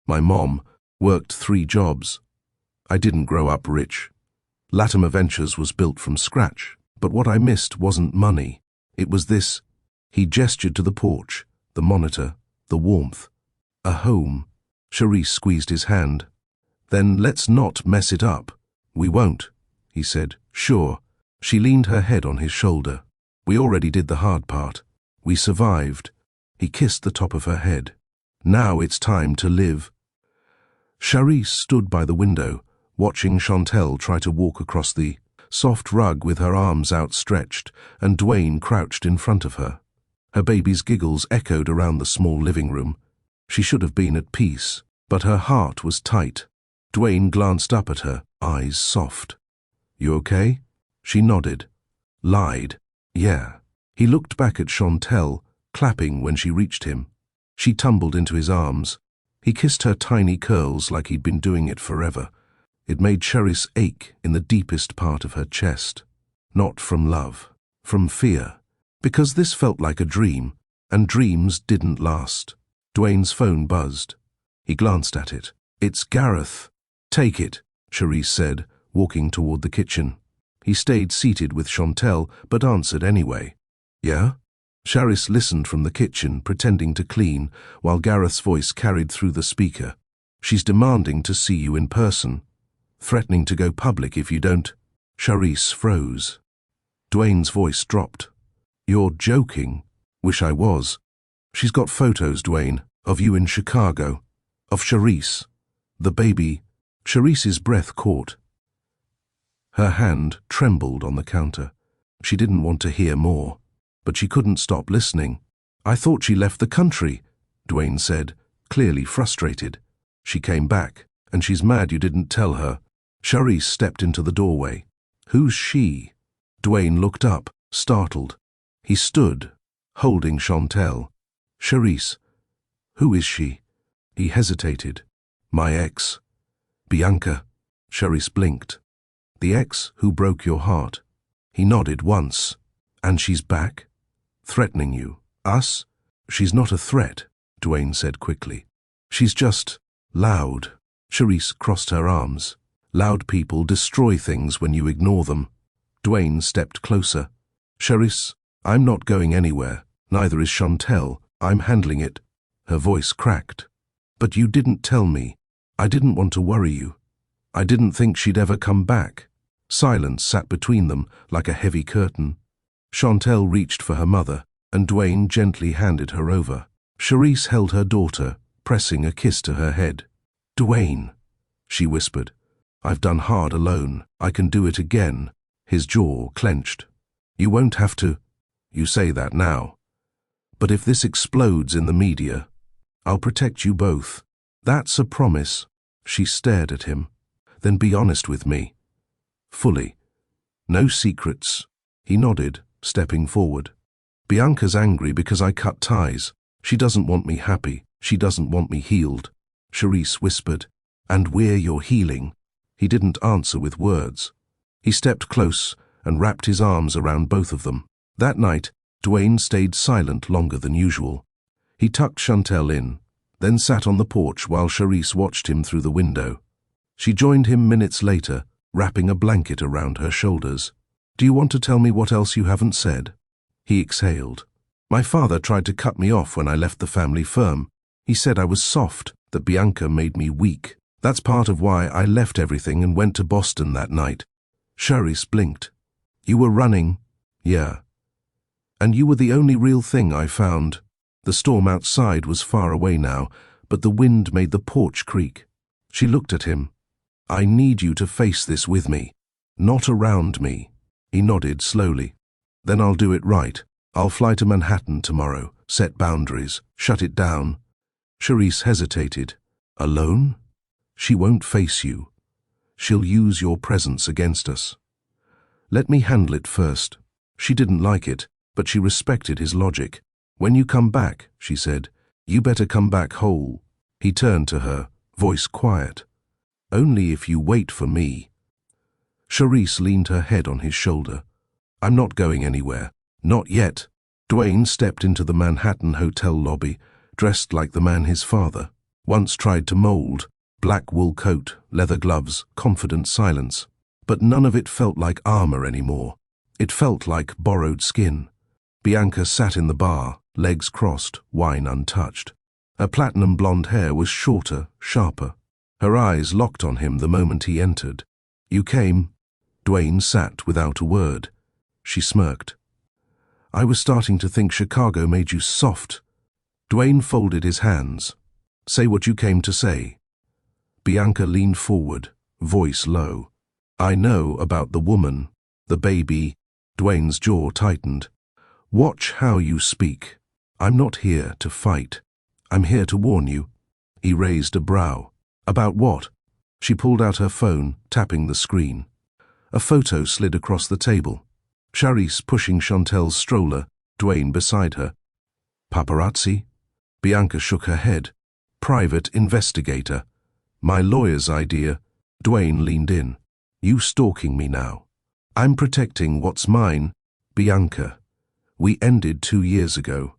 My mom worked 3 jobs. I didn't grow up rich. Latimer Ventures was built from scratch, but what I missed wasn't money. It was this." He gestured to the porch, the monitor, the warmth. "A home." Charisse squeezed his hand. "Then let's not mess it up." "We won't," he said. "Sure, She leaned her head on his shoulder. We already did the hard part. We survived. He kissed the top of her head. Now it's time to live. Charisse stood by the window, watching Chantel try to walk across the soft rug with her arms outstretched, and Dwayne crouched in front of her. Her baby's giggles echoed around the small living room. She should have been at peace, but her heart was tight. Dwayne glanced up at her, eyes soft. "You okay?" She nodded. Lied. "Yeah." He looked back at Chantel, clapping when she reached him. She tumbled into his arms. He kissed her tiny curls like he'd been doing it forever. It made Charisse ache in the deepest part of her chest. Not from love, from fear. Because this felt like a dream, and dreams didn't last. Dwayne's phone buzzed. He glanced at it. "It's Gareth." "Take it," Charisse said, walking toward the kitchen. He stayed seated with Chantel, but answered anyway. "Yeah?" Charisse listened from the kitchen, pretending to clean, while Gareth's voice carried through the speaker. "She's demanding to see you in person. Threatening to go public if you don't." Charisse froze. Dwayne's voice dropped. "You're joking." "Wish I was." "She's got photos, Dwayne, of you in Chicago. Of Charisse. The baby." Charisse's breath caught. Her hand trembled on the counter. She didn't want to hear more, but she couldn't stop listening. "I thought she left the country," Dwayne said, clearly frustrated. "She came back, and she's mad you didn't tell her." Charisse stepped into the doorway. "Who's she?" Dwayne looked up, startled. He stood, holding Chantel. "Charisse, who is she?" He hesitated. "My ex. Bianca." Charisse blinked. "The ex who broke your heart." He nodded once. "And she's back? Threatening you? Us?" "She's not a threat," Dwayne said quickly. "She's just loud." Charisse crossed her arms. "Loud people destroy things when you ignore them." Dwayne stepped closer. "Charisse, I'm not going anywhere. Neither is Chantel. I'm handling it." Her voice cracked. "But you didn't tell me. I didn't want to worry you. I didn't think she'd ever come back." Silence sat between them like a heavy curtain. Chantel reached for her mother, and Dwayne gently handed her over. Charisse held her daughter, pressing a kiss to her head. "Dwayne," she whispered, "I've done hard alone. I can do it again." His jaw clenched. "You won't have to." "You say that now. But if this explodes in the media, I'll protect you both." "That's a promise." She stared at him. "Then be honest with me. Fully. No secrets." He nodded, stepping forward. "Bianca's angry because I cut ties. She doesn't want me happy. She doesn't want me healed." Charisse whispered, "And we're your healing." He didn't answer with words. He stepped close and wrapped his arms around both of them. That night, Dwayne stayed silent longer than usual. He tucked Chantel in, then sat on the porch while Charisse watched him through the window. She joined him minutes later, wrapping a blanket around her shoulders. "Do you want to tell me what else you haven't said?" He exhaled. "My father tried to cut me off when I left the family firm. He said I was soft, that Bianca made me weak. That's part of why I left everything and went to Boston that night." Charisse blinked. "You were running?" "Yeah. And you were the only real thing I found." The storm outside was far away now, but the wind made the porch creak. She looked at him. "I need you to face this with me, not around me." He nodded slowly. "Then I'll do it right. I'll fly to Manhattan tomorrow, set boundaries, shut it down." Charisse hesitated. "Alone?" "She won't face you. She'll use your presence against us." "Let me handle it first." She didn't like it, but she respected his logic. "When you come back," she said, "you better come back whole." He turned to her, voice quiet. "Only if you wait for me." Charisse leaned her head on his shoulder. "I'm not going anywhere. Not yet." Dwayne stepped into the Manhattan hotel lobby, dressed like the man his father once tried to mold. Black wool coat, leather gloves, confident silence. But none of it felt like armor anymore. It felt like borrowed skin. Bianca sat in the bar, legs crossed, wine untouched. Her platinum blonde hair was shorter, sharper. Her eyes locked on him the moment he entered. "You came?" Dwayne sat without a word. She smirked. I was starting to think Chicago made you soft. Dwayne folded his hands. Say what you came to say. Bianca leaned forward, voice low. I know about the woman, the baby. Dwayne's jaw tightened. Watch how you speak. I'm not here to fight. I'm here to warn you. He raised a brow. About what? She pulled out her phone, tapping the screen. A photo slid across the table. Charisse pushing Chantel's stroller, Dwayne beside her. Paparazzi? Bianca shook her head. Private investigator. My lawyer's idea. Dwayne leaned in. You stalking me now. I'm protecting what's mine. Bianca. We ended 2 years ago.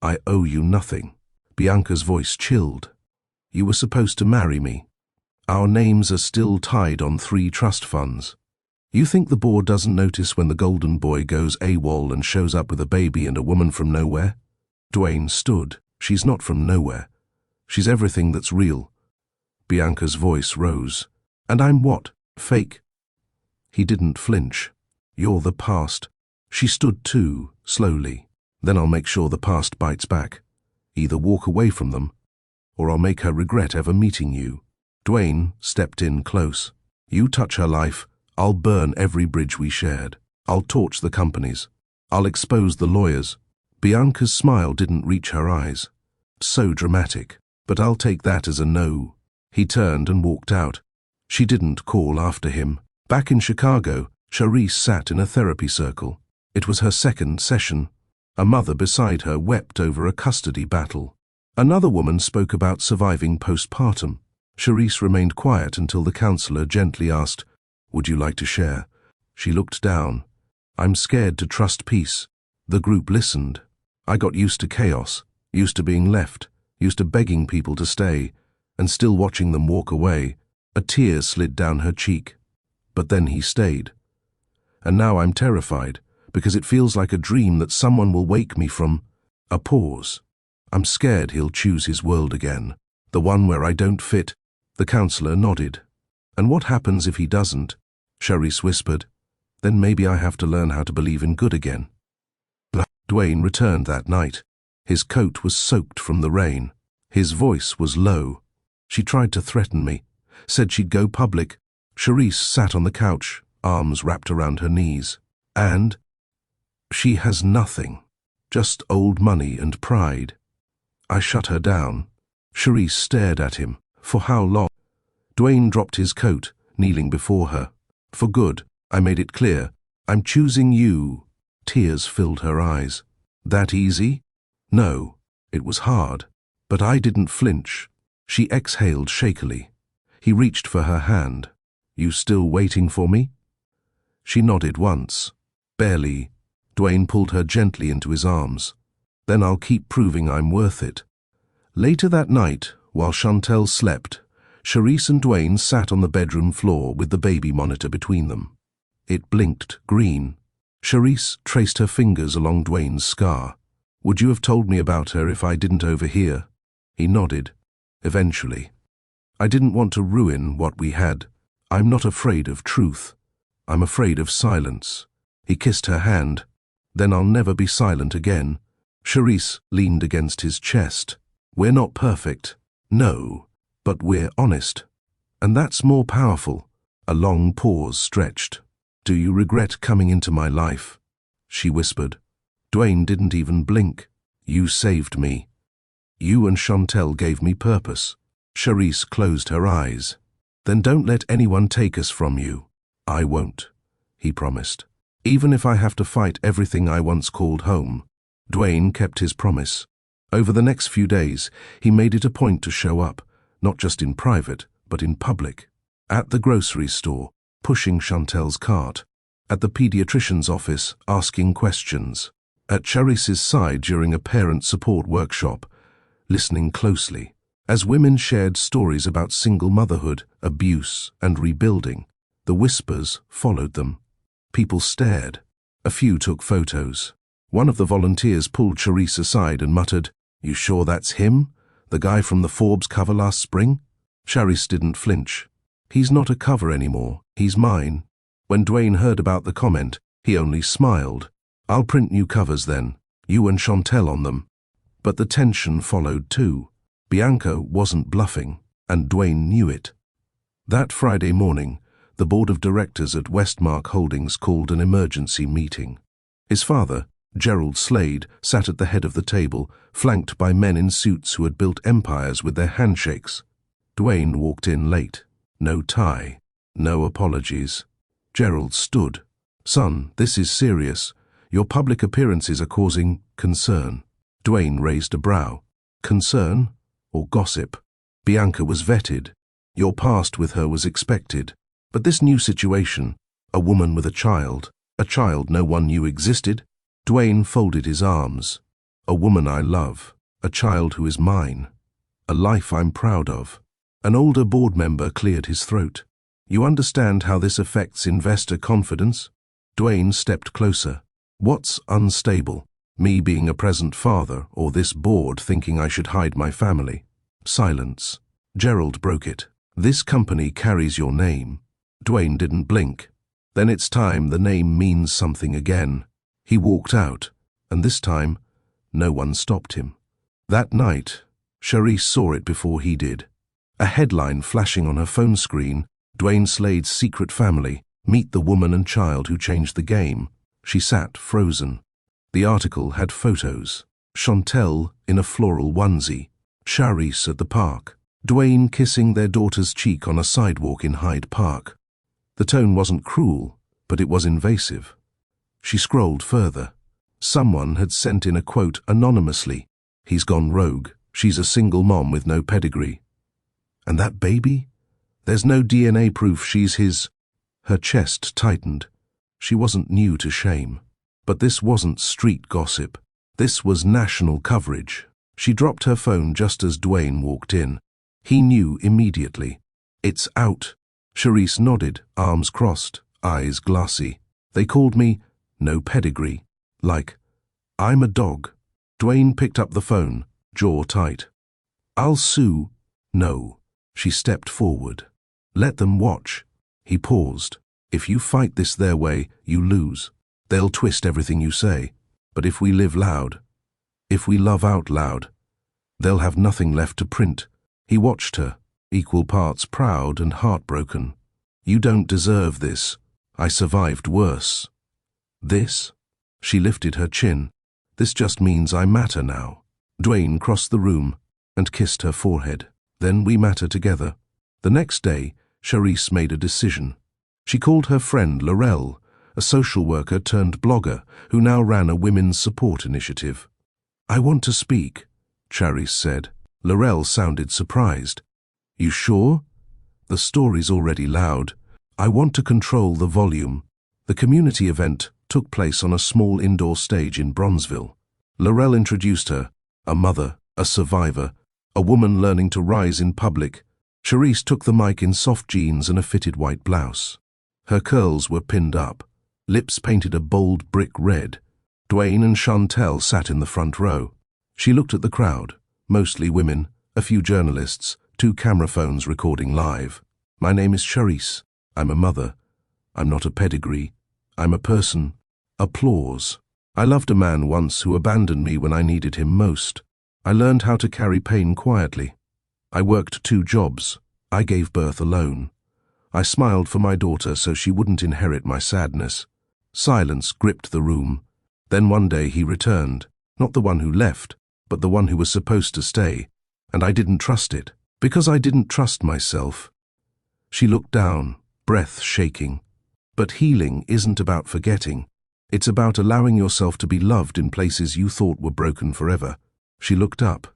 I owe you nothing. Bianca's voice chilled. You were supposed to marry me. Our names are still tied on 3 trust funds. You think the board doesn't notice when the golden boy goes AWOL and shows up with a baby and a woman from nowhere? Dwayne stood. She's not from nowhere. She's everything that's real. Bianca's voice rose. And I'm what? Fake? He didn't flinch. You're the past. She stood too, slowly. Then I'll make sure the past bites back. Either walk away from them, or I'll make her regret ever meeting you. Dwayne stepped in close. You touch her life, I'll burn every bridge we shared. I'll torch the companies. I'll expose the lawyers. Bianca's smile didn't reach her eyes. So dramatic, but I'll take that as a no. He turned and walked out. She didn't call after him. Back in Chicago, Charisse sat in a therapy circle. It was her second session. A mother beside her wept over a custody battle. Another woman spoke about surviving postpartum. Charisse remained quiet until the counselor gently asked, Would you like to share? She looked down. I'm scared to trust peace. The group listened. I got used to chaos, used to being left, used to begging people to stay, and still watching them walk away. A tear slid down her cheek. But then he stayed. And now I'm terrified, because it feels like a dream that someone will wake me from. A pause. I'm scared he'll choose his world again, the one where I don't fit. The counselor nodded. And what happens if he doesn't? Charisse whispered. Then maybe I have to learn how to believe in good again. Dwayne returned that night. His coat was soaked from the rain. His voice was low. She tried to threaten me, said she'd go public. Charisse sat on the couch, arms wrapped around her knees. And she has nothing, just old money and pride. I shut her down. Charisse stared at him. For how long? Dwayne dropped his coat, kneeling before her. For good, I made it clear. I'm choosing you. Tears filled her eyes. That easy? No, it was hard. But I didn't flinch. She exhaled shakily. He reached for her hand. You still waiting for me? She nodded once. Barely. Dwayne pulled her gently into his arms. Then I'll keep proving I'm worth it. Later that night, while Chantel slept, Charisse and Dwayne sat on the bedroom floor with the baby monitor between them. It blinked green. Charisse traced her fingers along Dwayne's scar. Would you have told me about her if I didn't overhear? He nodded. Eventually. I didn't want to ruin what we had. I'm not afraid of truth. I'm afraid of silence. He kissed her hand. Then I'll never be silent again. Charisse leaned against his chest. We're not perfect. No. But we're honest. And that's more powerful. A long pause stretched. Do you regret coming into my life? She whispered. Dwayne didn't even blink. You saved me. You and Chantel gave me purpose. Charisse closed her eyes. Then don't let anyone take us from you. I won't, he promised. Even if I have to fight everything I once called home. Dwayne kept his promise. Over the next few days, he made it a point to show up. Not just in private, but in public. At the grocery store, pushing Chantel's cart. At the pediatrician's office, asking questions. At Charisse's side during a parent support workshop, listening closely. As women shared stories about single motherhood, abuse, and rebuilding, the whispers followed them. People stared. A few took photos. One of the volunteers pulled Charisse aside and muttered, You sure that's him? The guy from the Forbes cover last spring? Charisse didn't flinch. He's not a cover anymore. He's mine. When Dwayne heard about the comment, he only smiled. "I'll print new covers then, you and Chantel on them." But the tension followed too. Bianca wasn't bluffing, and Dwayne knew it. That Friday morning, the board of directors at Westmark Holdings called an emergency meeting. His father, Gerald Slade, sat at the head of the table, flanked by men in suits who had built empires with their handshakes. Dwayne walked in late. No tie, no apologies. Gerald stood. "Son, this is serious. Your public appearances are causing concern." Dwayne raised a brow. Concern or gossip? Bianca was vetted. Your past with her was expected. But this new situation, a woman with a child no one knew existed. Dwayne folded his arms. "A woman I love, a child who is mine, a life I'm proud of." An older board member cleared his throat. "You understand how this affects investor confidence?" Dwayne stepped closer. "What's unstable? Me being a present father, or this board thinking I should hide my family?" Silence. Gerald broke it. "This company carries your name." Dwayne didn't blink. "Then it's time the name means something again." He walked out, and this time, no one stopped him. That night, Charisse saw it before he did. A headline flashing on her phone screen, "Dwayne Slade's secret family, meet the woman and child who changed the game." She sat frozen. The article had photos. Chantel in a floral onesie, Charisse at the park, Dwayne kissing their daughter's cheek on a sidewalk in Hyde Park. The tone wasn't cruel, but it was invasive. She scrolled further. Someone had sent in a quote anonymously. "He's gone rogue. She's a single mom with no pedigree." "And that baby? There's no DNA proof she's his." Her chest tightened. She wasn't new to shame. But this wasn't street gossip. This was national coverage. She dropped her phone just as Dwayne walked in. He knew immediately. "It's out." Charisse nodded, arms crossed, eyes glassy. "They called me no pedigree. Like, I'm a dog." Dwayne picked up the phone, jaw tight. "I'll sue." "No." She stepped forward. "Let them watch." He paused. "If you fight this their way, you lose. They'll twist everything you say. But if we live loud, if we love out loud, they'll have nothing left to print." He watched her, equal parts proud and heartbroken. "You don't deserve this. I survived worse." "This?" She lifted her chin. "This just means I matter now." Dwayne crossed the room and kissed her forehead. "Then we matter together." The next day, Charisse made a decision. She called her friend Laurel, a social worker turned blogger who now ran a women's support initiative. "I want to speak," Charisse said. Laurel sounded surprised. "You sure? The story's already loud. I want to control the volume." The community event took place on a small indoor stage in Bronzeville. Laurel introduced her, a mother, a survivor, a woman learning to rise in public. Charisse took the mic in soft jeans and a fitted white blouse. Her curls were pinned up, lips painted a bold brick red. Dwayne and Chantel sat in the front row. She looked at the crowd, mostly women, a few journalists, 2 camera phones recording live. "My name is Charisse. I'm a mother. I'm not a pedigree. I'm a person." Applause. "I loved a man once who abandoned me when I needed him most. I learned how to carry pain quietly. I worked 2 jobs. I gave birth alone. I smiled for my daughter so she wouldn't inherit my sadness." Silence gripped the room. Then one day he returned, not the one who left, but the one who was supposed to stay, and I didn't trust it, because I didn't trust myself. She looked down, breath shaking. But healing isn't about forgetting. It's about allowing yourself to be loved in places you thought were broken forever. She looked up.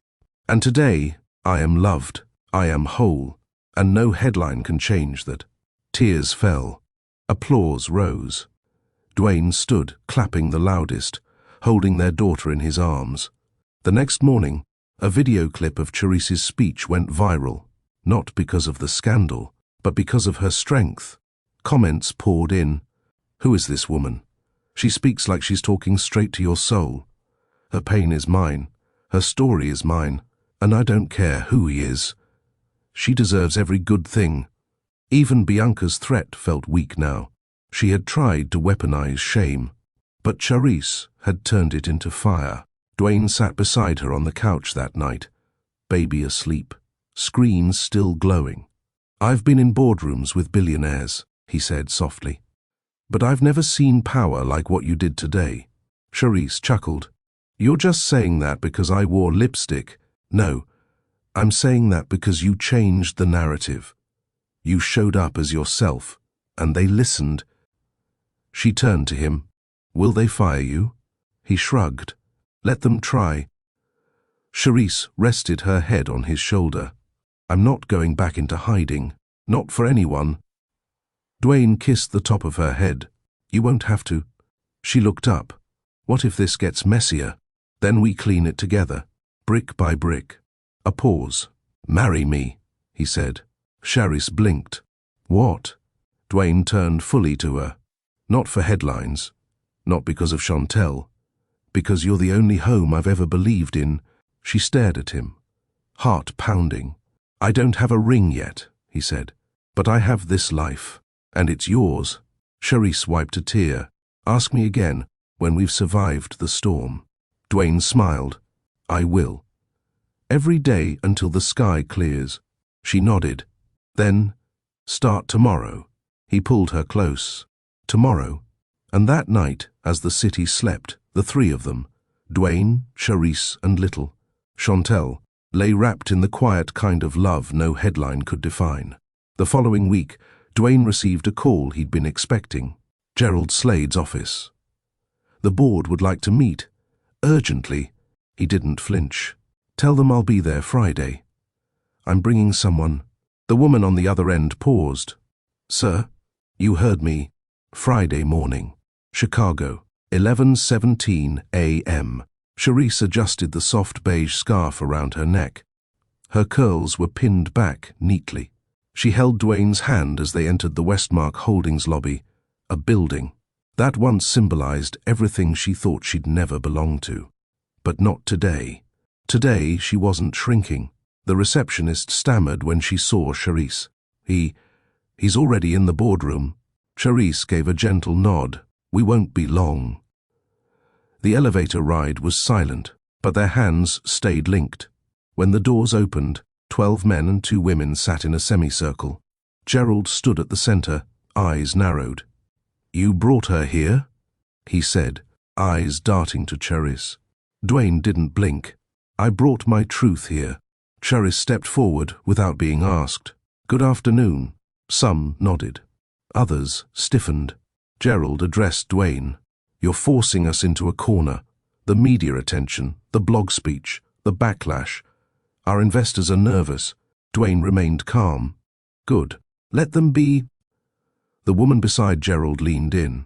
"And today, I am loved. I am whole. And no headline can change that." Tears fell. Applause rose. Dwayne stood, clapping the loudest, holding their daughter in his arms. The next morning, a video clip of Charisse's speech went viral, not because of the scandal, but because of her strength. Comments poured in. "Who is this woman? She speaks like she's talking straight to your soul. Her pain is mine. Her story is mine. And I don't care who he is. She deserves every good thing." Even Bianca's threat felt weak now. She had tried to weaponize shame, but Charisse had turned it into fire. Dwayne sat beside her on the couch that night, baby asleep, screens still glowing. "I've been in boardrooms with billionaires," he said softly, "but I've never seen power like what you did today." Charisse chuckled. "You're just saying that because I wore lipstick." "No, I'm saying that because you changed the narrative. You showed up as yourself, and they listened." She turned to him. "Will they fire you?" He shrugged. "Let them try." Charisse rested her head on his shoulder. "I'm not going back into hiding. Not for anyone." Dwayne kissed the top of her head. "You won't have to." She looked up. "What if this gets messier? Then we clean it together, brick by brick." A pause. "Marry me," he said. Charisse blinked. "What?" Dwayne turned fully to her. "Not for headlines. Not because of Chantel. Because you're the only home I've ever believed in." She stared at him, heart pounding. "I don't have a ring yet," he said, "but I have this life, and it's yours." Charisse wiped a tear. "Ask me again when we've survived the storm." Dwayne smiled. "I will. Every day until the sky clears." She nodded. "Then, start tomorrow." He pulled her close. Tomorrow. And that night, as the city slept, the three of them, Dwayne, Charisse, and little Chantel, lay wrapped in the quiet kind of love no headline could define. The following week, Dwayne received a call he'd been expecting. Gerald Slade's office. The board would like to meet. Urgently. He didn't flinch. "Tell them I'll be there Friday. I'm bringing someone." The woman on the other end paused. "Sir, you heard me. Friday morning. Chicago, 11:17 a.m. Charisse adjusted the soft beige scarf around her neck. Her curls were pinned back neatly. She held Dwayne's hand as they entered the Westmark Holdings lobby, a building that once symbolized everything she thought she'd never belong to. But not today. Today she wasn't shrinking. The receptionist stammered when she saw Charisse. He's already in the boardroom." Charisse gave a gentle nod. "We won't be long." The elevator ride was silent, but their hands stayed linked. When the doors opened, 12 men and 2 women sat in a semicircle. Gerald stood at the center, eyes narrowed. "You brought her here?" he said, eyes darting to Charisse. Dwayne didn't blink. "I brought my truth here." Charisse stepped forward without being asked. "Good afternoon." Some nodded. Others stiffened. Gerald addressed Dwayne. "You're forcing us into a corner. The media attention, the blog speech, the backlash. Our investors are nervous." Dwayne remained calm. "Good. Let them be." The woman beside Gerald leaned in.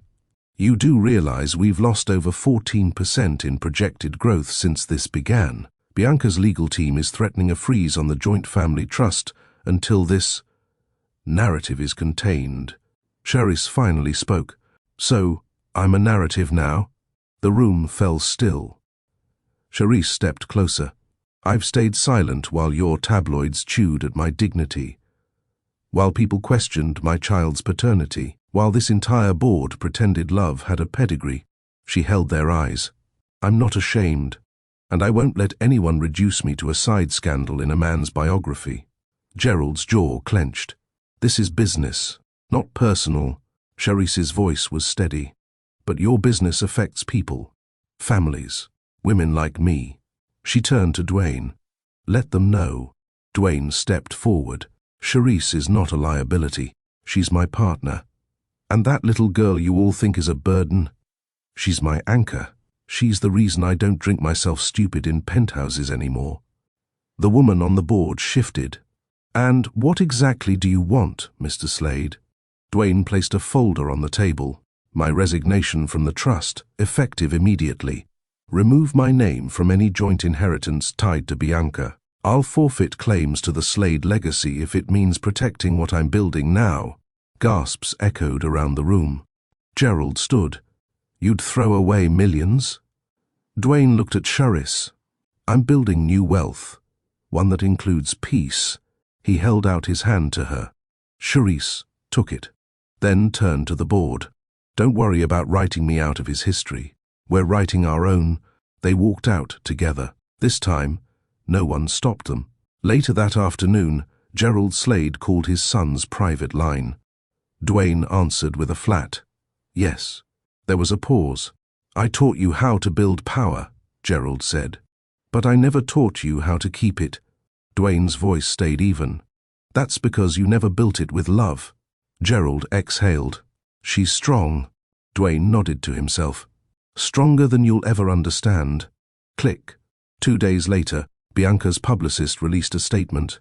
"You do realize we've lost over 14% in projected growth since this began. Bianca's legal team is threatening a freeze on the joint family trust until this narrative is contained." Charisse finally spoke. "So, I'm a narrative now?" The room fell still. Charisse stepped closer. "I've stayed silent while your tabloids chewed at my dignity, while people questioned my child's paternity, while this entire board pretended love had a pedigree." She held their eyes. "I'm not ashamed, and I won't let anyone reduce me to a side scandal in a man's biography." Gerald's jaw clenched. "This is business, not personal." Charisse's voice was steady. "But your business affects people, families, women like me." She turned to Dwayne. "Let them know." Dwayne stepped forward. "Charisse is not a liability. She's my partner. And that little girl you all think is a burden? She's my anchor. She's the reason I don't drink myself stupid in penthouses anymore." The woman on the board shifted. "And what exactly do you want, Mr. Slade?" Dwayne placed a folder on the table. "My resignation from the trust, effective immediately. Remove my name from any joint inheritance tied to Bianca. I'll forfeit claims to the Slade legacy if it means protecting what I'm building now." Gasps echoed around the room. Gerald stood. "You'd throw away millions?" Dwayne looked at Charisse. "I'm building new wealth, one that includes peace." He held out his hand to her. Charisse took it. then turned to the board. Don't worry about writing me out of his history. We're writing our own. They walked out together. This time, no one stopped them. Later that afternoon, Gerald Slade called his son's private line. Dwayne answered with a flat yes. There was a pause. I taught you how to build power, Gerald said. But I never taught you how to keep it. Dwayne's voice stayed even. That's because you never built it with love. Gerald exhaled. She's strong. Dwayne nodded to himself. Stronger than you'll ever understand. Click. 2 days later, Bianca's publicist released a statement.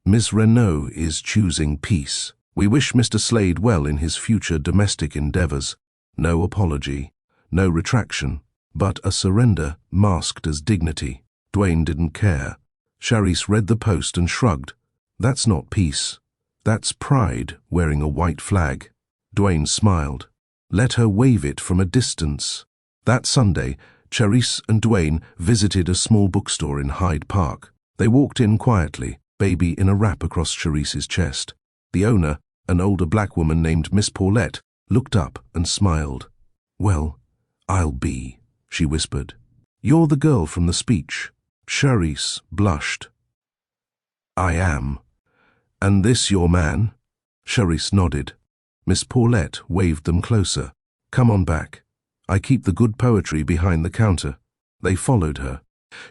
Ms. Renault is choosing peace. We wish Mr. Slade well in his future domestic endeavors. No apology, no retraction, but a surrender masked as dignity. Dwayne didn't care. Charisse read the post and shrugged. That's not peace. That's pride wearing a white flag. Dwayne smiled. Let her wave it from a distance. That Sunday, Charisse and Dwayne visited a small bookstore in Hyde Park. They walked in quietly, baby in a wrap across Charisse's chest. The owner, an older black woman named Miss Paulette, looked up and smiled. Well, I'll be, she whispered. You're the girl from the speech. Charisse blushed. I am. And this your man? Charisse nodded. Miss Paulette waved them closer. Come on back. I keep the good poetry behind the counter. They followed her.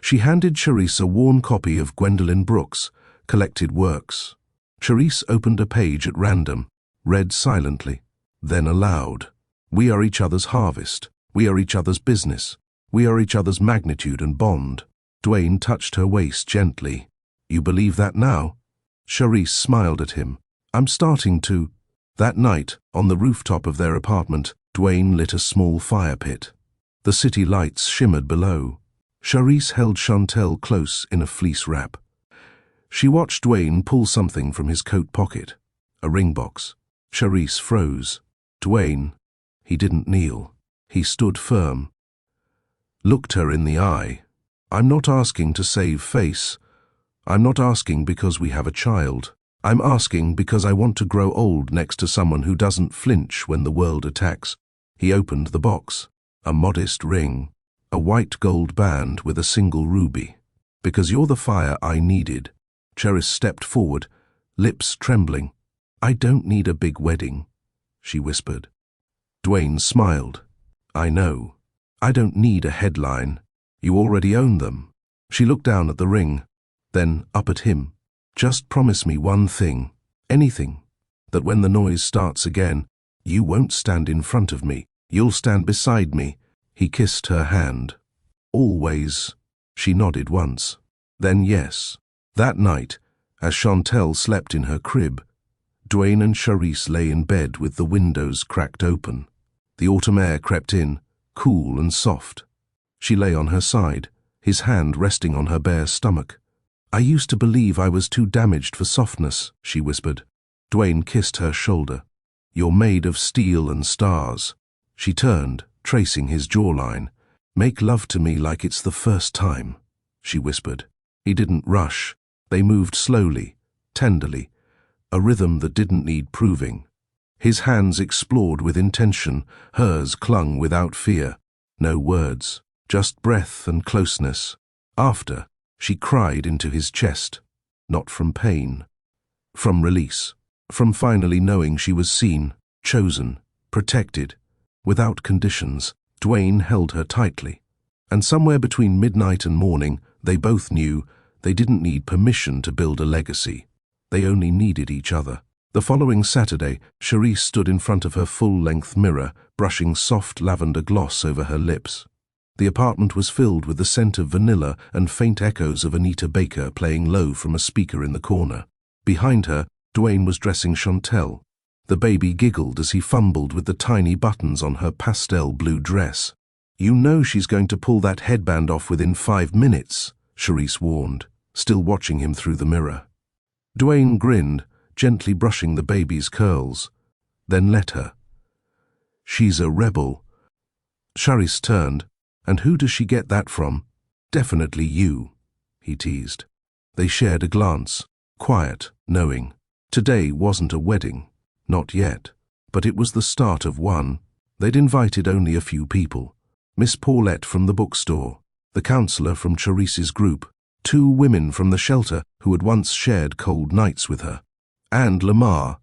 She handed Charisse a worn copy of Gwendolyn Brooks' collected works. Charisse opened a page at random, read silently, then aloud. We are each other's harvest. We are each other's business. We are each other's magnitude and bond. Dwayne touched her waist gently. You believe that now? Charisse smiled at him. I'm starting to. That night, on the rooftop of their apartment, Dwayne lit a small fire pit. The city lights shimmered below. Charisse held Chantel close in a fleece wrap. She watched Dwayne pull something from his coat pocket, a ring box. Charisse froze. Dwayne, he didn't kneel. He stood firm. Looked her in the eye. I'm not asking to save face. I'm not asking because we have a child. I'm asking because I want to grow old next to someone who doesn't flinch when the world attacks. He opened the box. A modest ring. A white gold band with a single ruby. Because you're the fire I needed. Charisse stepped forward, lips trembling. I don't need a big wedding, she whispered. Dwayne smiled. I know. I don't need a headline. You already own them. She looked down at the ring, then up at him. Just promise me one thing, anything, that when the noise starts again, you won't stand in front of me. You'll stand beside me. He kissed her hand. Always. She nodded once. Then yes. That night, as Chantel slept in her crib, Dwayne and Charisse lay in bed with the windows cracked open. The autumn air crept in, cool and soft. She lay on her side, his hand resting on her bare stomach. I used to believe I was too damaged for softness, she whispered. Dwayne kissed her shoulder. You're made of steel and stars. She turned, tracing his jawline. Make love to me like it's the first time, she whispered. He didn't rush. They moved slowly, tenderly, a rhythm that didn't need proving. His hands explored with intention, hers clung without fear. No words, just breath and closeness. After, she cried into his chest, not from pain, from release, from finally knowing she was seen, chosen, protected, without conditions. Dwayne held her tightly, and somewhere between midnight and morning, they both knew they didn't need permission to build a legacy. They only needed each other. The following Saturday, Charisse stood in front of her full-length mirror, brushing soft lavender gloss over her lips. The apartment was filled with the scent of vanilla and faint echoes of Anita Baker playing low from a speaker in the corner. Behind her, Dwayne was dressing Chantel. The baby giggled as he fumbled with the tiny buttons on her pastel blue dress. You know she's going to pull that headband off within 5 minutes, Charisse warned, still watching him through the mirror. Dwayne grinned, gently brushing the baby's curls. Then let her. She's a rebel. Charisse turned. And who does she get that from? Definitely you, he teased. They shared a glance, quiet, knowing. Today wasn't a wedding. Not yet. But it was the start of one. They'd invited only a few people. Miss Paulette from the bookstore, the counsellor from Cherise's group, 2 women from the shelter who had once shared cold nights with her, and Lamar,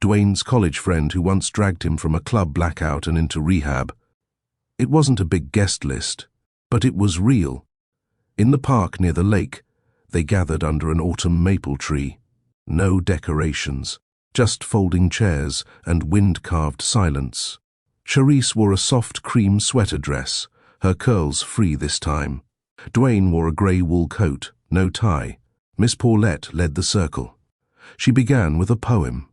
Dwayne's college friend who once dragged him from a club blackout and into rehab. It wasn't a big guest list, but it was real. In the park near the lake, they gathered under an autumn maple tree. No decorations, just folding chairs and wind-carved silence. Cherise wore a soft cream sweater dress, her curls free this time. Dwayne wore a grey wool coat, no tie. Miss Paulette led the circle. She began with a poem.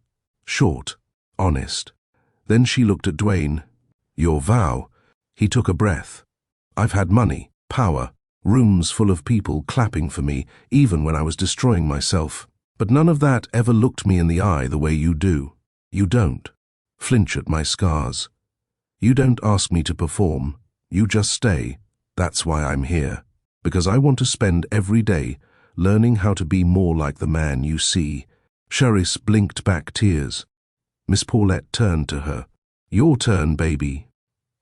Short, honest. Then she looked at Dwayne. "Your vow." He took a breath. "I've had money, power, rooms full of people clapping for me, even when I was destroying myself. But none of that ever looked me in the eye the way you do. You don't flinch at my scars. You don't ask me to perform. You just stay. That's why I'm here. Because I want to spend every day learning how to be more like the man you see." Cherise blinked back tears. Miss Paulette turned to her. "Your turn, baby."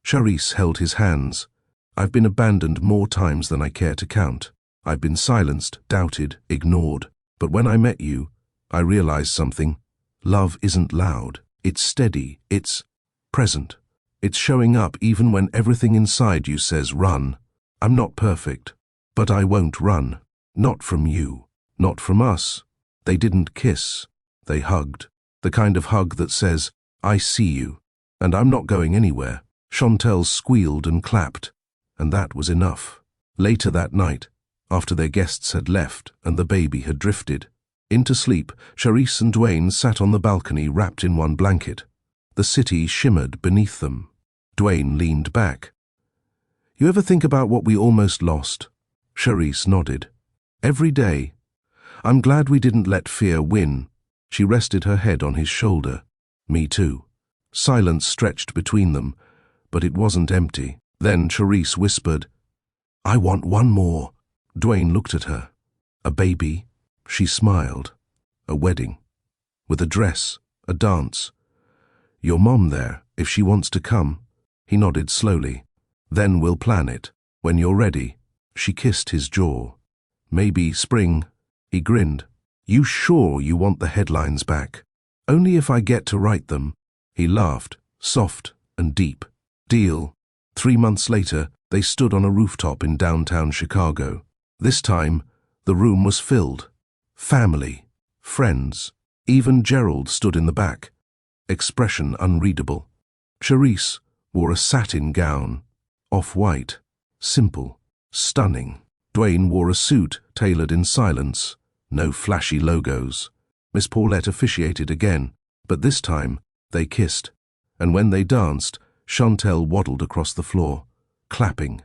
Cherise held his hands. "I've been abandoned more times than I care to count. I've been silenced, doubted, ignored. But when I met you, I realized something. Love isn't loud. It's steady. It's present. It's showing up even when everything inside you says run. I'm not perfect, but I won't run. Not from you. Not from us." They didn't kiss. They hugged. The kind of hug that says, "I see you, and I'm not going anywhere." Chantel squealed and clapped, and that was enough. Later that night, after their guests had left and the baby had drifted into sleep, Cherise and Dwayne sat on the balcony wrapped in one blanket. The city shimmered beneath them. Dwayne leaned back. "You ever think about what we almost lost?" Cherise nodded. "Every day. I'm glad we didn't let fear win." She rested her head on his shoulder. "Me too." Silence stretched between them, but it wasn't empty. Then Cherise whispered, "I want one more." Dwayne looked at her. "A baby?" She smiled. "A wedding. With a dress, a dance. Your mom there, if she wants to come." He nodded slowly. "Then we'll plan it. When you're ready." She kissed his jaw. "Maybe spring." He grinned. "You sure you want the headlines back?" "Only if I get to write them." He laughed, soft and deep. "Deal." 3 months later, they stood on a rooftop in downtown Chicago. This time, the room was filled. Family, friends, even Gerald stood in the back, expression unreadable. Cherise wore a satin gown, off-white, simple, stunning. Dwayne wore a suit tailored in silence, no flashy logos. Miss Paulette officiated again, but this time they kissed, and when they danced, Chantel waddled across the floor, clapping.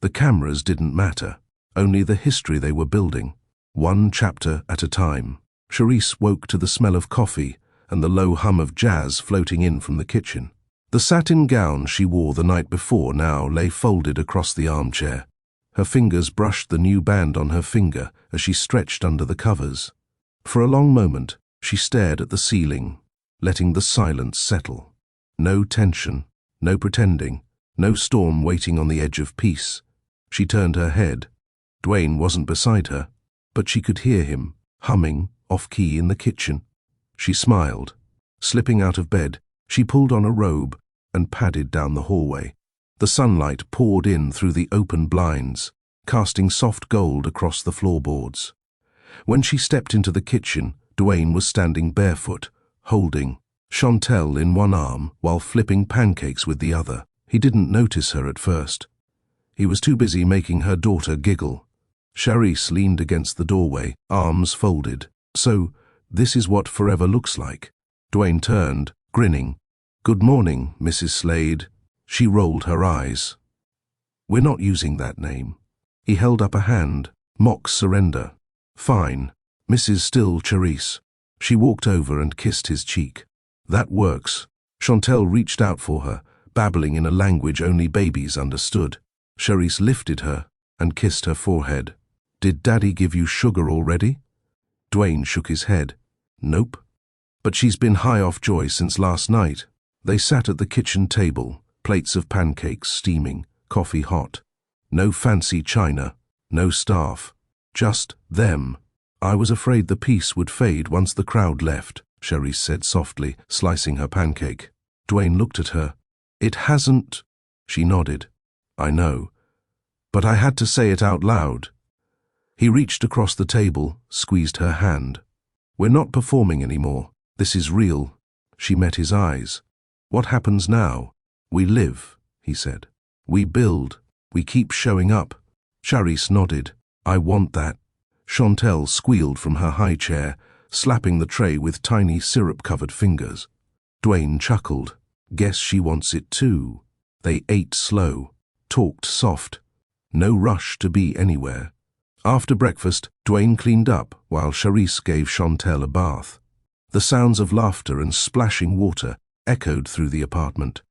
The cameras didn't matter, only the history they were building, one chapter at a time. Cherise woke to the smell of coffee and the low hum of jazz floating in from the kitchen. The satin gown she wore the night before now lay folded across the armchair. Her fingers brushed the new band on her finger as she stretched under the covers. For a long moment, she stared at the ceiling, letting the silence settle. No tension, no pretending, no storm waiting on the edge of peace. She turned her head. Dwayne wasn't beside her, but she could hear him, humming, off-key in the kitchen. She smiled. Slipping out of bed, she pulled on a robe and padded down the hallway. The sunlight poured in through the open blinds, casting soft gold across the floorboards. When she stepped into the kitchen, Dwayne was standing barefoot, holding Chantel in one arm while flipping pancakes with the other. He didn't notice her at first. He was too busy making her daughter giggle. Cherise leaned against the doorway, arms folded. "So, this is what forever looks like." Dwayne turned, grinning. "Good morning, Mrs. Slade." She rolled her eyes. "We're not using that name." He held up a hand, mock surrender. "Fine, Mrs. Still Cherise." She walked over and kissed his cheek. "That works." Chantel reached out for her, babbling in a language only babies understood. Cherise lifted her and kissed her forehead. "Did Daddy give you sugar already?" Dwayne shook his head. "Nope. But she's been high off joy since last night." They sat at the kitchen table, plates of pancakes steaming, coffee hot. No fancy china, no staff, just them. I was afraid the peace would fade once the crowd left, Charisse said softly, slicing her pancake. Dwayne looked at her. It hasn't. She nodded. I know. But I had to say it out loud. He reached across the table, squeezed her hand. We're not performing anymore. This is real. She met his eyes. What happens now? We live, he said. We build. We keep showing up. Charisse nodded. I want that. Chantel squealed from her high chair, slapping the tray with tiny syrup-covered fingers. Dwayne chuckled. Guess she wants it too. They ate slow, talked soft. No rush to be anywhere. After breakfast, Dwayne cleaned up while Charisse gave Chantel a bath. The sounds of laughter and splashing water echoed through the apartment.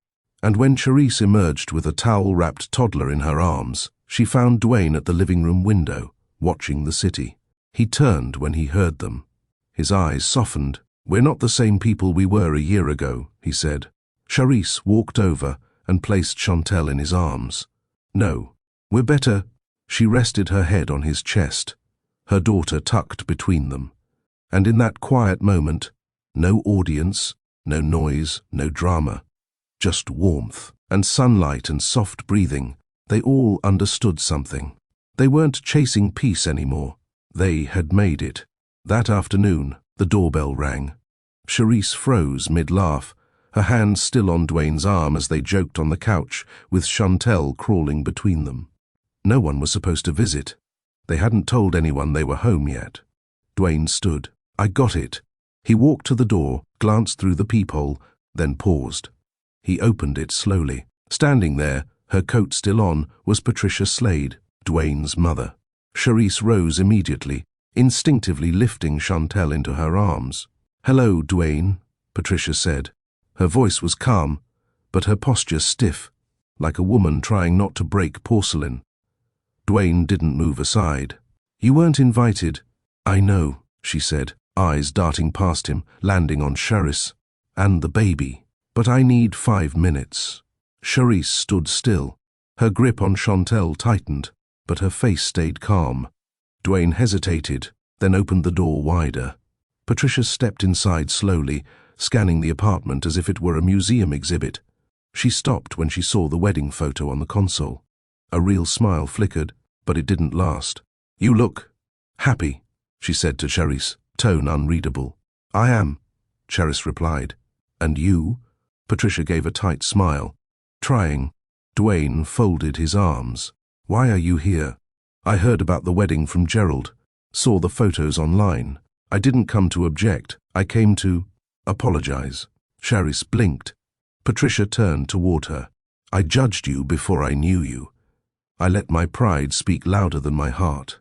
And when Charisse emerged with a towel-wrapped toddler in her arms, she found Dwayne at the living room window, watching the city. He turned when he heard them. His eyes softened. We're not the same people we were a year ago, he said. Charisse walked over and placed Chantel in his arms. No, we're better. She rested her head on his chest, her daughter tucked between them. And in that quiet moment, no audience, no noise, no drama, just warmth and sunlight and soft breathing. They all understood something. They weren't chasing peace anymore. They had made it. That afternoon, the doorbell rang. Charisse froze mid-laugh, her hand still on Dwayne's arm as they joked on the couch, with Chantel crawling between them. No one was supposed to visit. They hadn't told anyone they were home yet. Dwayne stood. I got it. He walked to the door, glanced through the peephole, then paused. He opened it slowly. Standing there, her coat still on, was Patricia Slade, Dwayne's mother. Charisse rose immediately, instinctively lifting Chantel into her arms. Hello, Dwayne, Patricia said. Her voice was calm, but her posture stiff, like a woman trying not to break porcelain. Dwayne didn't move aside. You weren't invited. I know, she said, eyes darting past him, landing on Charisse. And the baby. But I need 5 minutes. Charisse stood still. Her grip on Chantel tightened, but her face stayed calm. Dwayne hesitated, then opened the door wider. Patricia stepped inside slowly, scanning the apartment as if it were a museum exhibit. She stopped when she saw the wedding photo on the console. A real smile flickered, but it didn't last. You look happy, she said to Charisse, tone unreadable. I am, Charisse replied. And you? Patricia gave a tight smile. Trying. Dwayne folded his arms. Why are you here? I heard about the wedding from Gerald. Saw the photos online. I didn't come to object. I came to apologize. Charisse blinked. Patricia turned toward her. I judged you before I knew you. I let my pride speak louder than my heart.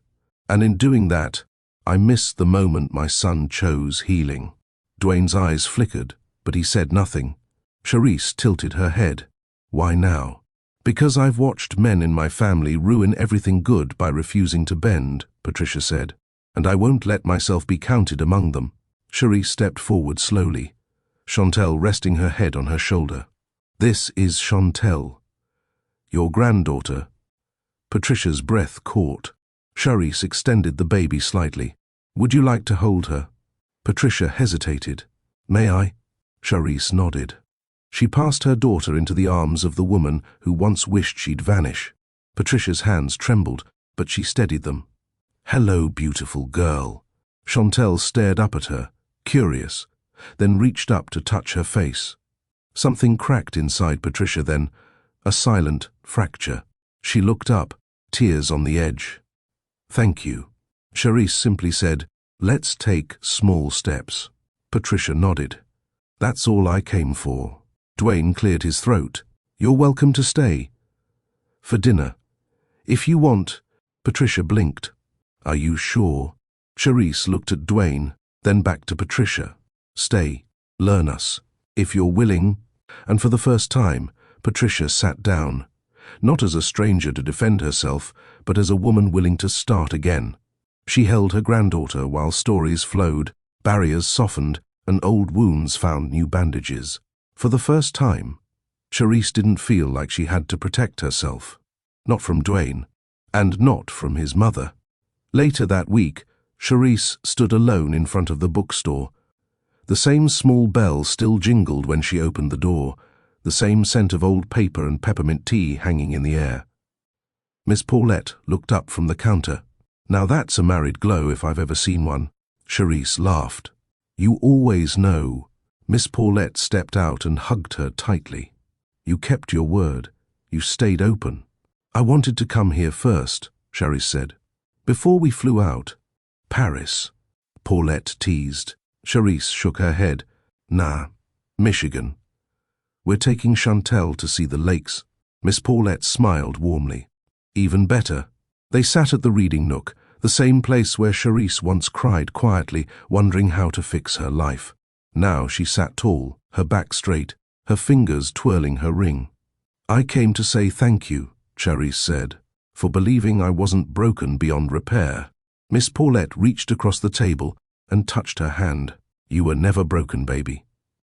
And in doing that, I missed the moment my son chose healing. Dwayne's eyes flickered, but he said nothing. Charisse tilted her head. Why now? Because I've watched men in my family ruin everything good by refusing to bend, Patricia said, and I won't let myself be counted among them. Charisse stepped forward slowly, Chantel resting her head on her shoulder. This is Chantel, your granddaughter. Patricia's breath caught. Charisse extended the baby slightly. Would you like to hold her? Patricia hesitated. May I? Charisse nodded. She passed her daughter into the arms of the woman who once wished she'd vanish. Patricia's hands trembled, but she steadied them. Hello, beautiful girl. Chantel stared up at her, curious, then reached up to touch her face. Something cracked inside Patricia then, a silent fracture. She looked up, tears on the edge. Thank you. Charisse simply said, let's take small steps. Patricia nodded. That's all I came for. Dwayne cleared his throat. You're welcome to stay. For dinner. If you want. Patricia blinked. Are you sure? Charisse looked at Dwayne, then back to Patricia. Stay. Learn us. If you're willing. And for the first time, Patricia sat down. Not as a stranger to defend herself, but as a woman willing to start again. She held her granddaughter while stories flowed, barriers softened, and old wounds found new bandages. For the first time, Charisse didn't feel like she had to protect herself. Not from Dwayne, and not from his mother. Later that week, Charisse stood alone in front of the bookstore. The same small bell still jingled when she opened the door, the same scent of old paper and peppermint tea hanging in the air. Miss Paulette looked up from the counter. "Now that's a married glow if I've ever seen one." Charisse laughed. "You always know." Miss Paulette stepped out and hugged her tightly. "You kept your word. You stayed open." "I wanted to come here first," Charisse said. "Before we flew out." "Paris," Paulette teased. Charisse shook her head. "Nah, Michigan. We're taking Chantel to see the lakes." Miss Paulette smiled warmly. "Even better." They sat at the reading nook, the same place where Charisse once cried quietly, wondering how to fix her life. Now she sat tall, her back straight, her fingers twirling her ring. "I came to say thank you," Charisse said, "for believing I wasn't broken beyond repair." Miss Paulette reached across the table and touched her hand. "You were never broken, baby.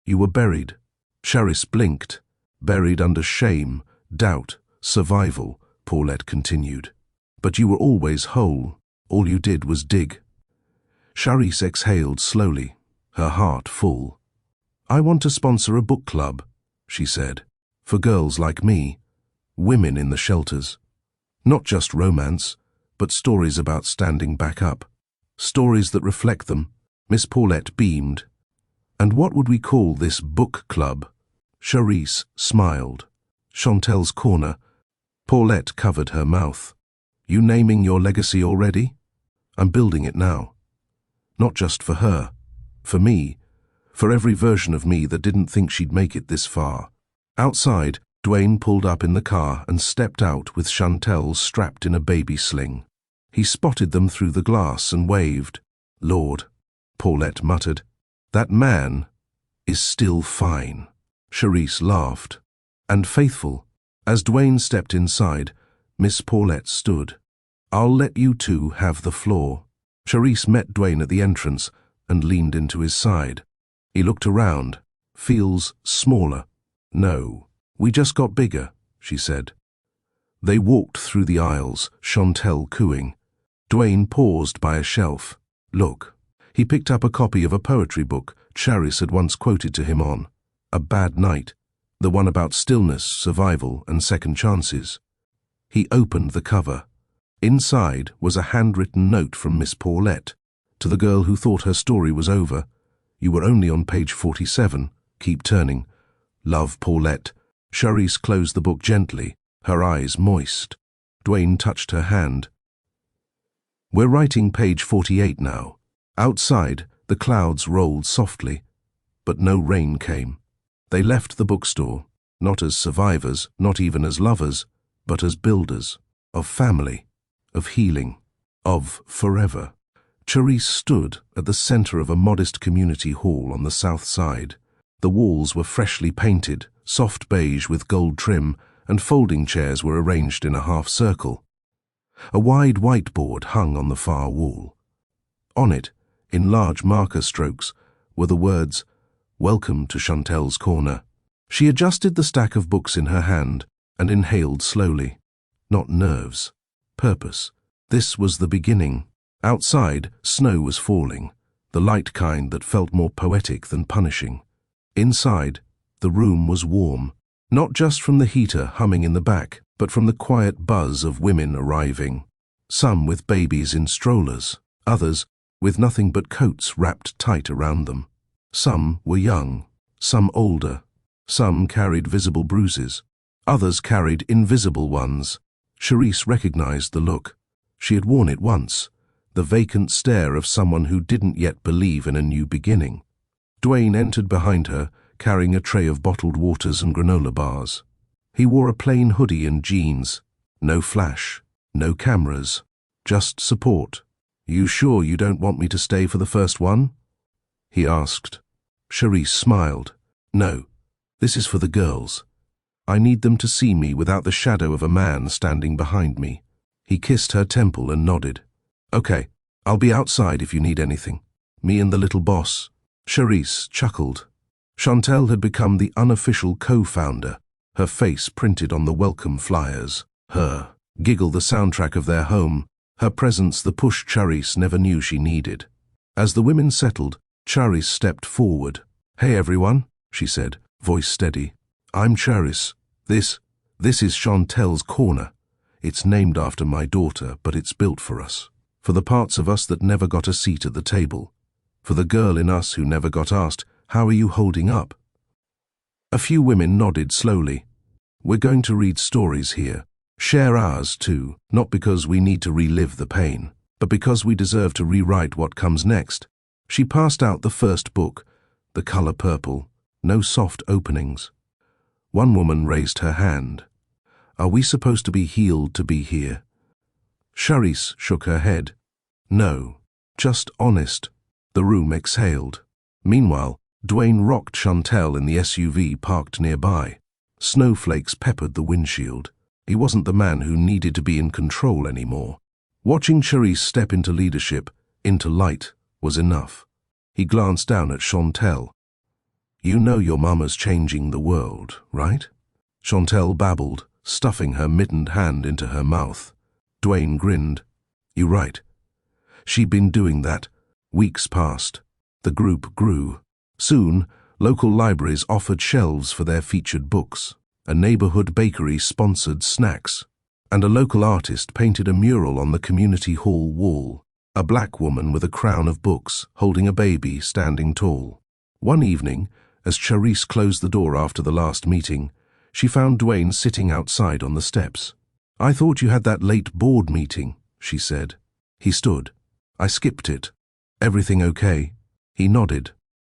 You were buried." Charisse blinked. "Buried under shame, doubt, survival," Paulette continued. "But you were always whole. All you did was dig." Charisse exhaled slowly, her heart full. "I want to sponsor a book club," she said, "for girls like me, women in the shelters. Not just romance, but stories about standing back up. Stories that reflect them." Miss Paulette beamed. "And what would we call this book club?" Charisse smiled. "Chantel's Corner." Paulette covered her mouth. "You naming your legacy already?" "I'm building it now. Not just for her. For me. For every version of me that didn't think she'd make it this far." Outside, Dwayne pulled up in the car and stepped out with Chantel strapped in a baby sling. He spotted them through the glass and waved. "Lord," Paulette muttered, "that man is still fine." Charisse laughed. "And faithful." As Dwayne stepped inside, Miss Paulette stood. "I'll let you two have the floor." Charisse met Dwayne at the entrance and leaned into his side. He looked around. "Feels smaller." "No, we just got bigger," she said. They walked through the aisles, Chantel cooing. Dwayne paused by a shelf. "Look." He picked up a copy of a poetry book Charisse had once quoted to him on A Bad Night, the one about stillness, survival, and second chances. He opened the cover. Inside was a handwritten note from Miss Paulette. To the girl who thought her story was over. "You were only on page 47. Keep turning. Love, Paulette." Charisse closed the book gently, her eyes moist. Dwayne touched her hand. "We're writing page 48 now." Outside, the clouds rolled softly, but no rain came. They left the bookstore, not as survivors, not even as lovers, but as builders, of family, of healing, of forever. Charisse stood at the center of a modest community hall on the south side. The walls were freshly painted, soft beige with gold trim, and folding chairs were arranged in a half circle. A wide whiteboard hung on the far wall. On it, in large marker strokes, were the words, "Welcome to Chantel's Corner." She adjusted the stack of books in her hand and inhaled slowly. Not nerves, purpose. This was the beginning. Outside, snow was falling, the light kind that felt more poetic than punishing. Inside, the room was warm, not just from the heater humming in the back, but from the quiet buzz of women arriving. Some with babies in strollers, others with nothing but coats wrapped tight around them. Some were young, some older, some carried visible bruises, others carried invisible ones. Charisse recognized the look. She had worn it once, the vacant stare of someone who didn't yet believe in a new beginning. Dwayne entered behind her, carrying a tray of bottled waters and granola bars. He wore a plain hoodie and jeans. No flash, no cameras, just support. "You sure you don't want me to stay for the first one?" he asked. Charisse smiled. "No, this is for the girls. I need them to see me without the shadow of a man standing behind me." He kissed her temple and nodded. "Okay, I'll be outside if you need anything. Me and the little boss." Charisse chuckled. Chantel had become the unofficial co-founder, her face printed on the welcome flyers, her giggle the soundtrack of their home, her presence the push Charisse never knew she needed. As the women settled, Charisse stepped forward. "Hey everyone," she said, voice steady. "I'm Charisse. This is Chantel's Corner. It's named after my daughter, but it's built for us. For the parts of us that never got a seat at the table. For the girl in us who never got asked, 'How are you holding up?'" A few women nodded slowly. "We're going to read stories here. Share ours too, not because we need to relive the pain, but because we deserve to rewrite what comes next." She passed out the first book, The Color Purple. No soft openings. One woman raised her hand. "Are we supposed to be healed to be here?" Charisse shook her head. "No, just honest." The room exhaled. Meanwhile, Dwayne rocked Chantel in the SUV parked nearby. Snowflakes peppered the windshield. He wasn't the man who needed to be in control anymore. Watching Charisse step into leadership, into light, was enough. He glanced down at Chantel. "You know your mama's changing the world, right?" Chantel babbled, stuffing her mittened hand into her mouth. Dwayne grinned. "You're right. She'd been doing that." Weeks passed. The group grew. Soon, local libraries offered shelves for their featured books. A neighborhood bakery sponsored snacks. And a local artist painted a mural on the community hall wall. A black woman with a crown of books, holding a baby standing tall. One evening, as Charisse closed the door after the last meeting, she found Dwayne sitting outside on the steps. "I thought you had that late board meeting," she said. He stood. "I skipped it. Everything okay?" He nodded.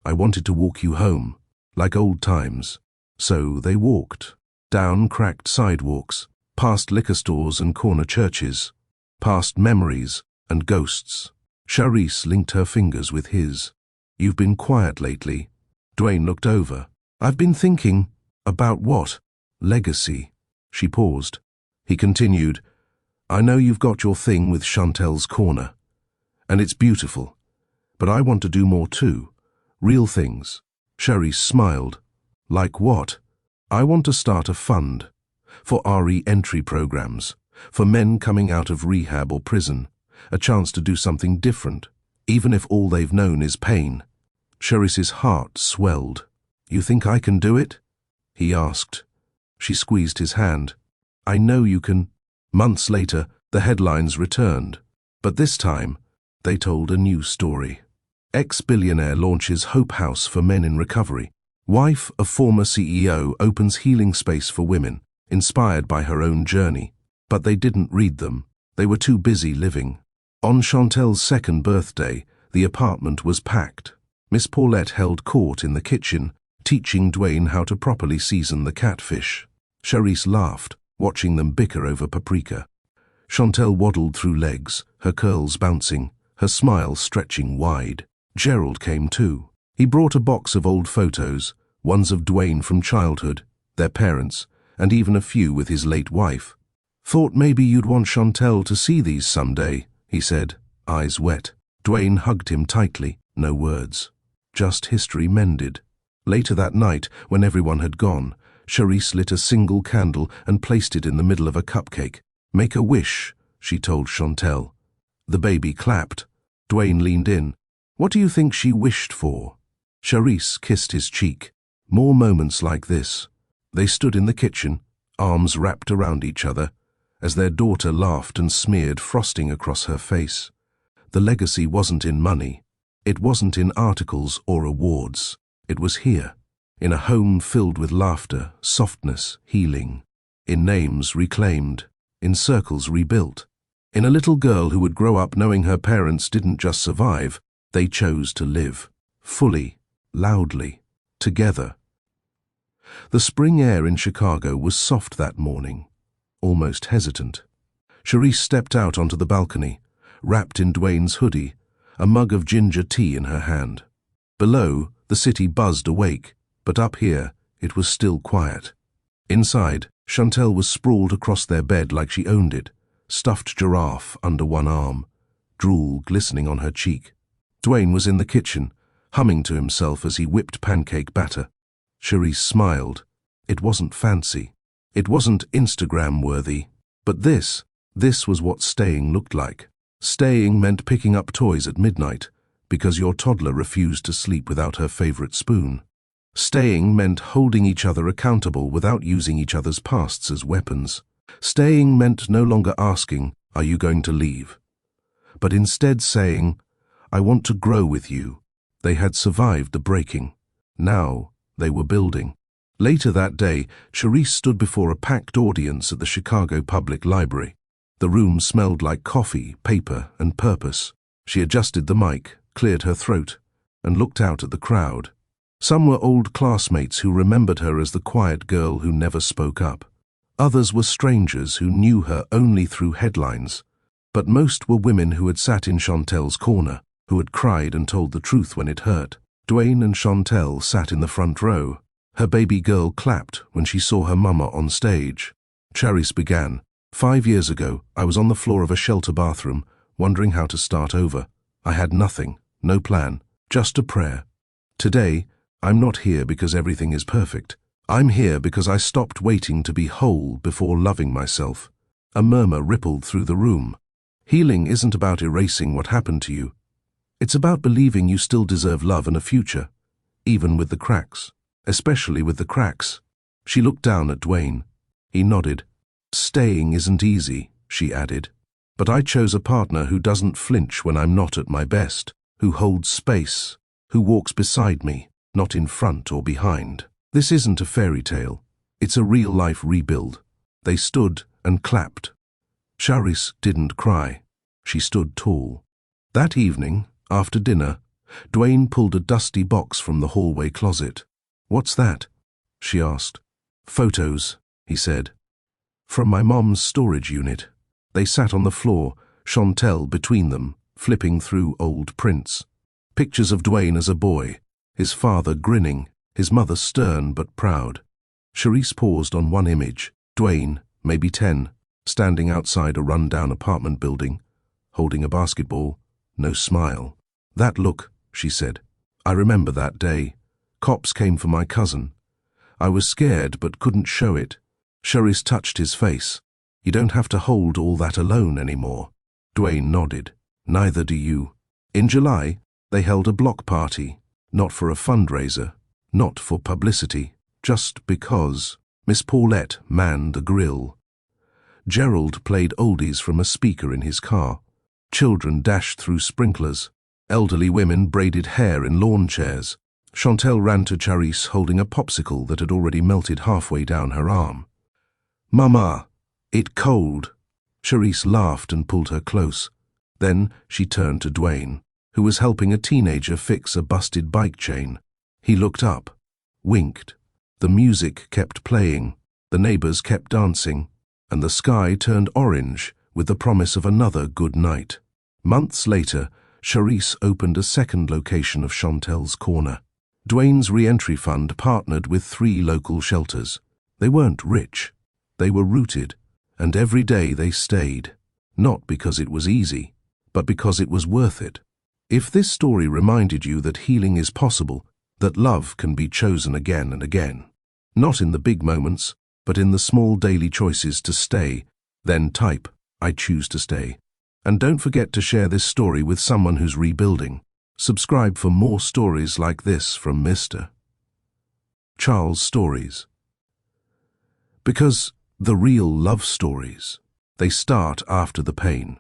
"I wanted to walk you home, like old times." So they walked, down cracked sidewalks, past liquor stores and corner churches, past memories and ghosts. Charisse linked her fingers with his. "You've been quiet lately." Dwayne looked over. "I've been thinking." "About what?" "Legacy." She paused. He continued, "I know you've got your thing with Chantel's Corner, and it's beautiful, but I want to do more too. Real things." Charisse smiled. "Like what?" "I want to start a fund for re-entry programs, for men coming out of rehab or prison, a chance to do something different, even if all they've known is pain." Charisse's heart swelled. "You think I can do it?" he asked. She squeezed his hand. "I know you can." Months later, the headlines returned, but this time, they told a new story. Ex-billionaire launches Hope House for men in recovery. Wife of former CEO opens healing space for women, inspired by her own journey. But they didn't read them. They were too busy living. On Chantel's second birthday, the apartment was packed. Miss Paulette held court in the kitchen, teaching Dwayne how to properly season the catfish. Charisse laughed, watching them bicker over paprika. Chantel waddled through legs, her curls bouncing, her smile stretching wide. Gerald came too. He brought a box of old photos, ones of Dwayne from childhood, their parents, and even a few with his late wife. "Thought maybe you'd want Chantel to see these someday," he said, eyes wet. Dwayne hugged him tightly, no words. Just history mended. Later that night, when everyone had gone, Charisse lit a single candle and placed it in the middle of a cupcake. "Make a wish," she told Chantel. The baby clapped. Dwayne leaned in. "What do you think she wished for?" Charisse kissed his cheek. More moments like this. They stood in the kitchen, arms wrapped around each other, as their daughter laughed and smeared frosting across her face. The legacy wasn't in money. It wasn't in articles or awards. It was here, in a home filled with laughter, softness, healing, in names reclaimed, in circles rebuilt, in a little girl who would grow up knowing her parents didn't just survive, they chose to live, fully, loudly, together. The spring air in Chicago was soft that morning, almost hesitant. Charisse stepped out onto the balcony, wrapped in Dwayne's hoodie, a mug of ginger tea in her hand. Below, the city buzzed awake, but up here, it was still quiet. Inside, Chantel was sprawled across their bed like she owned it, stuffed giraffe under one arm, drool glistening on her cheek. Dwayne was in the kitchen, humming to himself as he whipped pancake batter. Cherise smiled. It wasn't fancy. It wasn't Instagram-worthy. But this was what staying looked like. Staying meant picking up toys at midnight because your toddler refused to sleep without her favorite spoon. Staying meant holding each other accountable without using each other's pasts as weapons. Staying meant no longer asking, "Are you going to leave?" but instead saying, "I want to grow with you." They had survived the breaking. Now they were building. Later that day, Cherise stood before a packed audience at the Chicago Public Library. The room smelled like coffee, paper, and purpose. She adjusted the mic, cleared her throat, and looked out at the crowd. Some were old classmates who remembered her as the quiet girl who never spoke up. Others were strangers who knew her only through headlines. But most were women who had sat in Chantel's corner, who had cried and told the truth when it hurt. Dwayne and Chantel sat in the front row. Her baby girl clapped when she saw her mama on stage. Cherise began. 5 years ago, I was on the floor of a shelter bathroom, wondering how to start over. I had nothing, no plan, just a prayer. Today, I'm not here because everything is perfect. I'm here because I stopped waiting to be whole before loving myself. A murmur rippled through the room. Healing isn't about erasing what happened to you. It's about believing you still deserve love and a future, even with the cracks. Especially with the cracks. She looked down at Dwayne. He nodded. Staying isn't easy, she added. But I chose a partner who doesn't flinch when I'm not at my best, who holds space, who walks beside me, not in front or behind. This isn't a fairy tale. It's a real-life rebuild. They stood and clapped. Cherise didn't cry. She stood tall. That evening, after dinner, Dwayne pulled a dusty box from the hallway closet. "What's that?" she asked. "Photos," he said. "From my mom's storage unit." They sat on the floor, Chantel between them, flipping through old prints. Pictures of Dwayne as a boy, his father grinning, his mother stern but proud. Cherise paused on one image. Dwayne, maybe 10, standing outside a run-down apartment building, holding a basketball, no smile. "That look," she said. "I remember that day. Cops came for my cousin. I was scared but couldn't show it." Cherise touched his face. "You don't have to hold all that alone anymore." Dwayne nodded. "Neither do you." In July, they held a block party, not for a fundraiser, not for publicity, just because. Miss Paulette manned the grill. Gerald played oldies from a speaker in his car. Children dashed through sprinklers. Elderly women braided hair in lawn chairs. Chantel ran to Cherise holding a popsicle that had already melted halfway down her arm. "Mama, it cold." Cherise laughed and pulled her close. Then she turned to Dwayne, who was helping a teenager fix a busted bike chain. He looked up, winked. The music kept playing, the neighbors kept dancing, and the sky turned orange with the promise of another good night. Months later, Cherise opened a second location of Chantel's corner. Dwayne's re-entry fund partnered with 3 local shelters. They weren't rich. They were rooted, and every day they stayed, not because it was easy, but because it was worth it. If this story reminded you that healing is possible, that love can be chosen again and again, not in the big moments, but in the small daily choices to stay, then type, "I choose to stay." And don't forget to share this story with someone who's rebuilding. Subscribe for more stories like this from Mr. Charles Stories. Because the real love stories, they start after the pain.